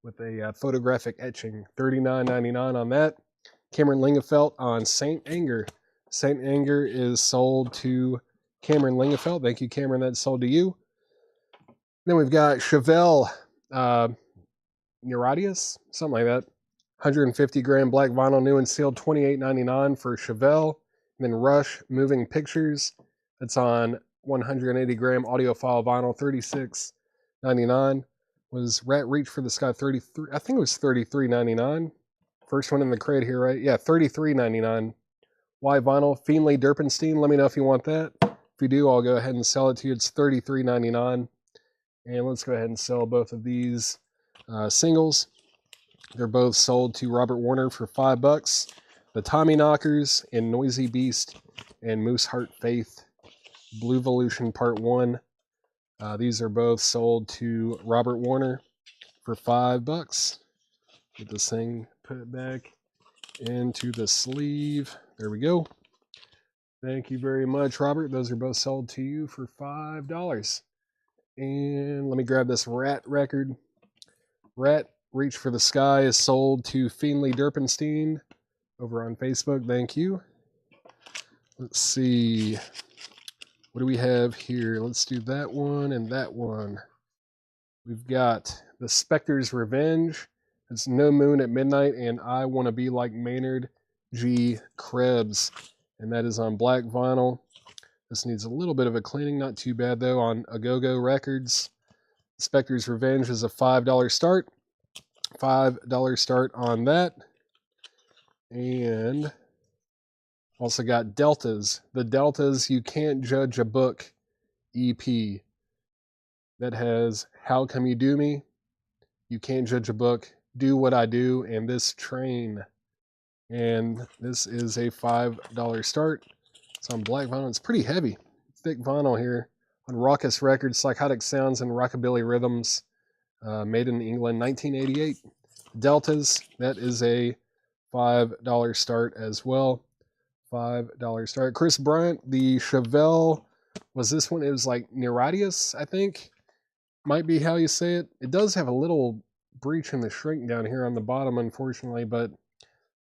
with a photographic etching. $39.99 on that. Cameron Lingefelt on Saint Anger. Saint Anger is sold to Cameron Lingefelt. Thank you, Cameron. That's sold to you. Then we've got Chevelle Neuradius, something like that. 150 gram black vinyl, new and sealed, $28.99 for Chevelle. And then Rush Moving Pictures. That's on 180 gram audiophile vinyl, $36.99. Was Rat Reach for the Sky 33? I think it was $33.99. First one in the crate here, right? Yeah, $33.99. Y vinyl, Fiendly Derpenstein. Let me know if you want that. If you do, I'll go ahead and sell it to you. It's $33.99. And let's go ahead and sell both of these singles. They're both sold to Robert Warner for $5. The Tommy Knockers and Noisy Beast and Moose Heart Faith Blue Volution Part 1. These are both sold to Robert Warner for $5. Get this thing, put it back into the sleeve. There we go. Thank you very much, Robert. Those are both sold to you for $5. And let me grab this Rat record. Rat Reach for the Sky is sold to Fiendly Derpenstein over on Facebook. Thank you. Let's see. What do we have here? Let's do that one and that one. We've got The Spectre's Revenge. It's No Moon at Midnight and I Want to Be Like Maynard G. Krebs. And that is on black vinyl. This needs a little bit of a cleaning. Not too bad, though, on Agogo Records. Spectre's Revenge is a $5 start. $5 start on that. And also got Deltas. The Deltas You Can't Judge a Book EP. That has How Come You Do Me, You Can't Judge a Book, Do What I Do, and This Train. And this is a $5 start. It's on black vinyl. It's pretty heavy. Thick vinyl here. On Raucous Records, Psychotic Sounds and Rockabilly Rhythms. Made in England, 1988. Deltas, that is a $5 start as well. $5 start. Chris Bryant, the Chevelle, was this one? It was like Neuradius, I think. Might be how you say it. It does have a little breach in the shrink down here on the bottom, unfortunately, but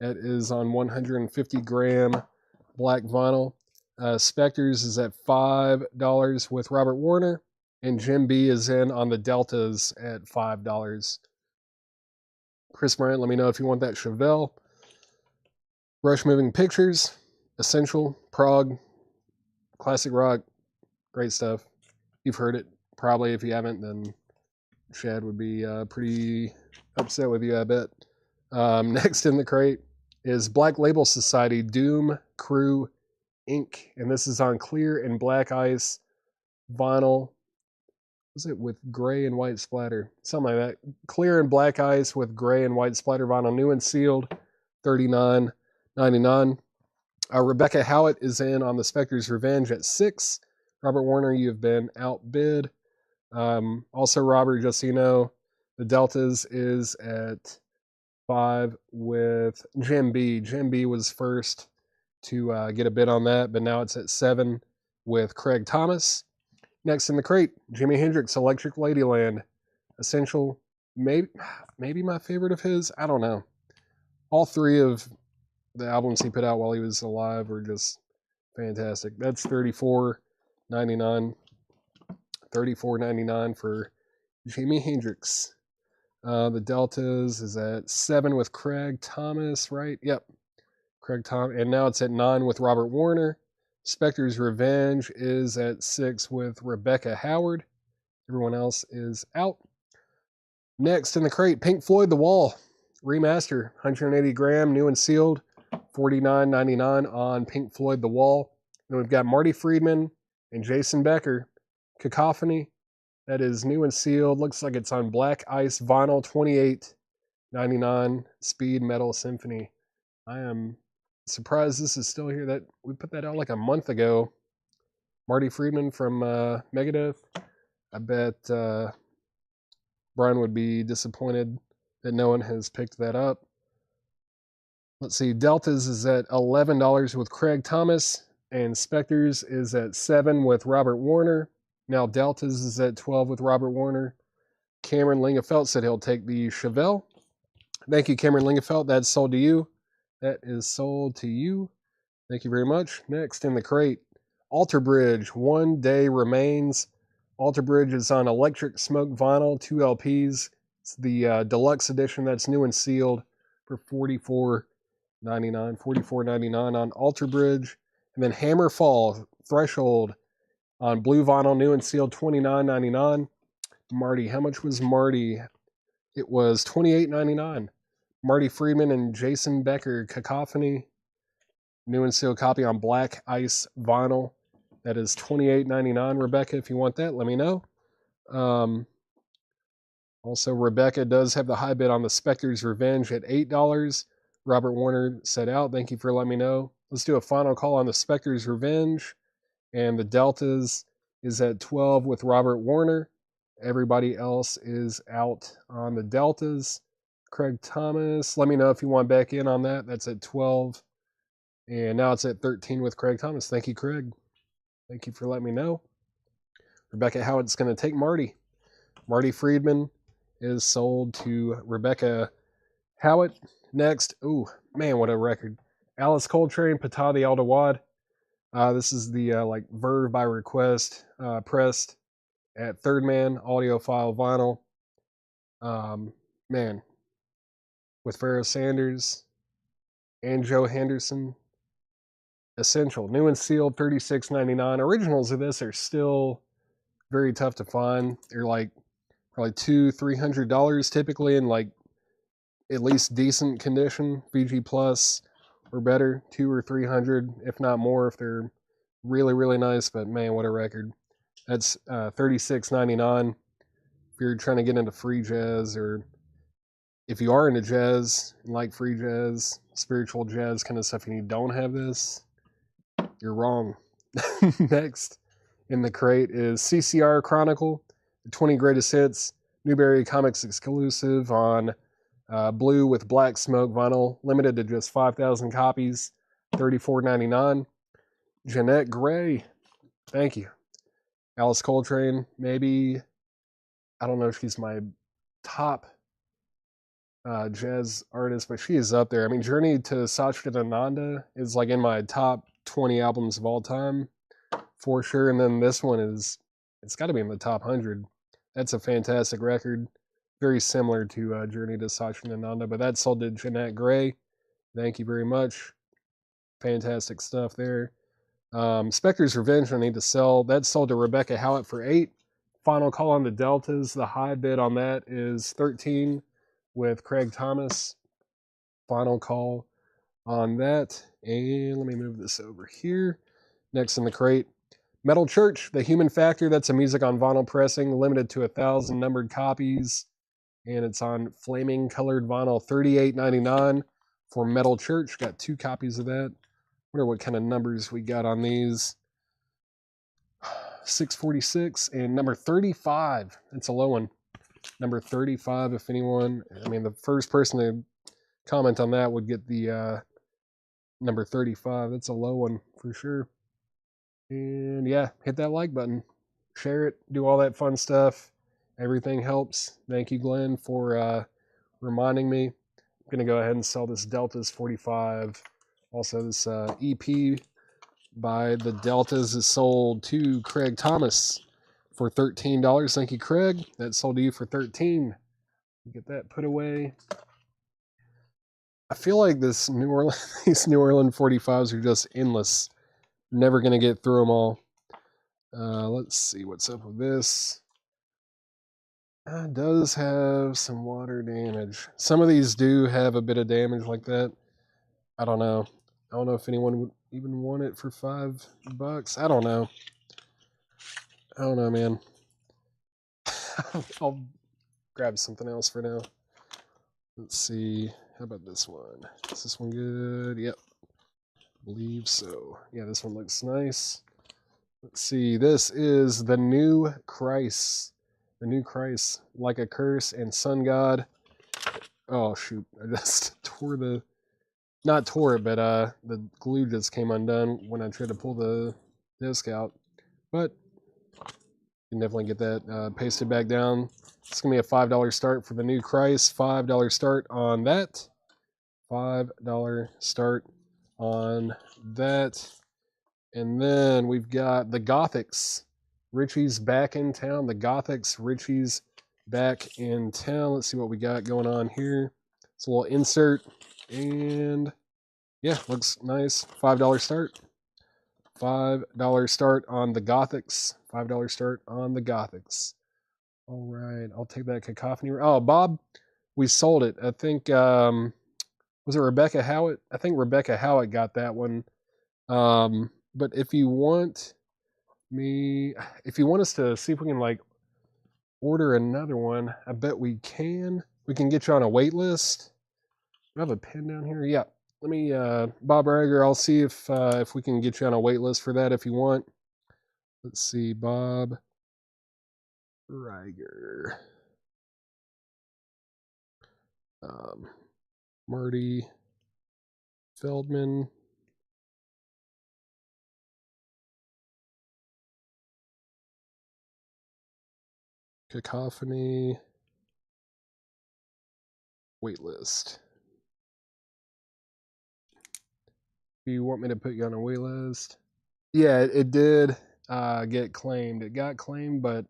that is on 150 gram black vinyl. Spectres is at $5 with Robert Warner, and Jim B is in on the Deltas at $5. Chris Bryant, let me know if you want that Chevelle. Rush Moving Pictures, Essential, Prog, classic rock, great stuff. You've heard it. Probably if you haven't, then Shad would be pretty upset with you, I bet. Next in the crate is Black Label Society Doom Crew Inc. And this is on clear and black ice vinyl. Was it with gray and white splatter? Something like that. Clear and black ice with gray and white splatter vinyl, new and sealed, $39.99. Rebecca Howitt is in on the Spectre's Revenge at $6. Robert Warner, you have been outbid. Also, Robert, just so you know, the Deltas is at $5 with Jim B. Jim B was first to get a bid on that, but now it's at $7 with Craig Thomas. Next in the crate, Jimi Hendrix, Electric Ladyland. Essential, maybe my favorite of his. I don't know. All three of the albums he put out while he was alive were just fantastic. That's $34.99. $34.99 for Jimi Hendrix. The Deltas is at $7 with Craig Thomas, right? Yep. Craig Thomas. And now it's at $9 with Robert Warner. Spectre's Revenge is at $6 with Rebecca Howard. Everyone else is out. Next in the crate, Pink Floyd The Wall. Remaster, 180 gram, new and sealed. $49.99 on Pink Floyd The Wall. Then we've got Marty Friedman and Jason Becker. Cacophony, that is new and sealed. Looks like it's on black ice vinyl, $28.99. Speed Metal Symphony. I am surprised this is still here. That we put that out like a month ago. Marty Friedman from Megadeth. I bet Brian would be disappointed that no one has picked that up. Let's see, Deltas is at $11 with Craig Thomas, and Spectres is at $7 with Robert Warner. Now Deltas is at $12 with Robert Warner. Cameron Lingefelt said he'll take the Chevelle. Thank you, Cameron Lingefelt. That's sold to you. That is sold to you. Thank you very much. Next in the crate, Alter Bridge, 1 Day Remains. Alter Bridge is on electric smoke vinyl, 2 LPs. It's the deluxe edition that's new and sealed for $44.99. $44.99 on Alter Bridge. And then Hammerfall, Threshold on blue vinyl, new and sealed, $29.99. Marty, how much was Marty? It was $28.99. Marty Friedman and Jason Becker, Cacophony, new and sealed copy on black ice vinyl. That is $28.99. Rebecca, if you want that, let me know. Also, Rebecca does have the high bid on the Spectre's Revenge at $8. Robert Warner said out. Thank you for letting me know. Let's do a final call on the Spectre's Revenge. And the Deltas is at 12 with Robert Warner. Everybody else is out on the Deltas. Craig Thomas, let me know if you want back in on that. That's at 12. And now it's at 13 with Craig Thomas. Thank you, Craig. Thank you for letting me know. Rebecca Howitt's going to take Marty. Marty Friedman is sold to Rebecca Howitt. Next, ooh, man, what a record. Alice Coltrane, Patah the Aldawad. This is the like Verve by request pressed at Third Man audiophile vinyl. Man, with Pharoah Sanders and Joe Henderson. Essential, new and sealed, $36.99. Originals of this are still very tough to find. They're like probably $200-$300 typically in like at least decent condition, VG Plus or better, $200 or $300, if not more, if they're really, really nice. But man, what a record! That's $36.99. If you're trying to get into free jazz, or if you are into jazz and like free jazz, spiritual jazz kind of stuff, and you don't have this, you're wrong. Next in the crate is CCR Chronicle, the 20 Greatest Hits, Newberry Comics exclusive on blue with black smoke vinyl, limited to just 5,000 copies, $34.99. Jeanette Gray, thank you. Alice Coltrane, maybe, I don't know if she's my top jazz artist, but she is up there. I mean, Journey to Satchidananda is like in my top 20 albums of all time for sure. And then this one it's got to be in the top 100. That's a fantastic record. Very similar to Journey to Satchidananda, but that's sold to Jeanette Gray. Thank you very much. Fantastic stuff there. Spectre's Revenge, I need to sell. That's sold to Rebecca Howitt for $8. Final call on the Deltas. The high bid on that is $13 with Craig Thomas. Final call on that. And let me move this over here. Next in the crate, Metal Church, The Human Factor. That's a music on vinyl pressing, limited to 1,000 numbered copies. And it's on flaming colored vinyl, $38.99 for Metal Church. Got 2 copies of that. Wonder what kind of numbers we got on these. 646 and number 35. It's a low one. Number 35, if anyone, I mean, the first person to comment on that would get the number 35. That's a low one for sure. And yeah, hit that like button, share it, do all that fun stuff. Everything helps. Thank you, Glenn, for reminding me. I'm going to go ahead and sell this Deltas 45. Also, this EP by the Deltas is sold to Craig Thomas for $13. Thank you, Craig. That sold to you for $13. Get that put away. I feel like these New Orleans 45s are just endless. Never going to get through them all. Let's see what's up with this. It does have some water damage. Some of these do have a bit of damage like that. I don't know. I don't know if anyone would even want it for $5. I don't know. I don't know, man. I'll grab something else for now. Let's see. How about this one? Is this one good? Yep. I believe so. Yeah, this one looks nice. Let's see. This is the New Christ. The New Christ, Like a Curse, and Sun God. Oh, shoot. I just tore the... not tore it, but the glue just came undone when I tried to pull the disc out. But you can definitely get that pasted back down. It's going to be a $5 start for the new Christ. $5 start on that. $5 start on that. And then we've got the Gothics. Richie's back in town. The Gothics, Richie's back in town. Let's see what we got going on here. It's a little insert. And yeah, looks nice. $5 start. $5 start on the Gothics. $5 start on the Gothics. All right, I'll take that cacophony. Oh, Bob, we sold it. I think was it Rebecca Howitt? I think Rebecca Howitt got that one. But if you want us to see if we can like order another one, I bet we can. We can get you on a wait list. Do I have a pen down here? Yeah. Let me, Bob Reiger, I'll see if we can get you on a wait list for that if you want. Let's see, Bob Reiger. Marty Feldman. Cacophony. Wait list. Do you want me to put you on a wait list? Yeah, it did get claimed. It got claimed, but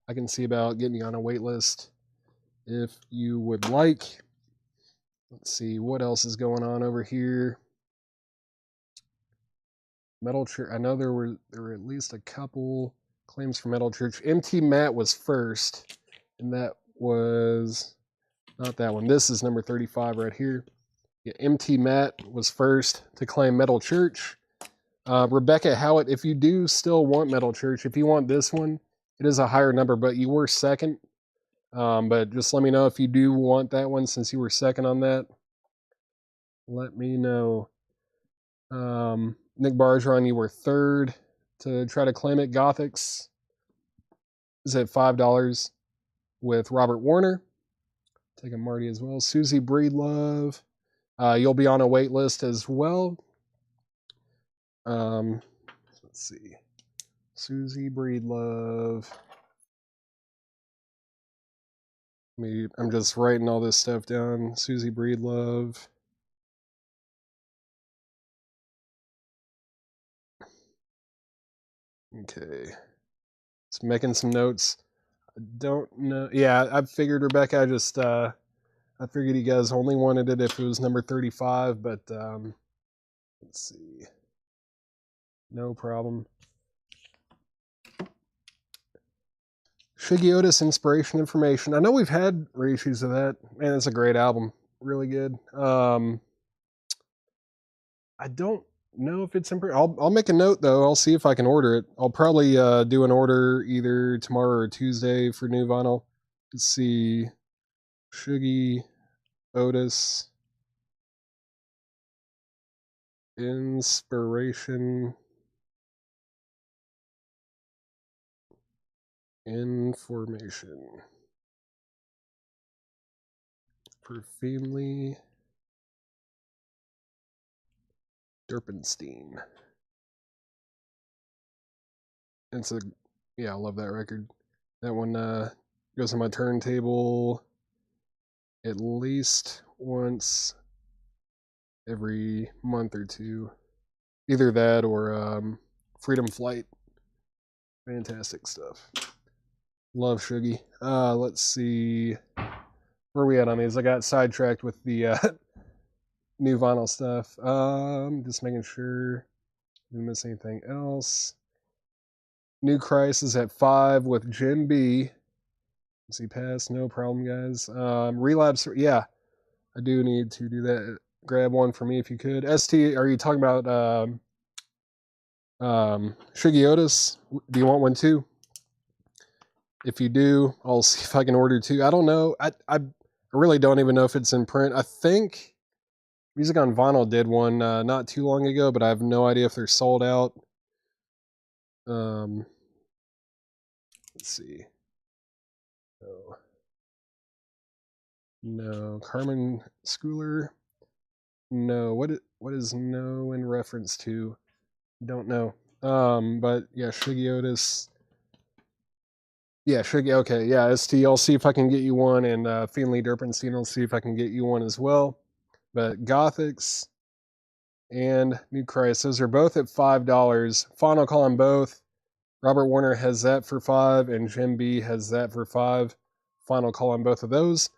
I can see about getting you on a wait list if you would like. Let's see what else is going on over here. Metal Church. I know there were at least a couple claims for Metal Church. MT Matt was first, and that was not that one. This is number 35 right here. Yeah, MT Matt was first to claim Metal Church. Rebecca Howitt, if you do still want Metal Church, if you want this one, it is a higher number, but you were second. But just let me know if you do want that one since you were second on that. Let me know. Nick Bargeron, you were third to try to claim it. Gothics is at $5 with Robert Warner. Taking Marty as well. Susie Breedlove, you'll be on a wait list as well. Let's see. Susie Breedlove. I'm just writing all this stuff down. Susie Breedlove. Okay. Just making some notes. I don't know. Yeah, I figured, Rebecca. I figured you guys only wanted it if it was number 35, but let's see. No problem. Shiggy Otis Inspiration Information. I know we've had reissues of that. Man, it's a great album. Really good. I don't know if it's in print. I'll make a note though. I'll see if I can order it. I'll probably do an order either tomorrow or Tuesday for new vinyl. Let's see. Shiggy Otis Inspiration Information for Finley Derpenstein. It's a, yeah, I love that record. That one goes on my turntable at least once every month or two. Either that or Freedom Flight. Fantastic stuff. Love Shuggy. Let's see. Where are we at on these? I got sidetracked with the new vinyl stuff. Just making sure I didn't miss anything else. New Christ is at 5 with Jim B. See pass, no problem, guys. Relapse, yeah, I do need to do that. Grab one for me if you could. ST, are you talking about Shuggy Otis? Do you want one too? If you do, I'll see if I can order two. I don't know. I really don't even know if it's in print. I think Music on Vinyl did one not too long ago, but I have no idea if they're sold out. Let's see. No, Carmen Schooler. No. What is no in reference to? Don't know. But yeah, Shiggy Otis. Yeah, Shiggy. Okay, yeah, ST. I'll see if I can get you one, and Finley Durpenstein. I'll see if I can get you one as well. But Gothics and New Christ, those are both at $5. Final call on both. Robert Warner has that for $5, and Jim B has that for $5. Final call on both of those.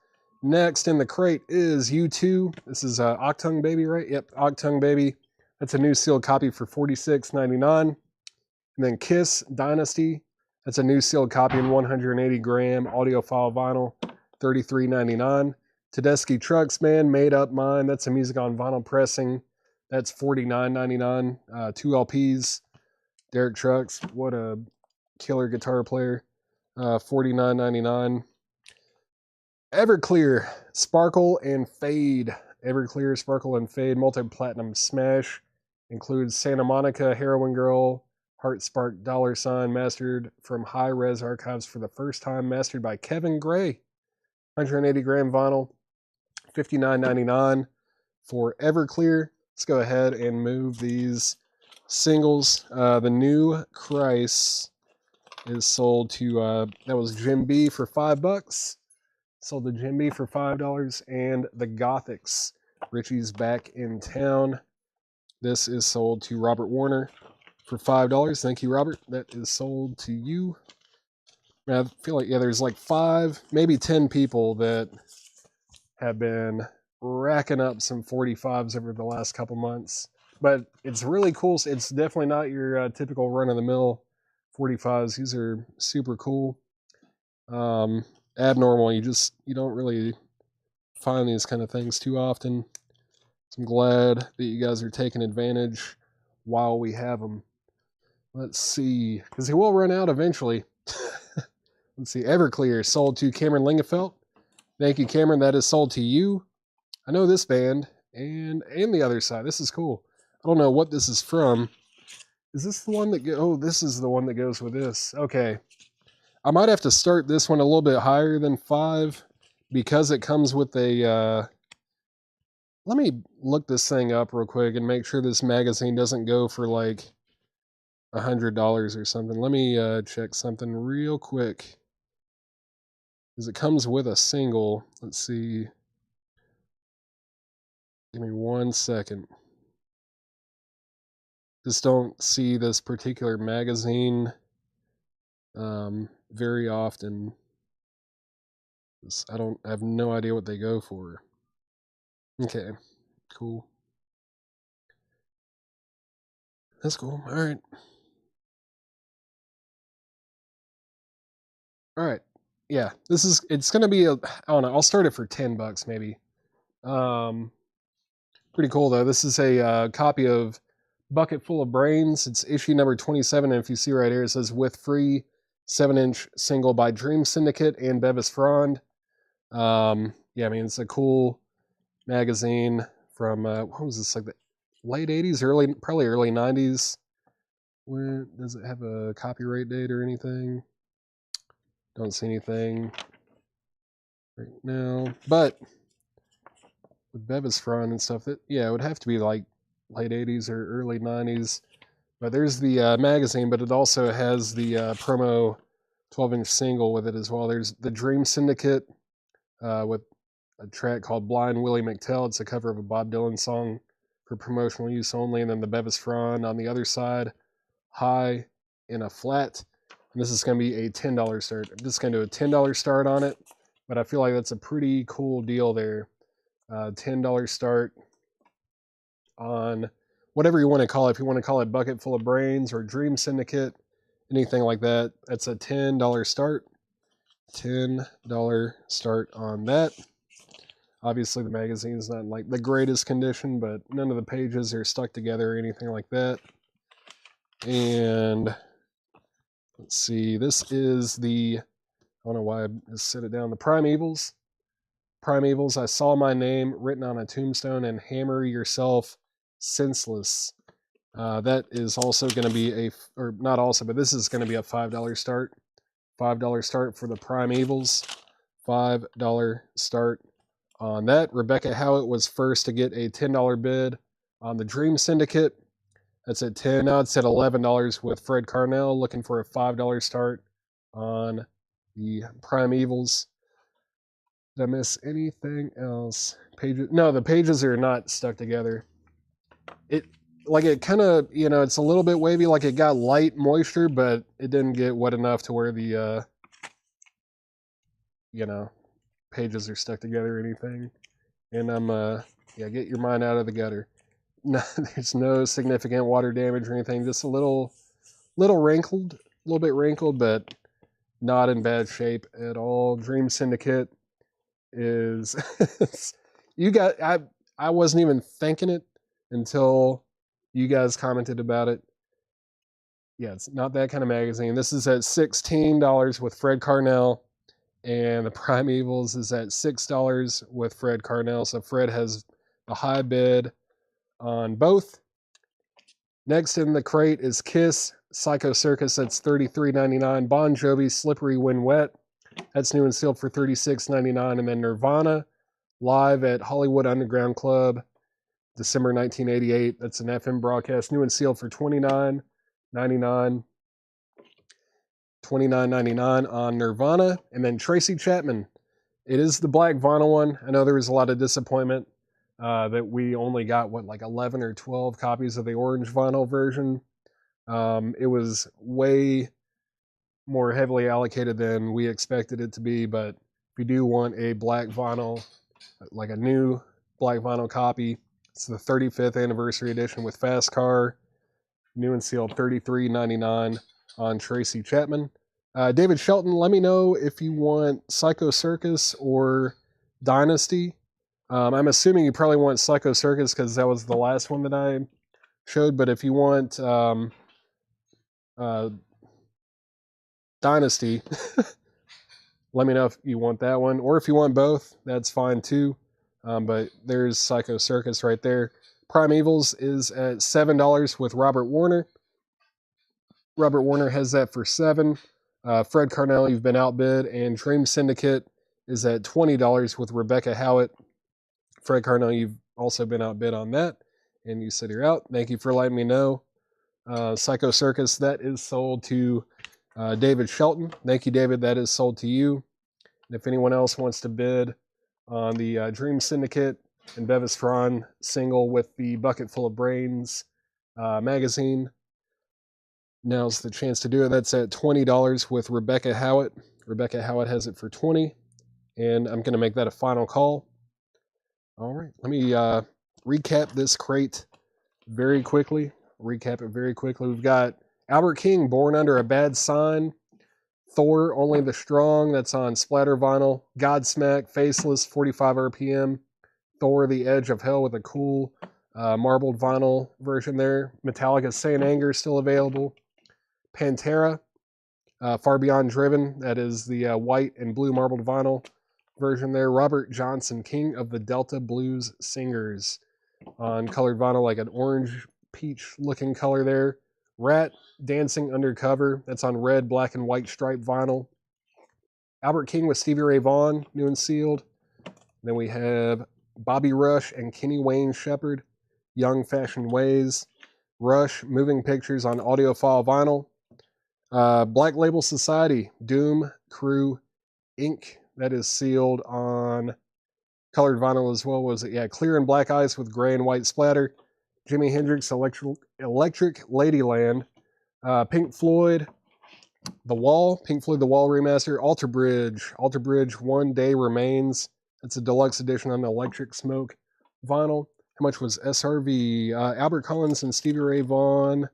Next in the crate is U2. This is Octung Baby, right? Yep, Octung Baby. That's a new sealed copy for $46.99. And then Kiss Dynasty. That's a new sealed copy in 180 gram audiophile vinyl, $33.99. Tedeschi Trucks, man, Made Up Mind. That's a music on vinyl pressing. That's $49.99. 2 LPs. Derek Trucks, what a killer guitar player. $49.99. Everclear, Sparkle and Fade. Everclear, Sparkle and Fade, multi-platinum smash. Includes Santa Monica, Heroin Girl, Heart Spark, $, mastered from High Res Archives for the first time, mastered by Kevin Gray. 180 gram vinyl, $59.99 for Everclear. Let's go ahead and move these singles. The New Christ is sold to, that was Jim B for $5. Sold to Jim B for $5. And the Gothics, Richie's Back in Town. This is sold to Robert Warner for $5. Thank you, Robert. That is sold to you. I feel like, yeah, there's like 5, maybe 10 people that have been racking up some 45s over the last couple months. But it's really cool. It's definitely not your typical run-of-the-mill 45s. These are super cool. Abnormal. You don't really find these kind of things too often. So I'm glad that you guys are taking advantage while we have them. Let's see, because he will run out eventually. Let's see, Everclear sold to Cameron Lingefelt. Thank you, Cameron. That is sold to you. I know this band and the other side. This is cool. I don't know what this is from. Is this the one that oh, this is the one that goes with this. Okay. I might have to start this one a little bit higher than 5 because it comes with a let me look this thing up real quick and make sure this magazine doesn't go for like $100 or something. Let me check something real quick. Because it comes with a single. Let's see. Give me 1 second. Just don't see this particular magazine very often. I have no idea what they go for. Okay, cool. That's cool. All right. All right. Yeah, it's going to be I don't know, I'll start it for $10 maybe. Pretty cool though. This is a copy of Bucket Full of Brains. It's issue number 27, and if you see right here, it says with free 7-inch single by Dream Syndicate and Bevis Frond. Yeah, I mean, it's a cool magazine from, what was this, like the late 80s, probably early 90s. When does it have a copyright date or anything? Don't see anything right now, but with Bevis Frond and stuff, yeah, it would have to be like late 80s or early 90s. But there's the magazine, but it also has the promo 12-inch single with it as well. There's the Dream Syndicate with a track called Blind Willie McTell. It's a cover of a Bob Dylan song for promotional use only. And then the Bevis Frond on the other side, High in a Flat. And this is going to be a $10 start. I'm just going to do a $10 start on it, but I feel like that's a pretty cool deal there. $10 start on whatever you want to call it. If you want to call it Bucket Full of Brains or Dream Syndicate, anything like that, that's a $10 start. $10 start on that. Obviously, the magazine is not in like the greatest condition, but none of the pages are stuck together or anything like that. And let's see, this is the, I don't know why I just set it down, the Primevals. Primevals, I saw my name written on a tombstone and hammer yourself senseless. That is also going to be or not also, but this is going to be a $5 start. $5 start for the Primevals. $5 start on that. Rebecca Howitt was first to get a $10 bid on the Dream Syndicate. That's at 10. Now it's at $11 with Fred Carnell, looking for a $5 start on the Primevals. Did I miss anything else? Pages? No, the pages are not stuck together. It kind of, it's a little bit wavy, like it got light moisture, but it didn't get wet enough to where the, pages are stuck together or anything. And I'm, get your mind out of the gutter. No, there's no significant water damage or anything. Just a little wrinkled, a little bit wrinkled, but not in bad shape at all. Dream Syndicate is I wasn't even thinking it until you guys commented about it. Yeah, it's not that kind of magazine. This is at $16 with Fred Carnell, and the Primevals is at $6 with Fred Carnell. So Fred has a high bid on both. Next in the crate is Kiss Psycho Circus. That's $33.99. Bon Jovi Slippery When Wet. That's new and sealed for $36.99. And then Nirvana live at Hollywood Underground Club, December 1988. That's an FM broadcast, new and sealed for $29.99. $29.99 on Nirvana. And then Tracy Chapman. It is the black vinyl one. I know there was a lot of disappointment that we only got, 11 or 12 copies of the orange vinyl version. It was way more heavily allocated than we expected it to be, but if you do want a black vinyl, like a new black vinyl copy, it's the 35th anniversary edition with Fast Car, new and sealed, $33.99 on Tracy Chapman. David Shelton, let me know if you want Psycho Circus or Dynasty. I'm assuming you probably want Psycho Circus because that was the last one that I showed, but if you want Dynasty, let me know if you want that one, or if you want both, that's fine too. But there's Psycho Circus right there. Primevals is at $7 with Robert Warner. Robert Warner has that for $7. Fred Carnell, you've been outbid, and Dream Syndicate is at $20 with Rebecca Howitt. Fred Carnell, you've also been outbid on that, and you said you're out. Thank you for letting me know. Psycho Circus, that is sold to David Shelton. Thank you, David. That is sold to you. And if anyone else wants to bid on the Dream Syndicate and Bevis Fron single with the Bucket Full of Brains magazine, now's the chance to do it. That's at $20 with Rebecca Howitt. Rebecca Howitt has it for $20, and I'm going to make that a final call. All right, let me recap this crate very quickly. We've got Albert King, Born Under a Bad Sign. Thor, Only the Strong. That's on Splatter Vinyl. Godsmack, Faceless, 45 RPM. Thor, The Edge of Hell with a cool marbled vinyl version there. Metallica, Saint Anger, still available. Pantera, Far Beyond Driven. That is the white and blue marbled vinyl version there. Robert Johnson, King of the Delta Blues Singers, on colored vinyl, like an orange peach looking color there. Rat, Dancing Undercover. That's on red, black, and white striped vinyl. Albert King with Stevie Ray Vaughan, new and sealed. Then we have Bobby Rush and Kenny Wayne Shepherd, Young Fashioned Ways. Rush, Moving Pictures on audiophile vinyl. Black Label Society, Doom Crew Inc. That is sealed on colored vinyl as well. Was it? Yeah, Clear and Black Ice with gray and white splatter. Jimi Hendrix, Electric Ladyland. Pink Floyd, The Wall remaster. Alter Bridge, One Day Remains. That's a deluxe edition on the Electric Smoke vinyl. How much was SRV? Albert Collins and Stevie Ray Vaughan.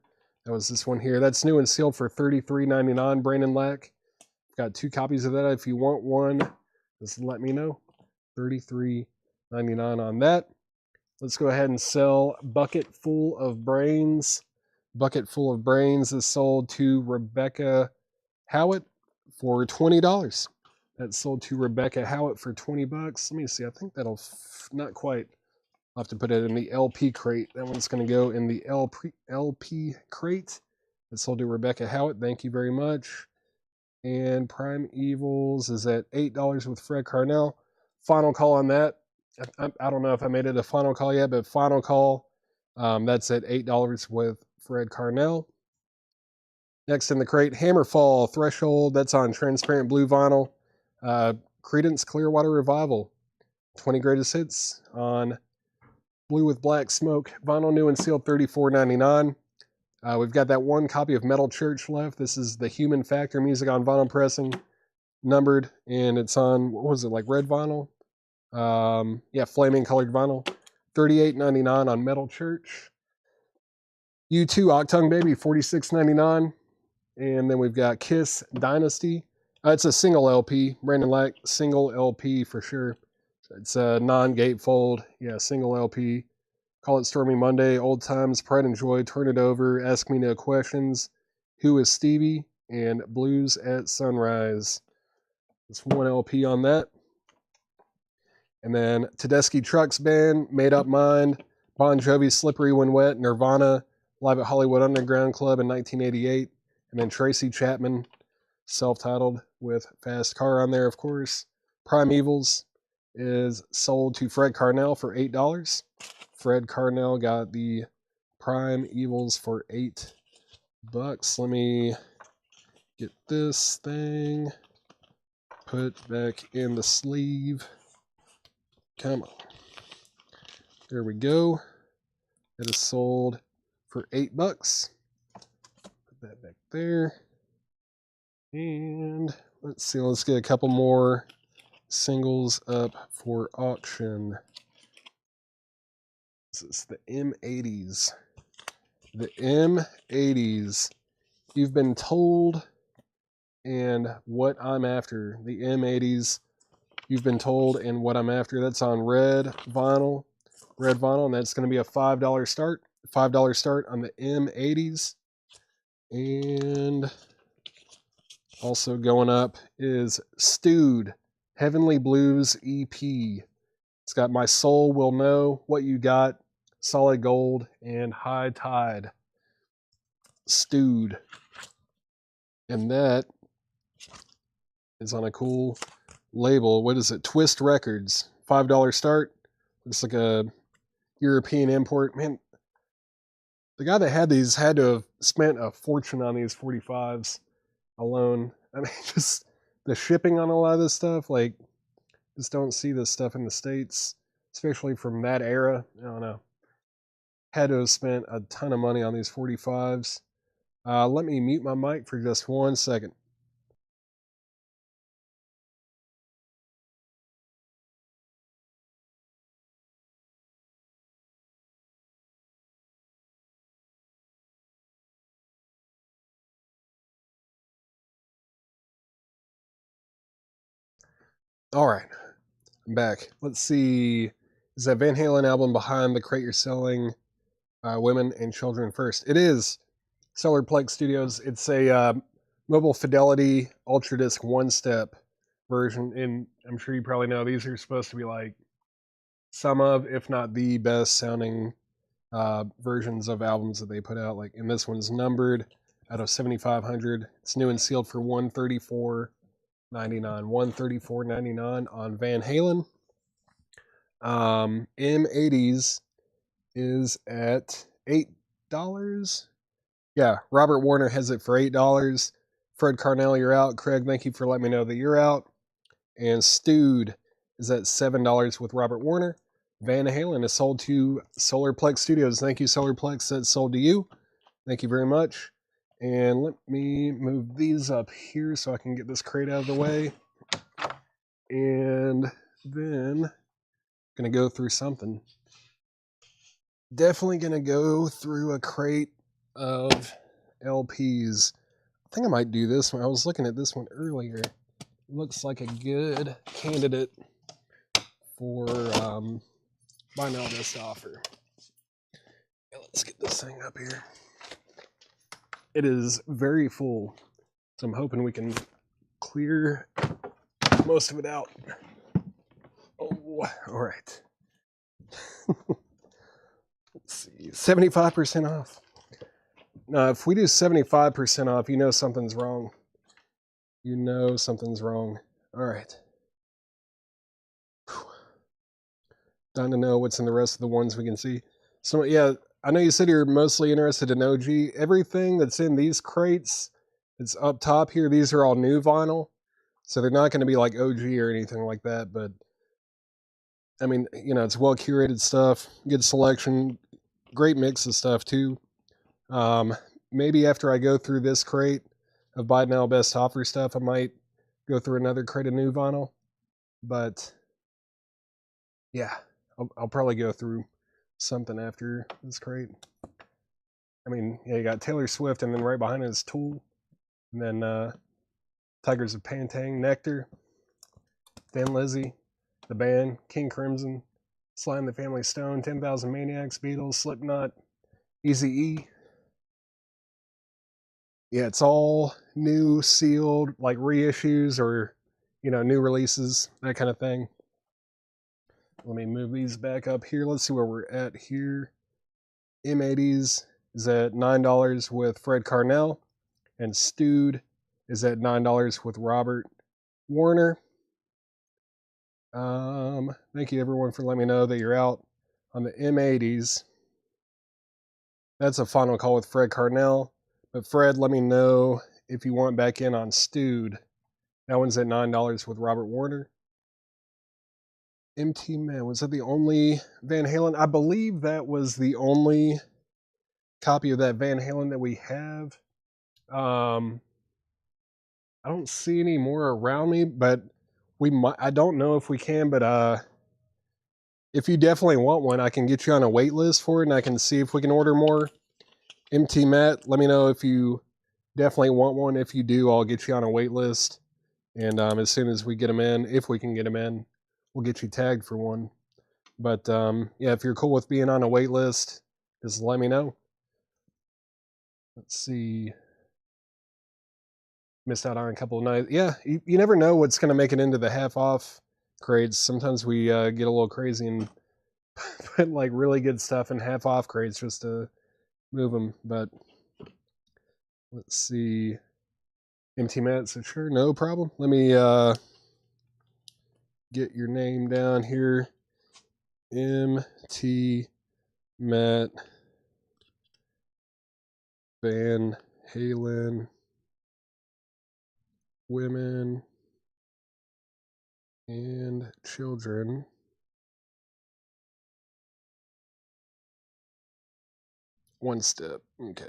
That was this one here. That's new and sealed for $33.99. Brandon Lack. Got 2 copies of that. If you want one, just let me know. $33.99 on that. Let's go ahead and sell Bucket Full of Brains. Bucket Full of Brains is sold to Rebecca Howitt for $20. That's sold to Rebecca Howitt for $20. Let me see. I think that'll not quite. I'll have to put it in the LP crate. That one's going to go in the LP crate. It's sold to Rebecca Howitt. Thank you very much. And Primevals is at $8 with Fred Carnell. Final call on that. I don't know if I made it a final call yet, but final call. That's at $8 with Fred Carnell. Next in the crate, Hammerfall Threshold. That's on transparent blue vinyl. Creedence Clearwater Revival. 20 greatest hits on blue with black smoke. Vinyl new and sealed, $34.99. We've got that one copy of Metal Church left. This is the Human Factor music on vinyl pressing, numbered, and it's on, what was it, like red vinyl? Yeah, flaming colored vinyl. $38.99 on Metal Church. U2 Octung Baby, $46.99. And then we've got Kiss Dynasty. It's a single LP. Brandon Lack, single LP for sure. It's a non-gatefold. Yeah, single LP. Call It Stormy Monday, Old Times, Pride and Joy, Turn It Over, Ask Me No Questions, Who is Stevie, and Blues at Sunrise. There's one LP on that. And then Tedeschi Trucks Band, Made Up Mind, Bon Jovi, Slippery When Wet, Nirvana, Live at Hollywood Underground Club in 1988. And then Tracy Chapman, self-titled with Fast Car on there, of course. Primevals is sold to Fred Carnell for $8. Fred Carnell got the Primevals for $8. Let me get this thing put back in the sleeve. Come on. There we go. It is sold for $8. Put that back there. And let's see, let's get a couple more singles up for auction. This is the M80s. The M80s. You've been told, and what I'm after. The M80s. You've been told, and what I'm after. That's on red vinyl. Red vinyl, and that's going to be a $5 start. $5 start on the M80s. And also going up is Stewed Heavenly Blues EP. It's got My Soul Will Know, What You Got, Solid Gold, and High Tide. Stewed. And that is on a cool label. What is it? Twist Records. $5 start. Looks like a European import. Man, the guy that had these had to have spent a fortune on these 45s alone. I mean, just the shipping on a lot of this stuff, like, just don't see this stuff in the States, especially from that era. I don't know. Had to have spent a ton of money on these 45s. Let me mute my mic for just 1 second. All right, I'm back. Let's see. Is that Van Halen album behind the crate you're selling? Women and Children First. It is Solarplex Studios. It's a Mobile Fidelity Ultra Disc one-step version, and I'm sure you probably know these are supposed to be like some of, if not the best sounding versions of albums that they put out. Like, and this one's numbered out of 7,500. It's new and sealed for $134.99. $134.99 on Van Halen. M80s is at $8. Yeah, Robert Warner has it for $8. Fred Carnell, you're out. Craig, thank you for letting me know that you're out. And Stewed is at $7 with Robert Warner. Van Halen is sold to Solarplex Studios. Thank you, Solarplex. That's sold to you. Thank you very much. And let me move these up here so I can get this crate out of the way. And then I'm going to go through something. Definitely going to go through a crate of LPs. I think I might do this one. I was looking at this one earlier. Looks like a good candidate for buy now best offer. Yeah, let's get this thing up here. It is very full, so I'm hoping we can clear most of it out. Oh, all right. Let's see, 75% off. Now, if we do 75% off, you know something's wrong. You know something's wrong. All right. Dying to know what's in the rest of the ones we can see. So yeah, I know you said you're mostly interested in OG. Everything that's in these crates, it's up top here. These are all new vinyl, so they're not going to be like OG or anything like that. But I mean, you know, it's well curated stuff, good selection, great mix of stuff too. Maybe after I go through this crate of Buy Now Best Offer stuff, I might go through another crate of new vinyl. But yeah, I'll probably go through something after this crate. I mean, yeah, you got Taylor Swift, and then right behind it is Tool, and then Tigers of Pantang, Nectar, Thin Lizzy, The Band, King Crimson, Sly and the Family Stone, 10,000 Maniacs, Beatles, Slipknot, Eazy-E. Yeah, it's all new, sealed, like reissues or, you know, new releases, that kind of thing. Let me move these back up here. Let's see where we're at here. M80s is at $9 with Fred Carnell, and Stewed is at $9 with Robert Warner. Thank you everyone for letting me know that you're out on the M80s. That's a final call with Fred Carnell. But Fred, let me know if you want back in on Stewed. That one's at $9 with Robert Warner. MT Man, was that the only Van Halen? I believe that was the only copy of that Van Halen that we have. I don't see any more around me, but we might. I don't know if we can, but if you definitely want one, I can get you on a wait list for it, and I can see if we can order more. MT Matt, let me know if you definitely want one. If you do, I'll get you on a wait list, and as soon as we get them in, if we can get them in, we'll get you tagged for one. But yeah, if you're cool with being on a wait list, just let me know. Let's see. Missed out on a couple of nights. Yeah, you never know what's going to make it into the half off crates. Sometimes we get a little crazy and put like really good stuff in half off crates just to move them. But let's see. MT Matt said, sure, no problem. Let me get your name down here. MT Matt Van Halen Women and Children. One Step. Okay.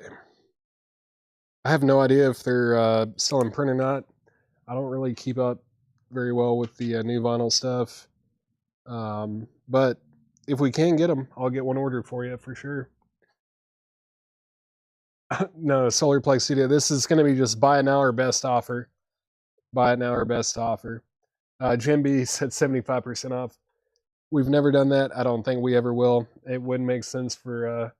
I have no idea if they're still in print or not. I don't really keep up very well with the new vinyl stuff. But if we can get them, I'll get one ordered for you for sure. No, Solarplex Studio. This is going to be just buy it now or best offer. Buy it now or best offer. Jim B said 75% off. We've never done that. I don't think we ever will. It wouldn't make sense for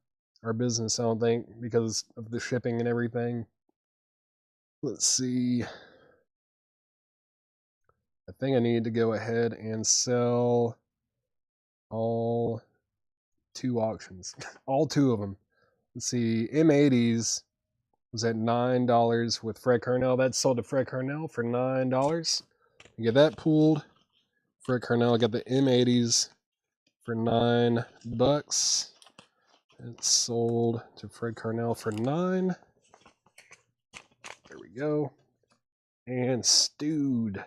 our business, I don't think, because of the shipping and everything. Let's see. I think I need to go ahead and sell all 2 auctions. All 2 of them. Let's see. M80s was at $9 with Fred Carnell. That's sold to Fred Carnell for $9. You get that pooled. Fred Carnell got the M80s for $9. It's sold to Fred Carnell for $9. There we go. And Stewed. I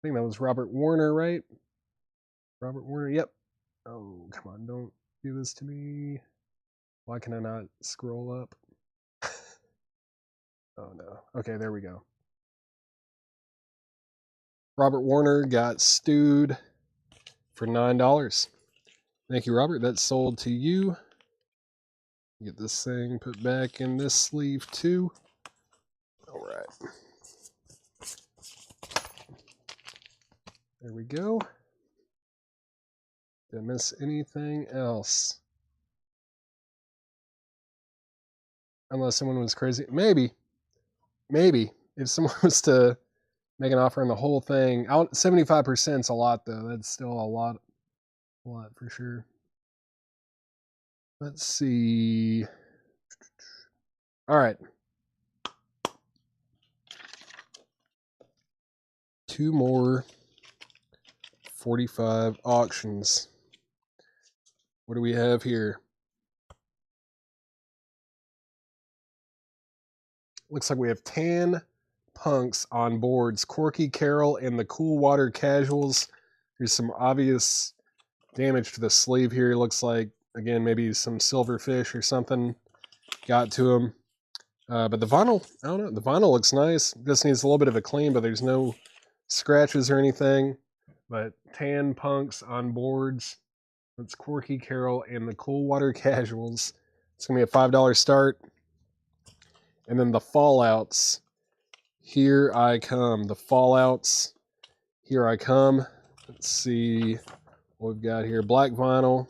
think that was Robert Warner, right? Robert Warner, yep. Oh, come on, don't do this to me. Why can I not scroll up? Oh no. Okay, there we go. Robert Warner got Stewed for $9. Thank you, Robert. That's sold to you. Get this thing put back in this sleeve too. All right. There we go. Did I miss anything else? Unless someone was crazy. Maybe. If someone was to make an offer on the whole thing, 75% is a lot though. That's still a lot for sure. Let's see. All right. 2 more 45 auctions. What do we have here? Looks like we have Tan Punks on boards, Corky Carroll and the Cool Water Casuals. There's some obvious damage to the sleeve here. Looks like, again, maybe some silverfish or something got to him. But the vinyl, I don't know, the vinyl looks nice. This needs a little bit of a clean, but there's no scratches or anything. But Tan Punks on boards. That's Corky Carroll and the Cool Water Casuals. It's going to be a $5 start. And then the Fallouts. Here I come. The Fallouts. Here I come. Let's see what we've got here. Black vinyl.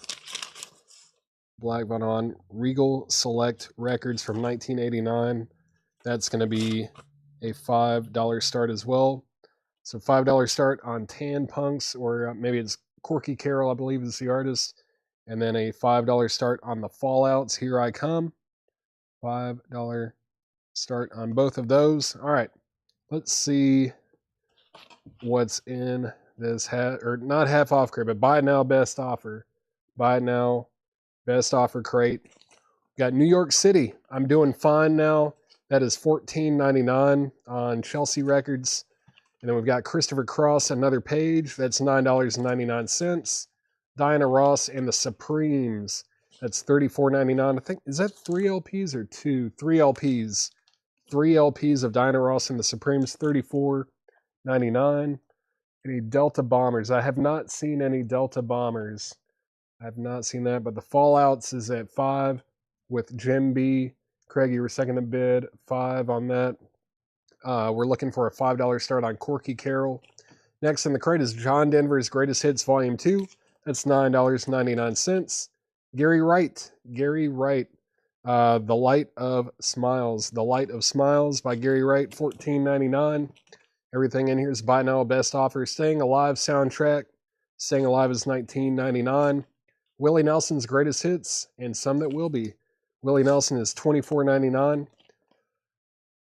Black vinyl on Regal Select Records from 1989. That's going to be a $5 start as well. So $5 start on Tan Punks, or maybe it's Corky Carroll, I believe is the artist. And then a $5 start on the Fallouts. Here I come. $5 start on both of those. All right. Let's see what's in this not half off crate, but buy now, best offer. Buy now, best offer crate. Got New York City. I'm doing fine now. That is $14.99 on Chelsea Records. And then we've got Christopher Cross, Another Page. That's $9.99. Diana Ross and the Supremes. That's $34.99. I think, is that 3 LPs or 2? 3 LPs. 3 LPs of Diana Ross and the Supremes, $34.99. Any Delta Bombers? I have not seen any Delta Bombers. I have not seen that, but the Fallouts is at $5 with Jim B. Craig, you were second to bid, $5 on that. We're looking for a $5 start on Corky Carroll. Next in the crate is John Denver's Greatest Hits Volume 2. That's $9.99. Gary Wright. The Light of Smiles. The Light of Smiles by Gary Wright, $14.99. Everything in here is buy now, best offer. Staying Alive soundtrack. Staying Alive is $19.99. Willie Nelson's Greatest Hits and Some That Will Be. Willie Nelson is $24.99.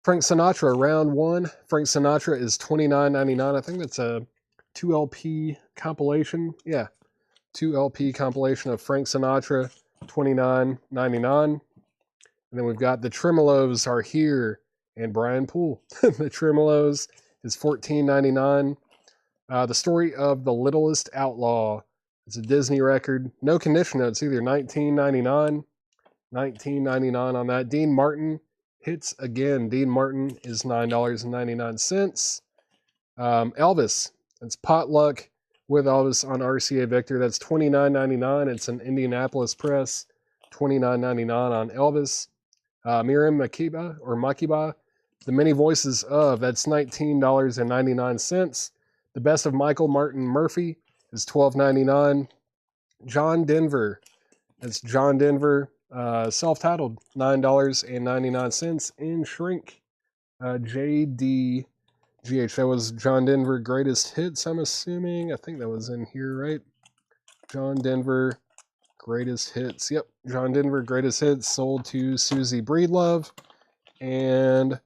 Frank Sinatra, Round 1. Frank Sinatra is $29.99. I think that's a 2 LP compilation. Yeah, 2 LP compilation of Frank Sinatra, $29.99. And then we've got The Tremolos Are Here and Brian Poole. The Tremolos is $14.99. The Story of the Littlest Outlaw. It's a Disney record. No condition notes either. $19.99. $19.99 on that. Dean Martin Hits Again. Dean Martin is $9.99. Elvis. It's Potluck with Elvis on RCA Victor. That's $29.99. It's an Indianapolis press. $29.99 on Elvis. Miriam Makeba. The Many Voices of. That's $19.99. The Best of Michael Martin Murphey is $12.99. John Denver. That's John Denver. Self-titled, $9.99 in shrink. JDGH. That was John Denver Greatest Hits, I'm assuming. I think that was in here, right? John Denver Greatest Hits. Yep, John Denver Greatest Hits sold to Susie Breedlove. And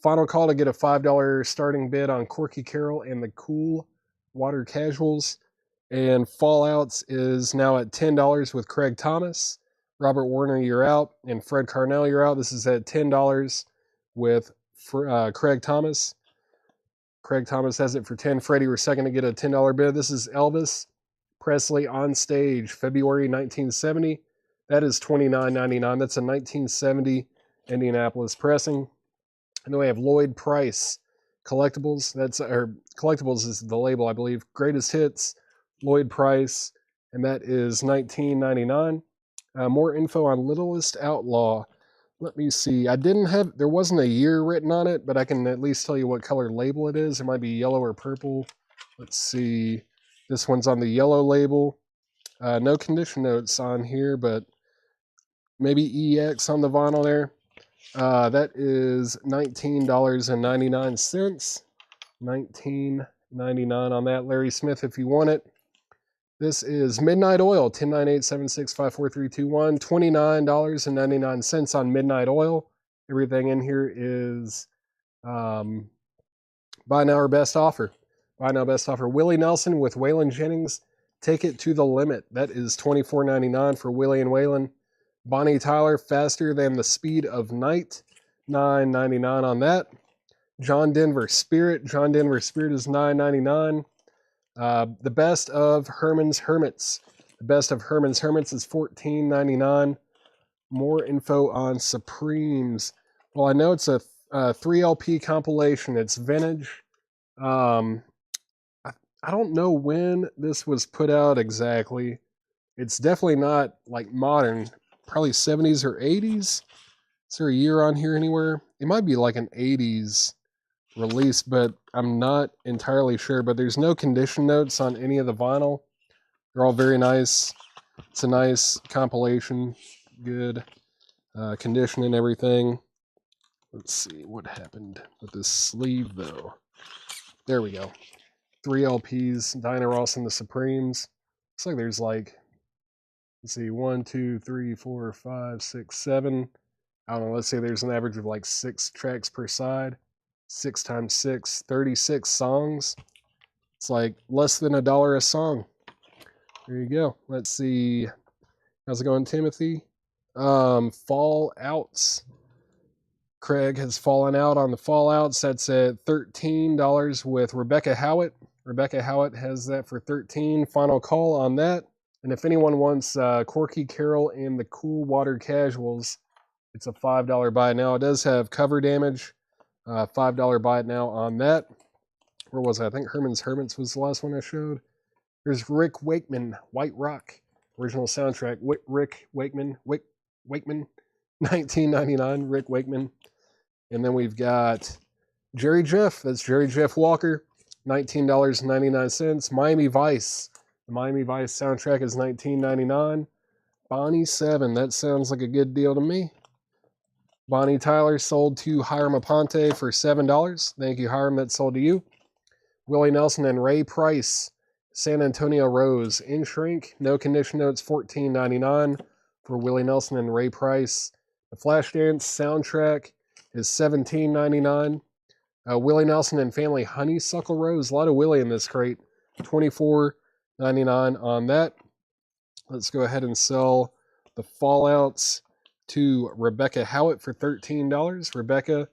final call to get a $5 starting bid on Corky Carroll and the Cool Water Casuals. And Fallouts is now at $10 with Craig Thomas. Robert Warner, you're out. And Fred Carnell, you're out. This is at $10 with Craig Thomas. Craig Thomas has it for $10. Freddie, we're second to get a $10 bid. This is Elvis Presley on Stage, February 1970. That is $29.99. That's a 1970 Indianapolis pressing. And then we have Lloyd Price Collectibles. Collectibles is the label, I believe. Greatest Hits, Lloyd Price, and that is $19.99. More info on Littlest Outlaw. Let me see. There wasn't a year written on it, but I can at least tell you what color label it is. It might be yellow or purple. Let's see. This one's on the yellow label. No condition notes on here, but maybe EX on the vinyl there. That is $19.99. $19.99 on that. Larry Smith, if you want it. This is Midnight Oil, 1098-765-4321, $29.99 on Midnight Oil. Everything in here is buy now or best offer. Buy now, best offer. Willie Nelson with Waylon Jennings. Take It to the Limit. That is $24.99 for Willie and Waylon. Bonnie Tyler, Faster Than the Speed of Night, $9.99 on that. John Denver Spirit. John Denver Spirit is $9.99. The Best of Herman's Hermits. The Best of Herman's Hermits is $14.99. More info on Supremes. Well, I know it's a 3 LP compilation. It's vintage. I don't know when this was put out exactly. It's definitely not like modern. Probably 70s or 80s. Is there a year on here anywhere? It might be like an 80s release, but I'm not entirely sure. But there's no condition notes on any of the vinyl. They're all very nice. It's a nice compilation. Good condition and everything. Let's see what happened with this sleeve, though. There we go. 3 LPs, Diana Ross and the Supremes. Looks like there's like, let's see, 1, 2, 3, 4, 5, 6, 7. I don't know, let's say there's an average of like 6 tracks per side. 6 times 6, 36 songs. It's like less than $1 a song. There you go. Let's see. How's it going, Timothy? Fallouts. Craig has fallen out on the Fallouts. That's at $13 with Rebecca Howitt. Rebecca Howitt has that for $13. Final call on that. And if anyone wants Corky Carroll and the Cool Water Casuals, it's a $5 buy now. It does have cover damage. $5 buy it now on that. Where was I? I think Herman's Hermits was the last one I showed. There's Rick Wakeman, White Rock. Original soundtrack. Rick Wakeman. Wakeman. $19.99. Rick Wakeman. And then we've got Jerry Jeff. That's Jerry Jeff Walker. $19.99. Miami Vice. The Miami Vice soundtrack is $19.99. Bonnie 7. That sounds like a good deal to me. Bonnie Tyler sold to Hiram Aponte for $7. Thank you, Hiram. That sold to you. Willie Nelson and Ray Price. San Antonio Rose. In shrink. No condition notes. $14.99 for Willie Nelson and Ray Price. The Flashdance soundtrack is $17.99. Willie Nelson and Family Honeysuckle Rose. A lot of Willie in this crate. $24.99 on that. Let's go ahead and sell the Fallouts to Rebecca Howitt for $13. Rebecca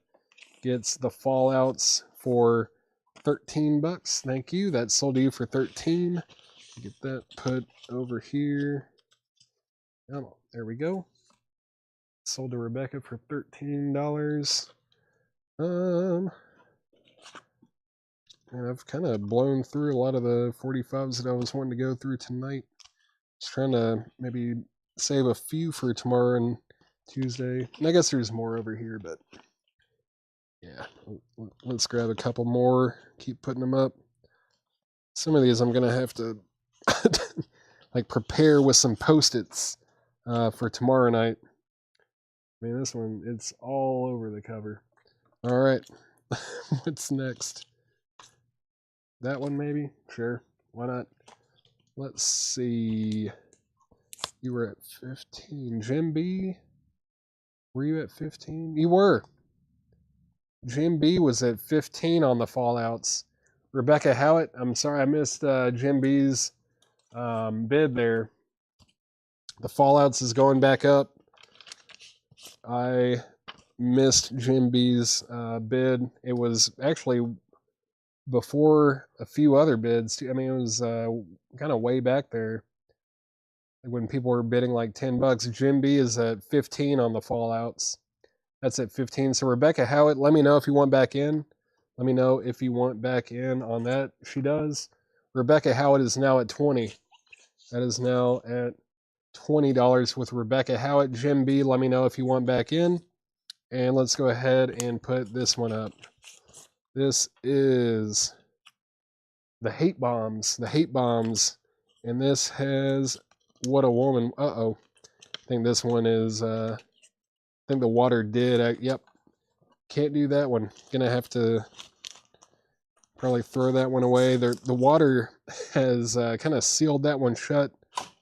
gets the Fallouts for $13. Thank you. That's sold to you for $13. Get that put over here. Oh, there we go. Sold to Rebecca for $13. And I've kind of blown through a lot of the 45s that I was wanting to go through tonight. Just trying to maybe save a few for tomorrow and Tuesday. And I guess there's more over here, but yeah, let's grab a couple more. Keep putting them up. Some of these I'm going to have to like prepare with some Post-its for tomorrow night. I mean, this one, it's all over the cover. All right. What's next? That one maybe? Sure. Why not? Let's see. You were at 15. Jim B? Were you at 15? You were. Jim B was at 15 on the Fallouts. Rebecca Howitt, I'm sorry I missed Jim B's bid there. The Fallouts is going back up. I missed Jim B's bid. It was actually before a few other bids too. I mean, it was kind of way back there when people were bidding like $10. Jim B is at 15 on the Fallouts. That's at 15. So Rebecca Howitt, let me know if you want back in. Let me know if you want back in on that. She does. Rebecca Howitt is now at 20. That is now at $20 with Rebecca Howitt. Jim B, let me know if you want back in. And let's go ahead and put this one up. This is the Hate Bombs. The Hate Bombs. And this has What a Woman. Uh-oh. I think this one is, I think the water did. Yep. Can't do that one. Gonna have to probably throw that one away. The water has kind of sealed that one shut.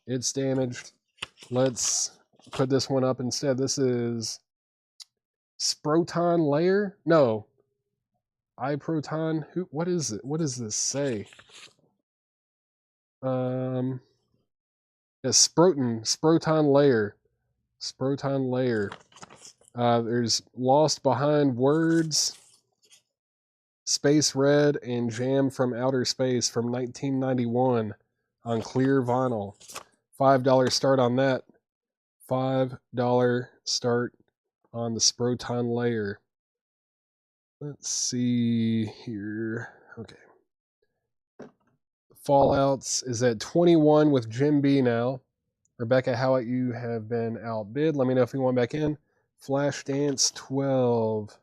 It's damaged. Let's put this one up instead. This is Sproton Layer? No. iProton? What is it? What does this say? Yeah, Sproton Layer. There's Lost Behind Words, Space Red, and Jam from Outer Space from 1991 on clear vinyl. $5 start on that. $5 start on the Sproton Layer. Let's see here. Okay. Fallouts is at 21 with Jim B now. Rebecca Howitt, you have been outbid. Let me know if you want back in. Flashdance 12.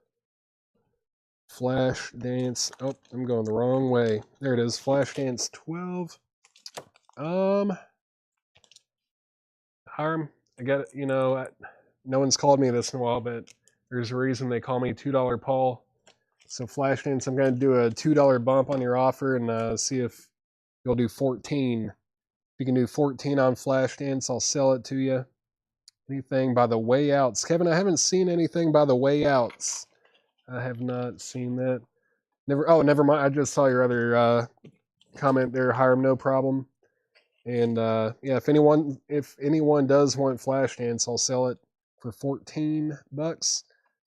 Flashdance. Oh, I'm going the wrong way. There it is. Flashdance 12. Hiram, I got it. No one's called me this in a while, but there's a reason they call me $2 Paul. So Flashdance, I'm going to do a $2 bump on your offer and see if you'll do 14. If you can do 14 on Flashdance, I'll sell it to you. Anything by the Way Outs? Kevin, I haven't seen anything by the Way Outs. I have not seen that. Never mind. I just saw your other comment there, Hiram. No problem. And yeah, if anyone does want Flashdance, I'll sell it for $14.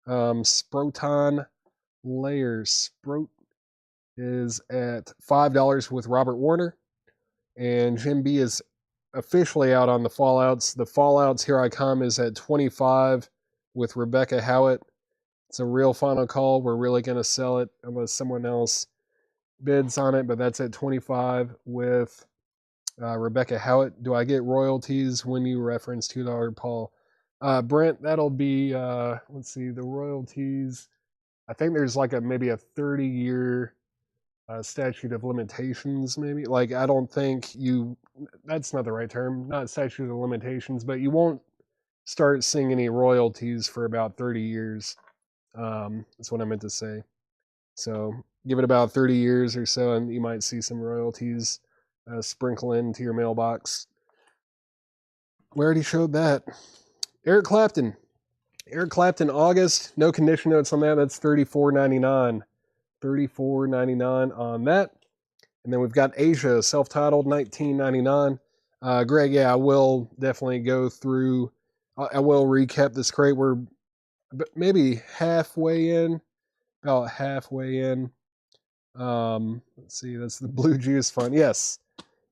Sproton Layers. Sprot is at $5 with Robert Warner, and Jim B is officially out on the Fallouts. The Fallouts Here I Come is at 25 with Rebecca Howitt. It's a real final call. We're really going to sell it unless someone else bids on it, but that's at 25 with Rebecca Howitt. Do I get royalties when you reference $2 Paul? Brent, that'll be, let's see, the royalties. I think there's like maybe a 30-year statute of limitations, maybe. Like, I don't think that's not the right term, not statute of limitations, but you won't start seeing any royalties for about 30 years. That's what I meant to say. So give it about 30 years or so, and you might see some royalties sprinkle into your mailbox. We already showed that. Eric Clapton, August. No condition notes on that. That's $34.99. $34.99 on that. And then we've got Asia, self-titled, $19.99. Greg, yeah, I will definitely go through. I will recap this crate. We're maybe halfway in. About halfway in. Let's see. That's the Blue Juice Fund. Yes.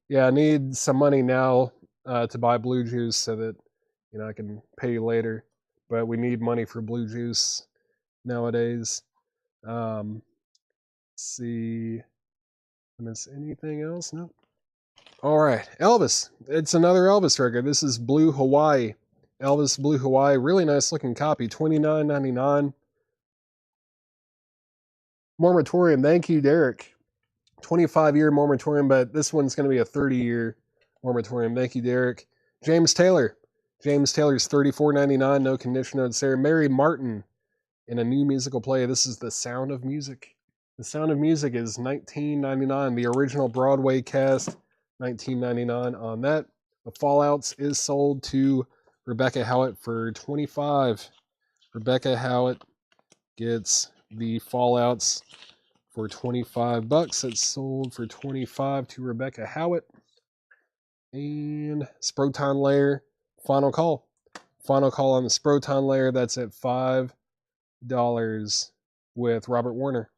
Yeah, I need some money now to buy Blue Juice so that I can pay you later. But we need money for Blue Juice nowadays. Let's see. Miss anything else? No. All right, Elvis. It's another Elvis record. This is Blue Hawaii. Elvis Blue Hawaii. Really nice looking copy. $29.99. Moratorium. Thank you, Derek. 25-year moratorium, but this one's going to be a 30-year moratorium. Thank you, Derek. James Taylor. James Taylor's $34.99. No condition notes there. Mary Martin in a new musical play. This is The Sound of Music. The Sound of Music is $19.99. The original Broadway cast, $19.99 on that. The Fallouts is sold to Rebecca Howitt for $25. Rebecca Howitt gets the Fallouts for $25. It's sold for $25 to Rebecca Howitt. And Sproton Layer, final call. Final call on the Sproton Layer. That's at $5 with Robert Warner.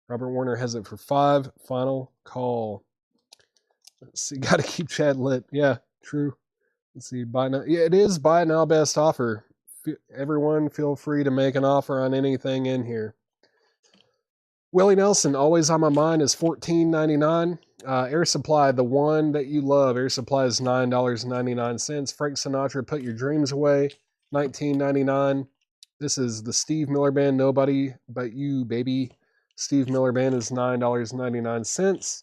Robert Warner has it for $5. Final call. Let's see. Got to keep Chad lit. Yeah, true. Let's see. Buy now. Yeah, it is buy now best offer. Everyone feel free to make an offer on anything in here. Willie Nelson, always on my mind, is $14.99. Air Supply, the one that you love. Air Supply is $9.99. Frank Sinatra, Put Your Dreams Away, $19.99. This is the Steve Miller Band, Nobody But You, Baby. Steve Miller Band is $9.99.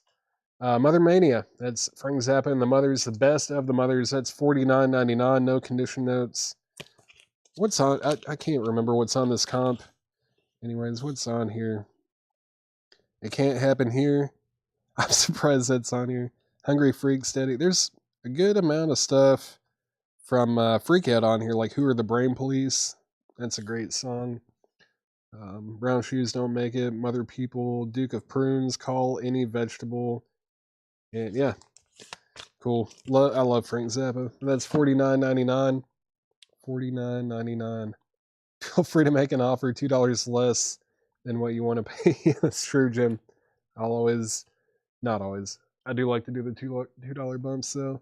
Mother Mania, that's Frank Zappa and the Mothers, the best of the Mothers. That's $49.99. No condition notes. What's on? I can't remember what's on this comp. Anyways, what's on here? It Can't Happen Here. I'm surprised that's on here. Hungry Freak, Steady. There's a good amount of stuff from Freak Out on here, like Who Are the Brain Police? That's a great song. Brown Shoes Don't Make It, Mother People, Duke of Prunes, Call Any Vegetable. And yeah, Cool. I love Frank Zappa. That's $49.99. $49.99. Feel free to make an offer $2 less than what you want to pay. That's true, Jim. I'll always, not always. I do like to do the $2 bumps though.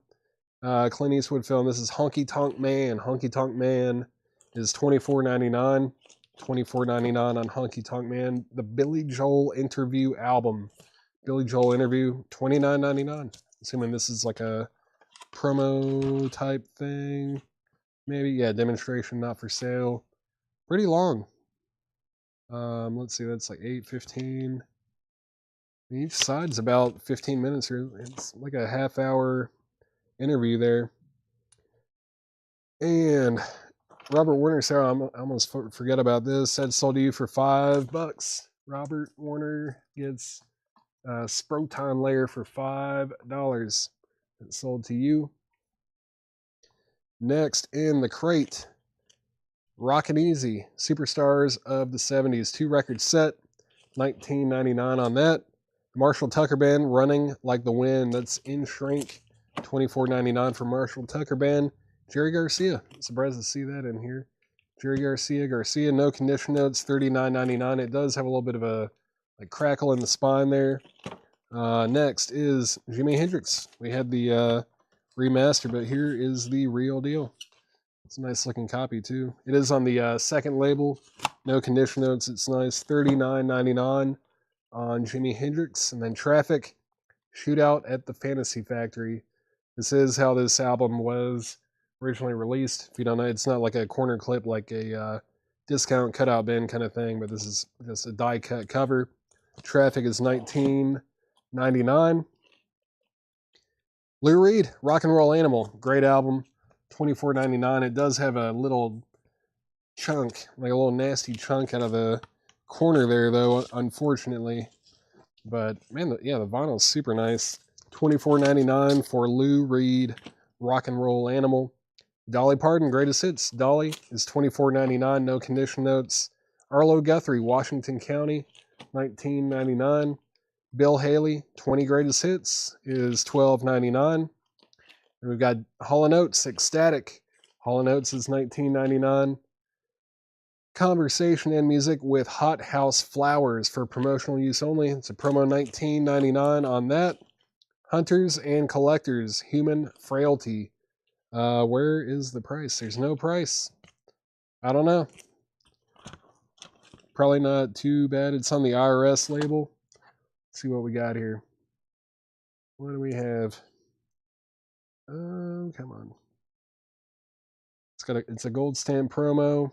Clint Eastwood film. This is Honky Tonk Man. Honky Tonk Man is $24.99. $24.99 on Honky Tonk Man. The Billy Joel interview album. Billy Joel interview, $29.99. Assuming this is like a promo type thing. Maybe, yeah, demonstration, not for sale. Pretty long. Let's see, that's like 8:15. Each side's about 15 minutes, or it's like a half-hour interview there. And Robert Warner, Sarah, I almost forget about this. Said sold to you for $5. Robert Warner gets Sproton layer for $5. It's sold to you. Next in the crate, Rockin' Easy, Superstars of the 70s, 2-record set, $19.99 on that. Marshall Tucker Band, Running Like the Wind, that's in shrink, $24.99 for Marshall Tucker Band. Jerry Garcia, surprised to see that in here. Jerry Garcia, no condition notes, $39.99. It does have a little bit of a crackle in the spine there. Next is Jimi Hendrix. We had the remaster, but here is the real deal. It's a nice looking copy too. It is on the second label. No condition notes. It's nice. $39.99 on Jimi Hendrix. And then Traffic, Shootout at the Fantasy Factory. This is how this album was originally released. If you don't know, it's not like a corner clip like a discount cutout bin kind of thing, but this is just a die cut cover. Traffic is $19.99. Lou Reed, Rock and Roll Animal, great album, $24.99. It does have a little chunk, like a little nasty chunk out of the corner there, though, unfortunately. But man, the vinyl's super nice. $24.99 for Lou Reed, Rock and Roll Animal. Dolly Parton, Greatest Hits. Dolly is $24.99, no condition notes. Arlo Guthrie, Washington County, $19.99. Bill Haley, 20 Greatest Hits, is $12.99. And we've got Hall & Oates, Ecstatic. Hall & Oates is $19.99. Conversation and Music with Hot House Flowers for promotional use only. It's a promo $19.99 on that. Hunters and Collectors, Human Frailty. Where is the price? There's no price. I don't know. Probably not too bad. It's on the IRS label. Let's see what we got here. What do we have? Oh, come on. It's a gold stamp promo.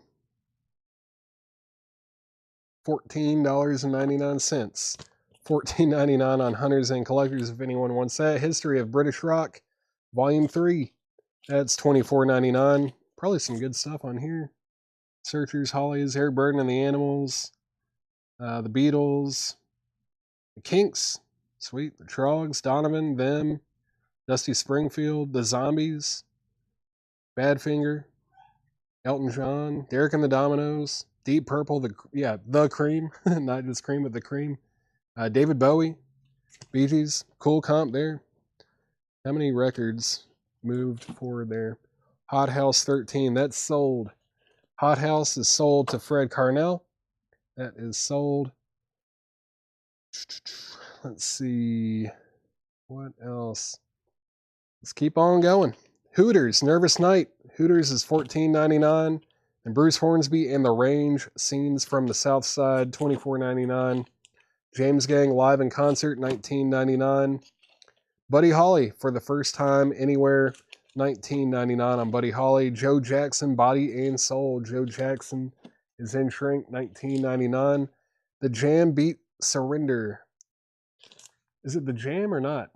$14.99. $14.99 on Hunters and Collectors if anyone wants that. History of British Rock, Volume 3. That's $24.99. Probably some good stuff on here. Searchers, Hollies, Eric Burden and the Animals, the Beatles, the Kinks, sweet, the Trogs, Donovan, Them, Dusty Springfield, the Zombies, Badfinger, Elton John, Derek and the Dominoes, Deep Purple, the Cream, not just Cream, but the Cream, David Bowie, Bee Gees, cool comp there. How many records moved forward there? Hot House 13, that's sold. Hot House is sold to Fred Carnell. That is sold. Let's see. What else? Let's keep on going. Hooters, Nervous Night. Hooters is $14.99. And Bruce Hornsby and the Range, Scenes from the South Side, $24.99. James Gang Live in Concert, $19.99. Buddy Holly, For the First Time Anywhere, $19.99 on Buddy Holly. Joe Jackson, Body and Soul. Joe Jackson is in shrink, $19.99. The Jam Beat Surrender. Is it the Jam or not?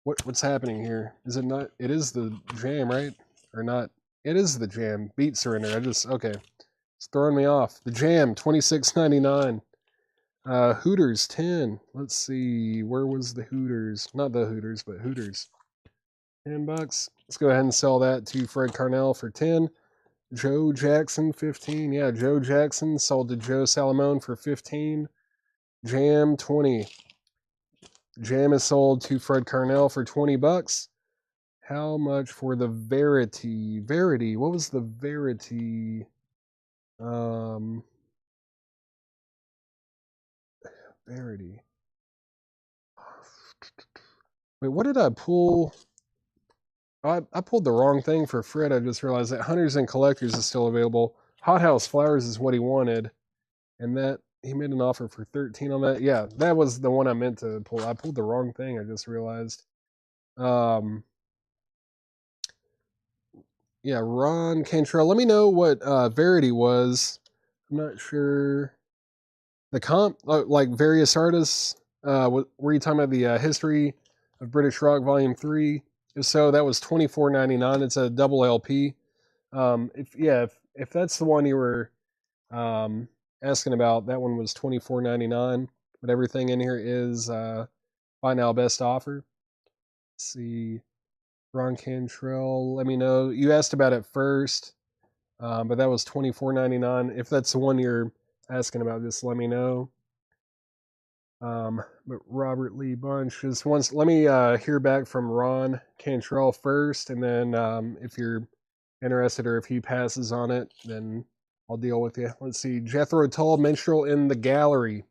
What's happening here? Is it not? It is the Jam, right? Or not? It is the Jam. Beat Surrender. Okay. It's throwing me off. The Jam, $26.99. Hooters, 10. Let's see. Where was the Hooters? Not the Hooters, but Hooters. $10. Let's go ahead and sell that to Fred Carnell for 10. Joe Jackson, 15. Yeah, Joe Jackson sold to Joe Salamone for 15. Jam, 20. Jam is sold to Fred Carnell for $20. How much for the Verity? Verity. What was the Verity? Verity. Wait, what did I pull? I pulled the wrong thing for Fred. I just realized that Hunters and Collectors is still available. Hothouse Flowers is what he wanted, and that he made an offer for 13 on that. Yeah, that was the one I meant to pull. I pulled the wrong thing. I just realized. Yeah, Ron Cantrell. Let me know what Verity was. I'm not sure. The comp, like various artists. Were you talking about the history of British rock, Volume 3? If so, that was $24.99. It's a double LP. If that's the one you were asking about, that one was $24.99. But everything in here is buy now best offer. Let's see, Ron Cantrell. Let me know. You asked about it first, but that was $24.99. If that's the one you're asking about, just let me know. But Robert Lee Bunch, just once, let me hear back from Ron Cantrell first, and then if you're interested or if he passes on it, then I'll deal with you. Let's see, Jethro Tull, Minstrel in the Gallery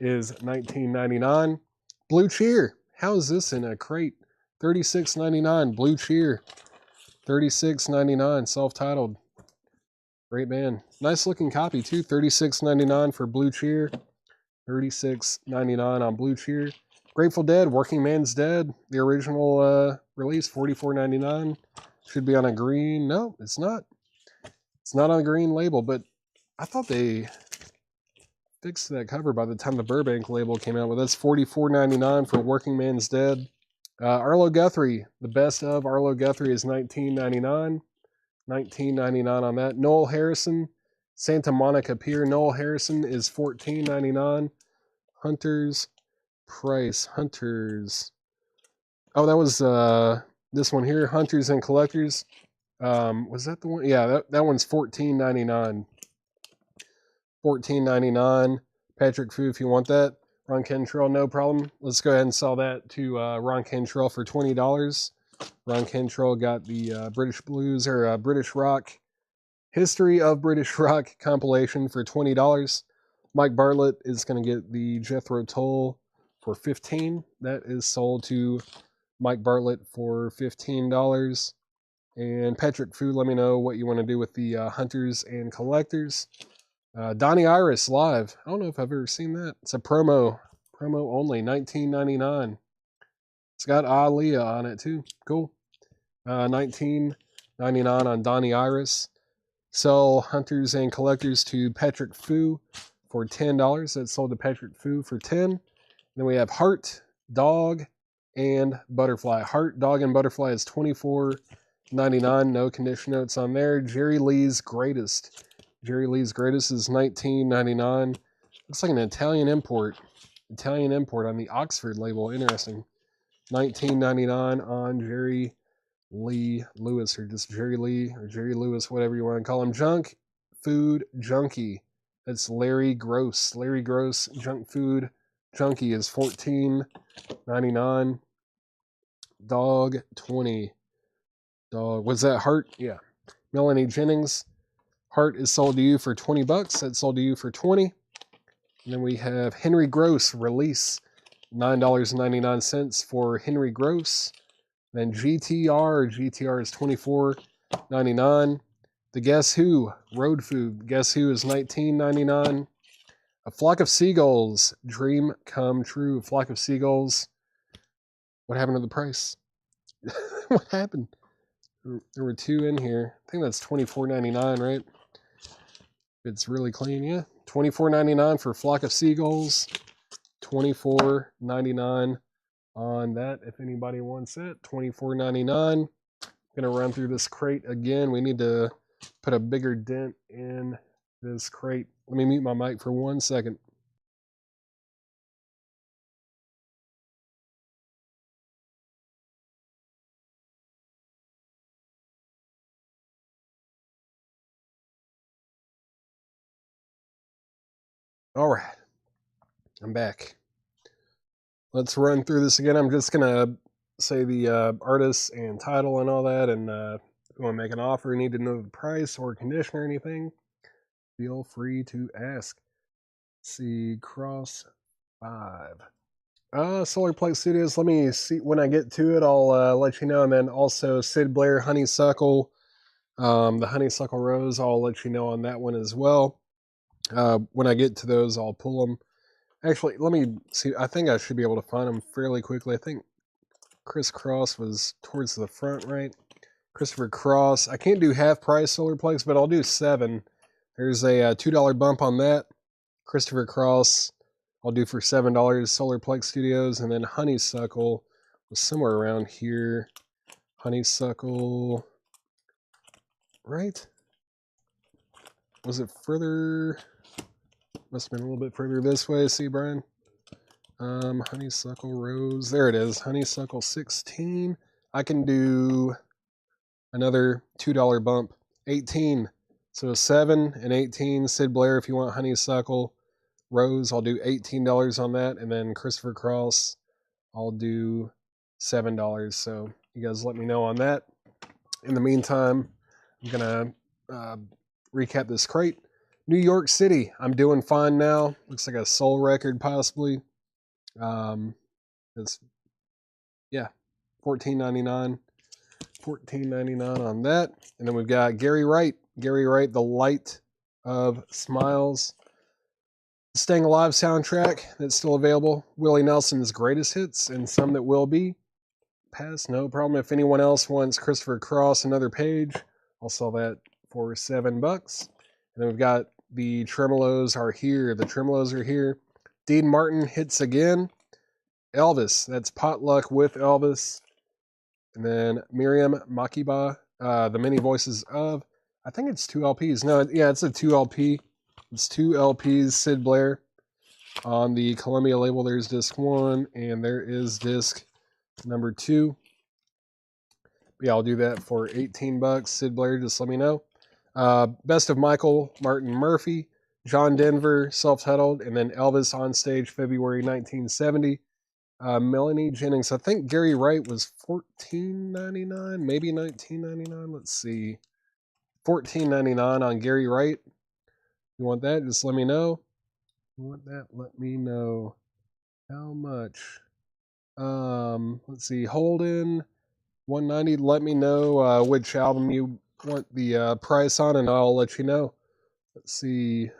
is $19.99. Blue Cheer, how is this in a crate? $36.99. Blue Cheer, $36.99. Self-titled, great band. Nice looking copy too. $36.99 for Blue Cheer. $36.99 on Blue Cheer. Grateful Dead, Working Man's Dead, the original release, $44.99. Should be on a green. No, it's not. It's not on a green label, but I thought they fixed that cover by the time the Burbank label came out. But that's $44.99 for Working Man's Dead. Arlo Guthrie, the best of Arlo Guthrie is $19.99. $19.99 on that. Noel Harrison, Santa Monica Pier. Noel Harrison is $14.99. Hunter's Price. Hunters. Oh, that was this one here. Hunters and Collectors. Was that the one? Yeah, that one's $14.99. $14.99. Patrick Fu, if you want that. Ron Cantrell, no problem. Let's go ahead and sell that to Ron Cantrell for $20. Ron Cantrell got the British Blues or British Rock, History of British Rock compilation for $20. Mike Bartlett is going to get the Jethro Tull for $15. That is sold to Mike Bartlett for $15. And Patrick Fu, let me know what you want to do with the Hunters and Collectors. Donnie Iris live. I don't know if I've ever seen that. It's a promo only, $19.99. It's got Aaliyah on it too. Cool. $19.99 on Donnie Iris. Sell Hunters and Collectors to Patrick Fu for $10. That's sold to Patrick Fu for $10. Then we have Heart, Dog, and Butterfly. Heart, Dog, and Butterfly is $24.99. No condition notes on there. Jerry Lee's Greatest. Jerry Lee's Greatest is $19.99. Looks like an Italian import. Italian import on the Oxford label. Interesting. $19.99 on Jerry Lee Lewis, or just Jerry Lee, or Jerry Lewis, whatever you want to call him. Junk Food Junkie. That's Larry Gross. Larry Gross, Junk Food Junkie is $14.99. Dog, $20. Dog, was that Heart? Yeah. Melanie Jennings. Heart is sold to you for $20. That's sold to you for $20. And then we have Henry Gross Release, $9.99 for Henry Gross. Then GTR is $24.99. The Guess Who Road Food. Guess Who is $19.99. A Flock of Seagulls, Dream Come True. A Flock of Seagulls. What happened to the price? What happened? There were two in here. I think that's $24.99, right? It's really clean, yeah. $24.99 for Flock of Seagulls. $24.99 on that, if anybody wants it. $24.99. Gonna run through this crate again. We need to put a bigger dent in this crate. Let me mute my mic for 1 second. All right, I'm back. let's run through this again. I'm just going to say the artist and title and all that, and if you want to make an offer, need to know the price or condition or anything, feel free to ask. Let's see, Cross 5. Solar Plate Studios, let me see. When I get to it, I'll let you know. And then also Sid Blair Honeysuckle, the Honeysuckle Rose, I'll let you know on that one as well. When I get to those, I'll pull them. Actually, let me see. I think I should be able to find them fairly quickly. I think Chris Cross was towards the front, right? Christopher Cross. I can't do half price solar plex, but I'll do 7. There's a $2 bump on that. Christopher Cross, I'll do for $7. Solar Plex Studios, and then Honeysuckle was somewhere around here. Honeysuckle, right? Was it further? Must have been a little bit further this way. See, Brian? Honeysuckle Rose. There it is. Honeysuckle 16. I can do another $2 bump. 18. So 7 and 18. Sid Blair, if you want Honeysuckle Rose, I'll do $18 on that. And then Christopher Cross, I'll do $7. So you guys let me know on that. In the meantime, I'm going to recap this crate. New York City, I'm doing fine now. Looks like a soul record possibly. It's, yeah, $14.99. $14.99 on that. And then we've got Gary Wright. Gary Wright, The Light of Smiles. Staying Alive soundtrack that's still available. Willie Nelson's Greatest Hits and some that will be. Pass, no problem. If anyone else wants Christopher Cross, another page, I'll sell that for $7. And then we've got the Tremolos are here. The Tremolos are here. Dean Martin Hits Again. Elvis, that's Potluck with Elvis. And then Miriam Makeba, The Many Voices of. I think it's 2 LPs. No, yeah, it's a 2 LP. It's 2 LPs, Sid Blair. On the Columbia label, there's disc 1, and there is disc number 2. But yeah, I'll do that for $18. Sid Blair, just let me know. Best of Michael Martin Murphey, John Denver, self-titled, and then Elvis on Stage, February 1970. Melanie Jennings. I think Gary Wright was $14.99, maybe $19.99. Let's see. $14.99 on Gary Wright. You want that? Just let me know. You want that? Let me know. How much? Let's see. Holden, $190. Let me know which album you want the price on, and I'll let you know. Let's see.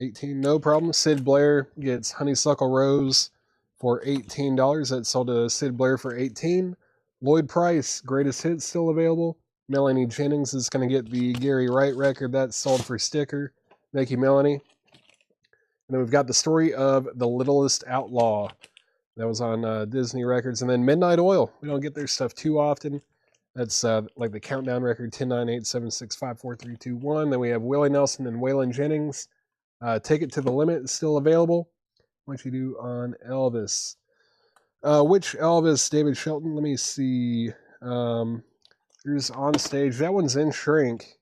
18, no problem. Sid Blair gets Honeysuckle Rose for $18. That's sold to Sid Blair for $18. Lloyd Price, Greatest Hits, still available. Melanie Jennings is going to get the Gary Wright record. That's sold for sticker. Thank you, Melanie. And then we've got The Story of the Littlest Outlaw. That was on Disney Records. And then Midnight Oil. We don't get their stuff too often. That's like the Countdown record, 10, 9, 8, 7, 6, 5, 4, 3, 2, 1. Then we have Willie Nelson and Waylon Jennings. Take It to the Limit is still available. What you do on Elvis? Which Elvis? David Shelton? Let me see. Here's On Stage. That one's in shrink.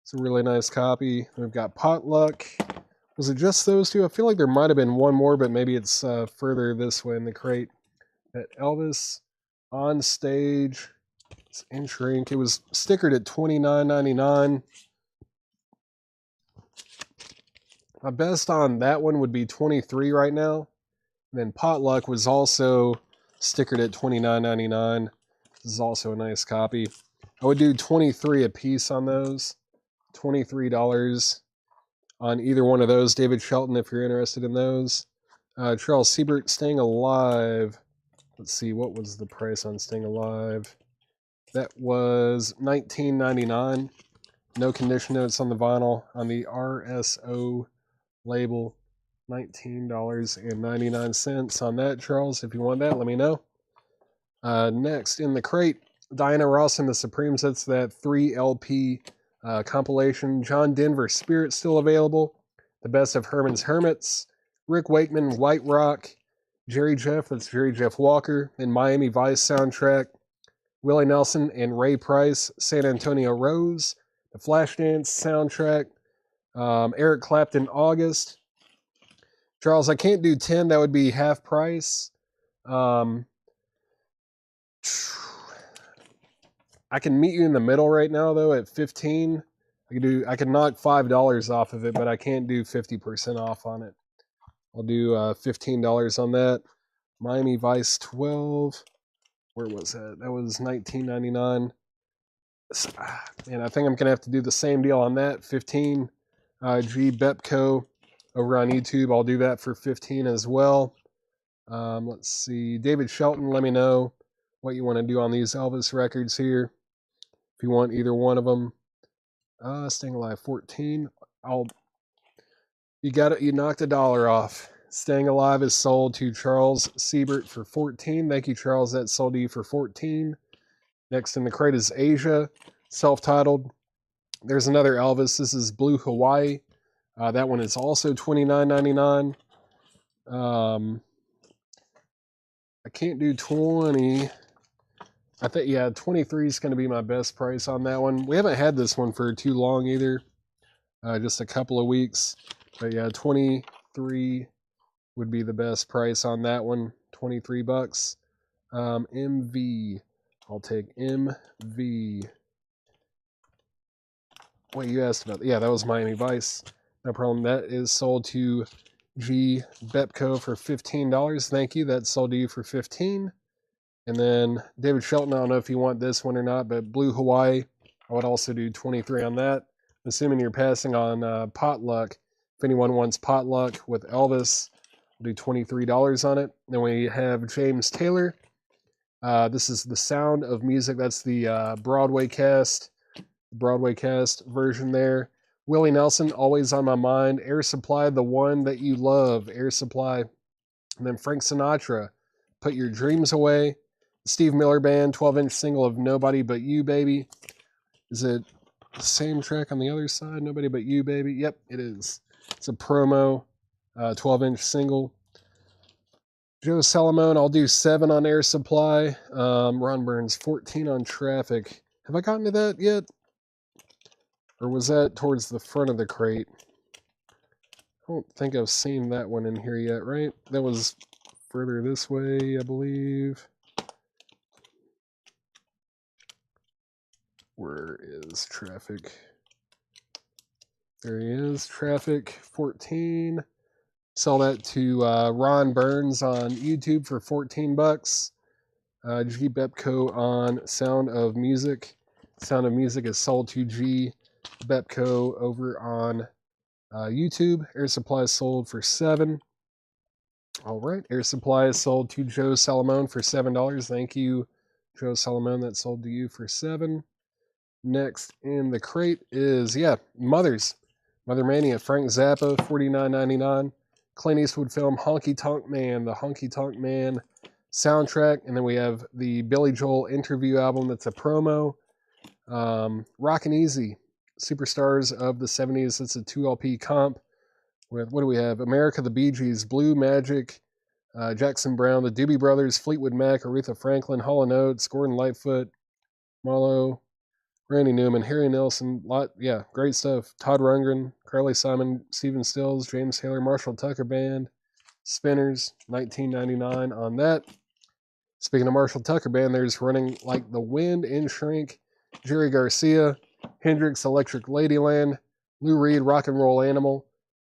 It's a really nice copy. We've got Potluck. Was it just those 2? I feel like there might have been one more, but maybe it's further this way in the crate. That Elvis On Stage. It's in shrink. It was stickered at $29.99. My best on that one would be $23 right now. And then Potluck was also stickered at $29.99. This is also a nice copy. I would do $23 a piece on those. $23 on either one of those. David Shelton, if you're interested in those. Charles Siebert, Staying Alive. Let's see, what was the price on Staying Alive? That was $19.99. No condition notes on the vinyl. On the RSO label, $19.99 on that, Charles. If you want that, let me know. Next in the crate, Diana Ross and the Supremes. That's that 3 LP compilation. John Denver, Spirit, still available. The Best of Herman's Hermits. Rick Wakeman, White Rock. Jerry Jeff, that's Jerry Jeff Walker. And Miami Vice soundtrack. Willie Nelson and Ray Price, San Antonio Rose. The Flashdance soundtrack. Eric Clapton, August. Charles, I can't do 10. That would be half price. I can meet you in the middle right now, though, at 15. I can knock $5 off of it, but I can't do 50% off on it. I'll do $15 on that. Miami Vice 12. Where was that? That was $19.99. Man, I think I'm gonna have to do the same deal on that. 15. G Bepco over on YouTube. I'll do that for 15 as well. Let's see. David Shelton, let me know what you want to do on these Elvis records here. If you want either one of them. Staying Alive 14. You got it. You knocked $1 off. Staying Alive is sold to Charles Siebert for 14. Thank you, Charles. That's sold to you for 14. Next in the crate is Asia, self-titled. There's another Elvis. This is Blue Hawaii. That one is also $29.99. I can't do 20. I think, yeah, 23 is going to be my best price on that one. We haven't had this one for too long either. Just a couple of weeks. But yeah, 23 would be the best price on that one. 23 bucks. MV. I'll take MV. Wait, you asked about, yeah, that was Miami Vice. No problem. That is sold to G Bepco for $15. Thank you. That's sold to you for 15. And then David Shelton, I don't know if you want this one or not, but Blue Hawaii, I would also do 23 on that. Assuming you're passing on Potluck. If anyone wants Potluck with Elvis, I'll do $23 on it. Then we have James Taylor. This is The Sound of Music. That's the Broadway cast version there. Willie Nelson, Always on My Mind. Air Supply, The One That You Love. Air Supply. And then Frank Sinatra, Put Your Dreams Away. Steve Miller Band, 12-inch single of Nobody But You, Baby. Is it the same track on the other side? Nobody But You, Baby? Yep, it is. It's a promo, 12-inch single. Joe Salamone, I'll do 7 on Air Supply. Ron Burns, 14 on Traffic. Have I gotten to that yet? Or was that towards the front of the crate? I don't think I've seen that one in here yet, right? That was further this way, I believe. Where is Traffic? There he is, Traffic, 14. Sell that to Ron Burns on YouTube for 14 bucks. G Bepco on Sound of Music. Sound of Music is sold to G Bepco over on YouTube. Air Supply is sold for 7. All right, Air Supply is sold to Joe Salamone for $7. Thank you, Joe Salamone. That's sold to you for 7. Next in the crate is, Mothers. Mother Mania, Frank Zappa, $49.99. Clint Eastwood film Honky Tonk Man, the Honky Tonk Man soundtrack. And then we have the Billy Joel interview album that's a promo. Rockin' Easy, Superstars of the 70s. It's a 2 LP comp with, what do we have? America, the Bee Gees, Blue Magic, Jackson Browne, the Doobie Brothers, Fleetwood Mac, Aretha Franklin, Hall & Oates, Gordon Lightfoot, Marlo, Randy Newman, Harry Nilsson, great stuff. Todd Rundgren, Carly Simon, Stephen Stills, James Taylor, Marshall Tucker Band, Spinners, $19.99 on that. Speaking of Marshall Tucker Band, there's Running Like the Wind, In Shrink, Jerry Garcia, Hendrix, Electric Ladyland, Lou Reed, Rock and Roll Animal,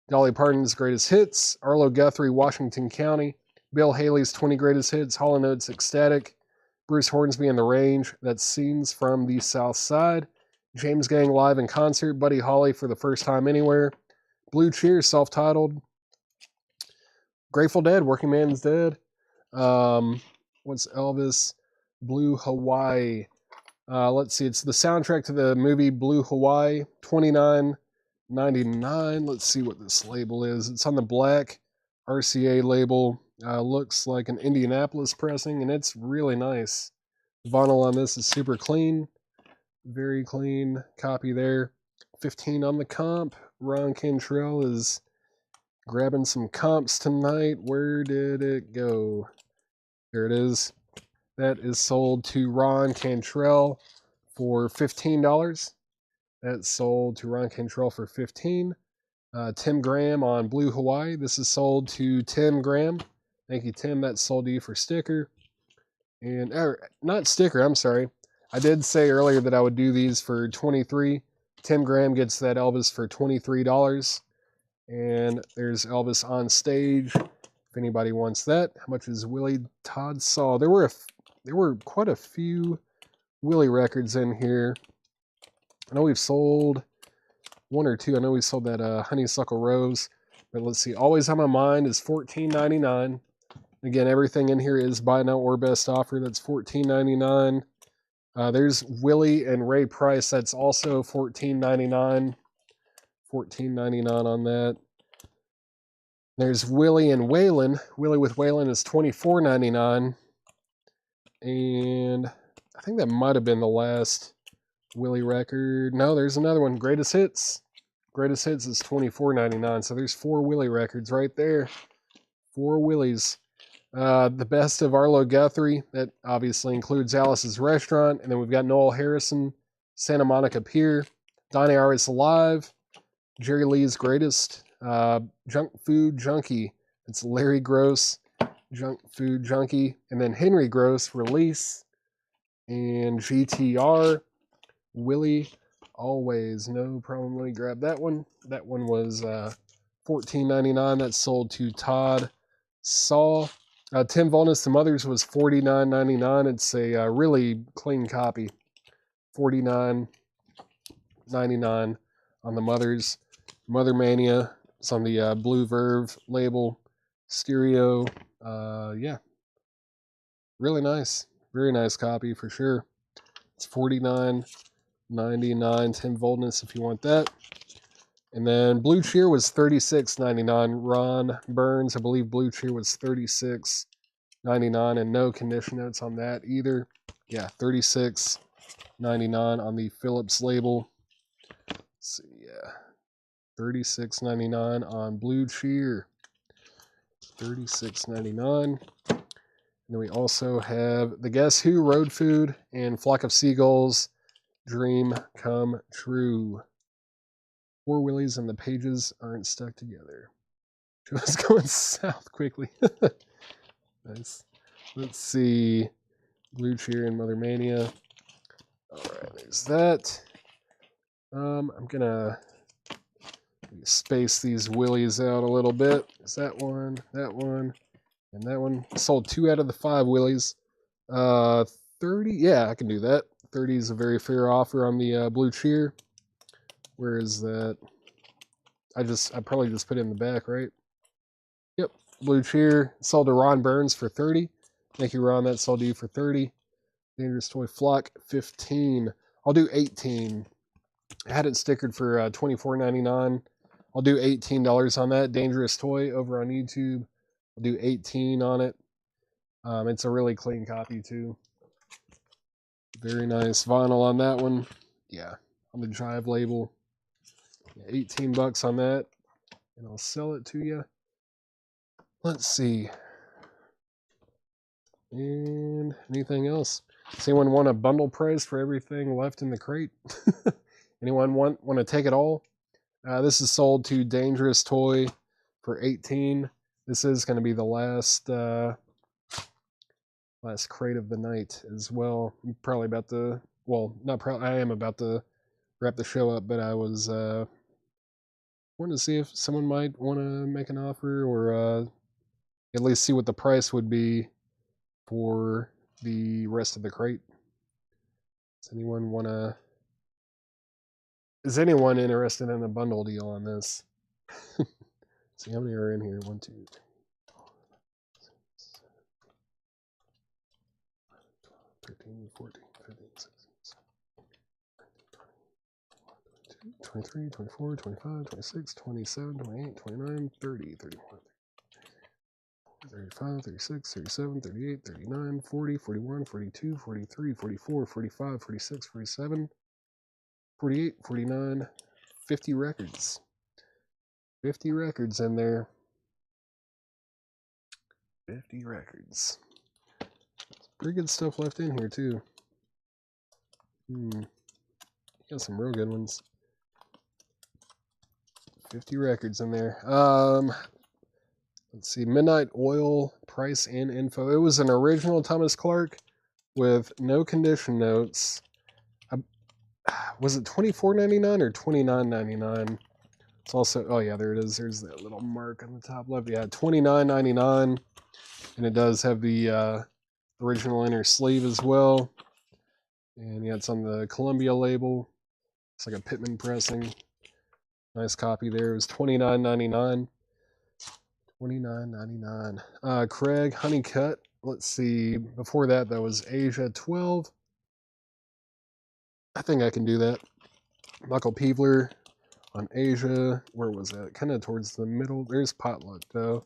Dolly Parton's Greatest Hits, Arlo Guthrie, Washington County, Bill Haley's 20 Greatest Hits, Hall & Oates, Ecstatic, Bruce Hornsby and the Range, that's Scenes from the South Side, James Gang Live in Concert, Buddy Holly for the First Time Anywhere, Blue Cheer, self-titled, Grateful Dead, Working Man's Dead, what's Elvis, Blue Hawaii, let's see, it's the soundtrack to the movie Blue Hawaii, $29.99, let's see what this label is, it's on the black RCA label. Looks like an Indianapolis pressing, and it's really nice. Vinyl on this is super clean. Very clean copy there. 15 on the comp. Ron Cantrell is grabbing some comps tonight. Where did it go? There it is. That is sold to Ron Cantrell for $15. That's sold to Ron Cantrell for $15. Tim Graham on Blue Hawaii. This is sold to Tim Graham. Thank you, Tim. That's sold to you for sticker. And not sticker, I'm sorry. I did say earlier that I would do these for $23. Tim Graham gets that Elvis for $23. And there's Elvis on stage. If anybody wants that. How much is Willie Todd Saw? There were quite a few Willie records in here. I know we've sold one or two. I know we sold that Honeysuckle Rose. But let's see. Always on My Mind is $14.99. Again, everything in here is buy now or best offer. That's $14.99. There's Willie and Ray Price. That's also $14.99. $14.99 on that. There's Willie and Waylon. Willie with Waylon is $24.99. And I think that might have been the last Willie record. No, there's another one. Greatest Hits. Greatest Hits is $24.99. So there's 4 Willie records right there. 4 Willies. The Best of Arlo Guthrie. That obviously includes Alice's Restaurant. And then we've got Noel Harrison, Santa Monica Pier, Donny Iris Alive, Jerry Lee's Greatest, Junk Food Junkie. It's Larry Gross, Junk Food Junkie. And then Henry Gross, Release, and GTR, Willie Always. No problem. Let me grab that one. That one was $14.99. That's sold to Todd Saw. Tim Volnus, The Mothers, was $49.99. It's a really clean copy. $49.99 on The Mothers. Mother Mania. It's on the Blue Verve label. Stereo. Yeah. Really nice. Very nice copy for sure. It's $49.99. Tim Volnus if you want that. And then Blue Cheer was $36.99. Ron Burns, I believe Blue Cheer was $36.99, and no condition notes on that either. Yeah, $36.99 on the Phillips label. Let's see, yeah. $36.99 on Blue Cheer. $36.99. And then we also have the Guess Who, Road Food, and Flock of Seagulls, Dream Come True. 4 Willies and the pages aren't stuck together. Just going south quickly. Nice. Let's see. Blue Cheer and Mother Mania. Alright, there's that. I'm gonna space these Willies out a little bit. Is that one, and that one. Sold 2 out of the 5 Willies. 30, yeah, I can do that. 30 is a very fair offer on the Blue Cheer. Where is that? I probably just put it in the back, right? Yep. Blue Cheer. Sold to Ron Burns for 30. Thank you, Ron. That sold to you for 30. Dangerous Toy Flock, 15. I'll do 18. I had it stickered for $24.99. I'll do $18 on that. Dangerous Toy over on YouTube. I'll do 18 on it. It's a really clean copy too. Very nice vinyl on that one. Yeah, on the Jive label. 18 bucks on that, and I'll sell it to you. Let's see. And anything else? Does anyone want a bundle price for everything left in the crate? Anyone want to take it all? This is sold to Dangerous Toy for 18. This is going to be the last crate of the night as well. I'm probably about to, well, not probably, I am about to wrap the show up, but I was wanted to see if someone might want to make an offer, or at least see what the price would be for the rest of the crate. Does anyone want to? Is anyone interested in a bundle deal on this? See how many are in here. 1, 2, 3, 4, 13, 14, 15, 16, 23, 24, 25, 26, 27, 28, 29, 30, 31, 35, 36, 37, 38, 39, 40, 41, 42, 43, 44, 45, 46, 47, 48, 49, 50 records. 50 records in there. 50 records. Pretty good stuff left in here, too. Got some real good ones. 50 records in there. Let's see, Midnight Oil price and info. It was an original Thomas Clark with no condition notes. Was it $24.99 or $29.99? It's also, oh yeah, there it is. There's that little mark on the top left. Yeah, $29.99, and it does have the original inner sleeve as well. And yeah, it's on the Columbia label. It's like a Pittman pressing. Nice copy there. It was $29.99. $29.99. Craig Honeycutt. Let's see. Before that, that was Asia 12. I think I can do that. Michael Peevler on Asia. Where was that? Kind of towards the middle. There's Potluck, though.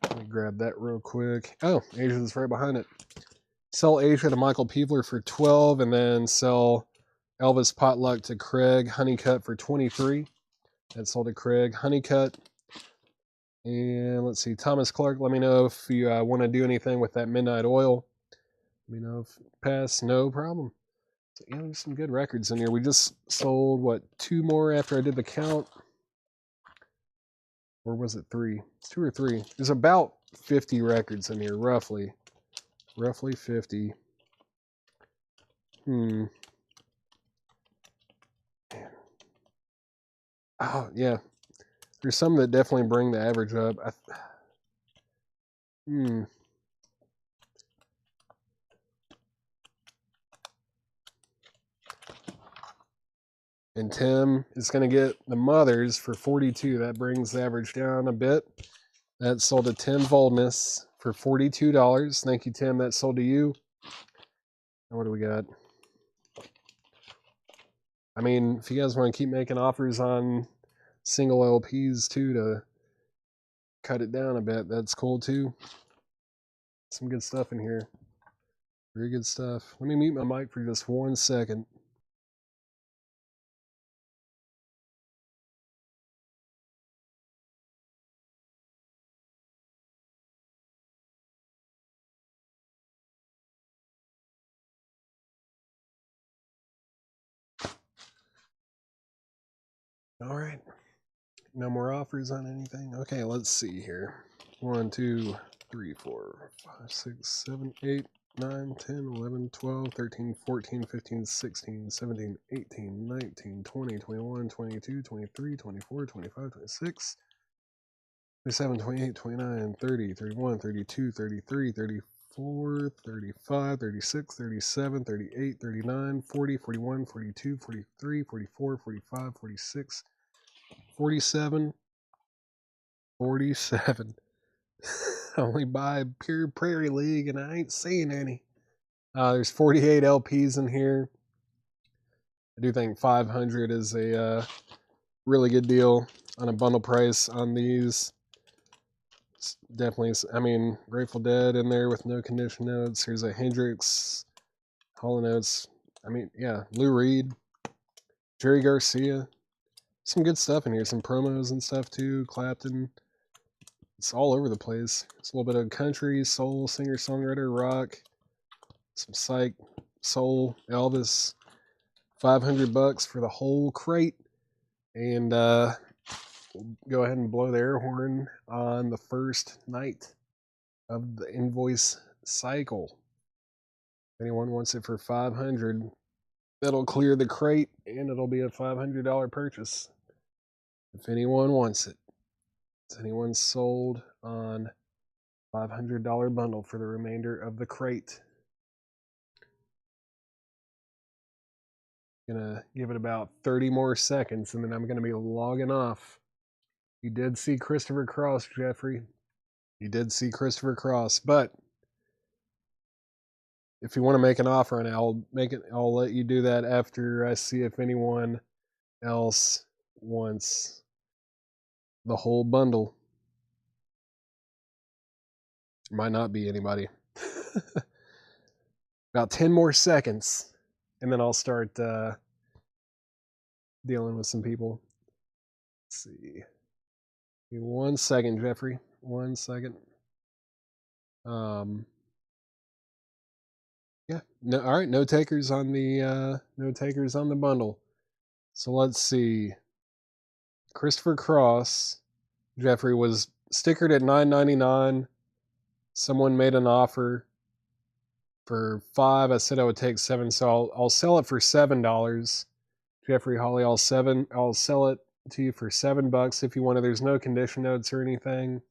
Let me grab that real quick. Oh, Asia's right behind it. Sell Asia to Michael Peevler for 12, and then sell Elvis Potluck to Craig Honeycutt for 23. That's sold to Craig Honeycutt. And let's see, Thomas Clark, let me know if you want to do anything with that Midnight Oil. Let me know if pass, no problem. So, yeah, there's some good records in here. We just sold, what, 2 more after I did the count? Or was it 3? It's 2 or 3. There's about 50 records in here, roughly. Roughly 50. Oh, yeah. There's some that definitely bring the average up. And Tim is going to get the mothers for 42. That brings the average down a bit. That sold to Tim Voldness for $42. Thank you, Tim. That sold to you. And what do we got? I mean, if you guys want to keep making offers on single LPs too to cut it down a bit, that's cool too. Some good stuff in here. Very good stuff. Let me mute my mic for just 1 second. All right. No more offers on anything? Okay, let's see here. 1, 2, 3, 4, 5, 6, 7, 8, 9, 10, 11, 12, 13, 14, 15, 16, 17, 18, 19, 20, 21, 22, 23, 24, 25, 26, 27, 28, 29, 30, 31, 32, 33, 34, 35, 36, 37, 38, 39, 40, 41, 42, 43, 44, 45, 46, 47, 47. I only buy pure Prairie League, and I ain't seeing any. There's 48 LPs in here. I do think 500 is a really good deal on a bundle price on these. It's definitely, I mean, Grateful Dead in there with no condition notes. Here's a Hendrix, Hall & Oates. I mean, yeah, Lou Reed, Jerry Garcia. Some good stuff in here. Some promos and stuff too. Clapton. It's all over the place. It's a little bit of country, soul, singer-songwriter, rock, some psych, soul, Elvis. $500 for the whole crate. And we'll go ahead and blow the air horn on the first night of the invoice cycle. If anyone wants it for $500, that'll clear the crate, and it'll be a $500 purchase. If anyone wants it. Is anyone sold on $500 bundle for the remainder of the crate? Gonna give it about 30 more seconds, and then I'm gonna be logging off. You did see Christopher Cross, Jeffrey. You did see Christopher Cross, but if you want to make an offer on it, I'll let you do that after I see if anyone else wants the whole bundle. Might not be anybody. About 10 more seconds, and then I'll start dealing with some people. Let's see. Give me 1 second, Jeffrey. 1 second. Yeah. No. All right. No takers on the bundle. So let's see. Christopher Cross, Jeffrey, was stickered at $9.99. Someone made an offer for $5. I said I would take $7, so I'll sell it for $7. Jeffrey Holly, I'll sell it to you for $7 if you want it. There's no condition notes or anything.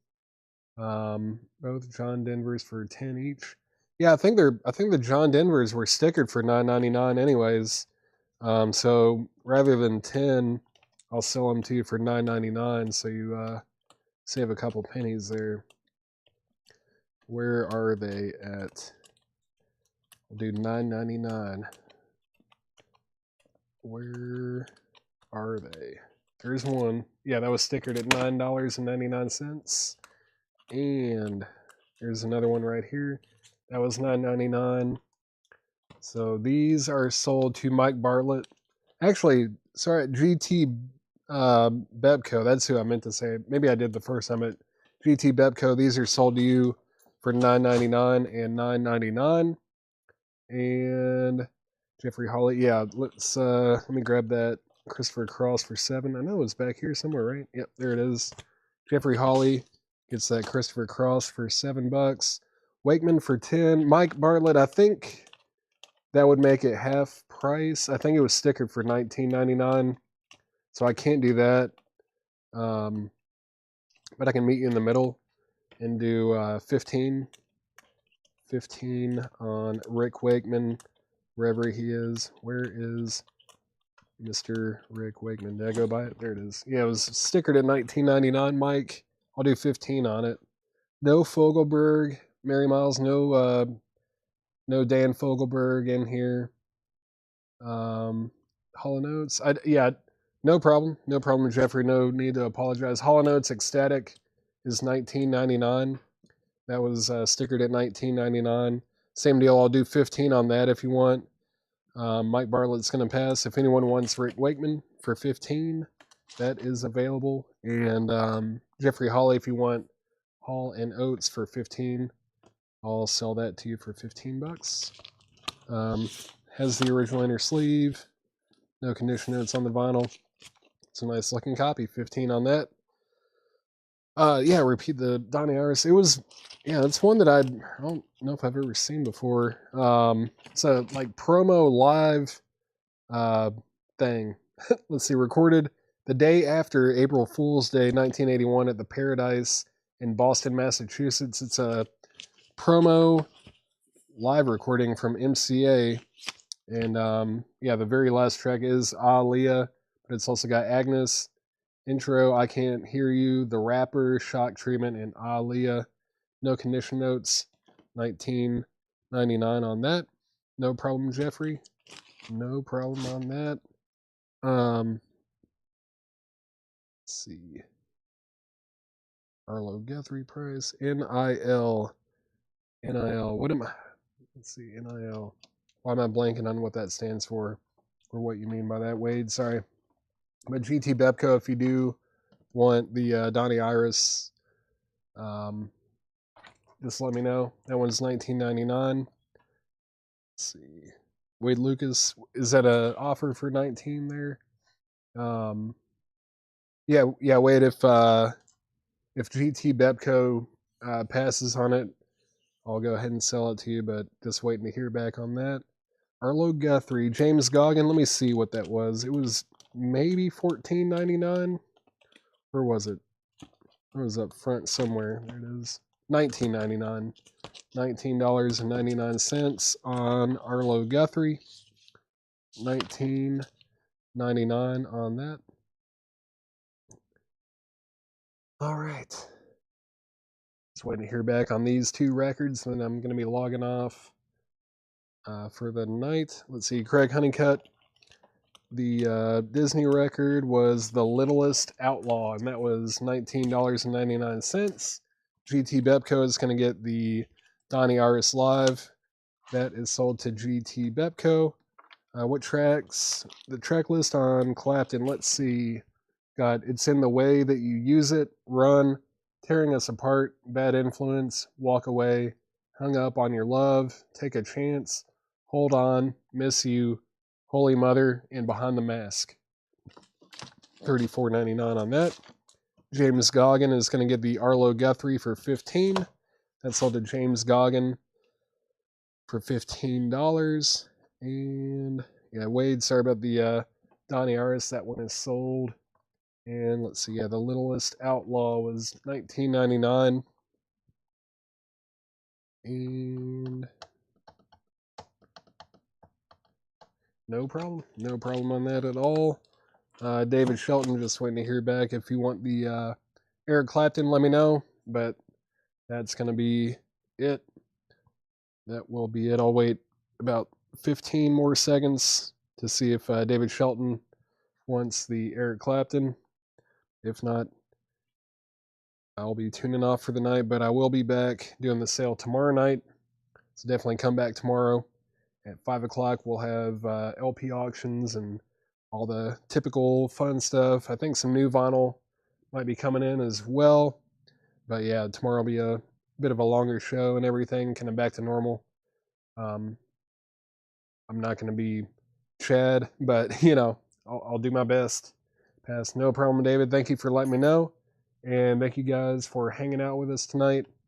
Both John Denvers for 10 each. Yeah, I think the John Denvers were stickered for $9.99 anyways. So rather than 10, I'll sell them to you for $9.99, so you save a couple pennies there. Where are they at? We'll do $9.99. Where are they? There's one. Yeah, that was stickered at $9.99. And there's another one right here. That was $9.99. So these are sold to Mike Bartlett. Actually, sorry, GT Bepco. That's who I meant to say. Maybe I did the first time at GT Bepco. These are sold to you for $9.99 and $9.99. And Jeffrey Holly. Yeah, let me grab that Christopher Cross for $7. I know it was back here somewhere, right? Yep, there it is. Jeffrey Holly gets that Christopher Cross for $7. Wakeman for 10. Mike Bartlett, I think that would make it half price. I think it was stickered for $19.99. So I can't do that. But I can meet you in the middle and do 15. 15 on Rick Wakeman, wherever he is. Where is Mr. Rick Wakeman? Did I go by it? There it is. Yeah, it was stickered at $19.99, Mike. I'll do 15 on it. No Fogelberg, Mary Miles, no Dan Fogelberg in here. Hall & Oates. Yeah, no problem. No problem, Jeffrey. No need to apologize. Hall & Oates Ecstatic is $19.99. That was stickered at $19.99. Same deal. I'll do 15 on that if you want. Mike Bartlett's going to pass. If anyone wants Rick Wakeman for 15, that is available. And Jeffrey Holly, if you want Hall & Oates for 15, I'll sell that to you for $15. Has the original inner sleeve. No condition notes on the vinyl. It's a nice looking copy. 15 on that. Yeah, repeat the Donnie Iris. It was, yeah, it's one that I don't know if I've ever seen before. It's a like promo live thing. Let's see, recorded the day after April Fool's Day, 1981, at the Paradise in Boston, Massachusetts. It's a promo live recording from MCA, and yeah, the very last track is Aaliyah, but it's also got Agnes. Intro, I Can't Hear You, The Rapper, Shock Treatment, and Aaliyah. No condition notes. $19.99 on that. No problem, Jeffrey. No problem on that. Let's see. Arlo Guthrie price. NIL. What am I? Let's see. NIL. Why am I blanking on what that stands for? Or what you mean by that, Wade? Sorry. But GT Bepco, if you do want the Donnie Iris, just let me know. That one's $19.99. Let's see. Wade Lucas, is that an offer for 19 there? Yeah, Wade, if GT Bepco passes on it, I'll go ahead and sell it to you, but just waiting to hear back on that. Arlo Guthrie, James Goggin, let me see what that was. It was maybe $14.99. Where was it? It was up front somewhere. There it is. $19.99. $19.99 on Arlo Guthrie. $19.99 on that. All right. Just waiting to hear back on these two records, and then I'm going to be logging off for the night. Let's see. Craig Honeycutt. The Disney record was The Littlest Outlaw, and that was $19.99. GT Bepco is going to get the Donnie Iris Live. That is sold to GT Bepco. What tracks? The track list on Clapton, let's see. Got It's in the Way That You Use It, Run, Tearing Us Apart, Bad Influence, Walk Away, Hung Up on Your Love, Take a Chance, Hold On, Miss You, Holy Mother, and Behind the Mask. $34.99 on that. James Goggin is going to get the Arlo Guthrie for $15. That sold to James Goggin for $15. And yeah, Wade, sorry about the Donnie Aris. That one is sold. And let's see, yeah, the Littlest Outlaw was $19.99. And no problem on that at all. David Shelton, just waiting to hear back. If you want the Eric Clapton, let me know. But that's going to be it. That will be it. I'll wait about 15 more seconds to see if David Shelton wants the Eric Clapton. If not, I'll be tuning off for the night, but I will be back doing the sale tomorrow night. So definitely come back tomorrow at 5 o'clock. We'll have LP auctions and all the typical fun stuff. I think some new vinyl might be coming in as well. But yeah, tomorrow will be a bit of a longer show and everything, kind of back to normal. I'm not going to be Chad, but I'll do my best. Pass, no problem, David. Thank you for letting me know. And thank you guys for hanging out with us tonight.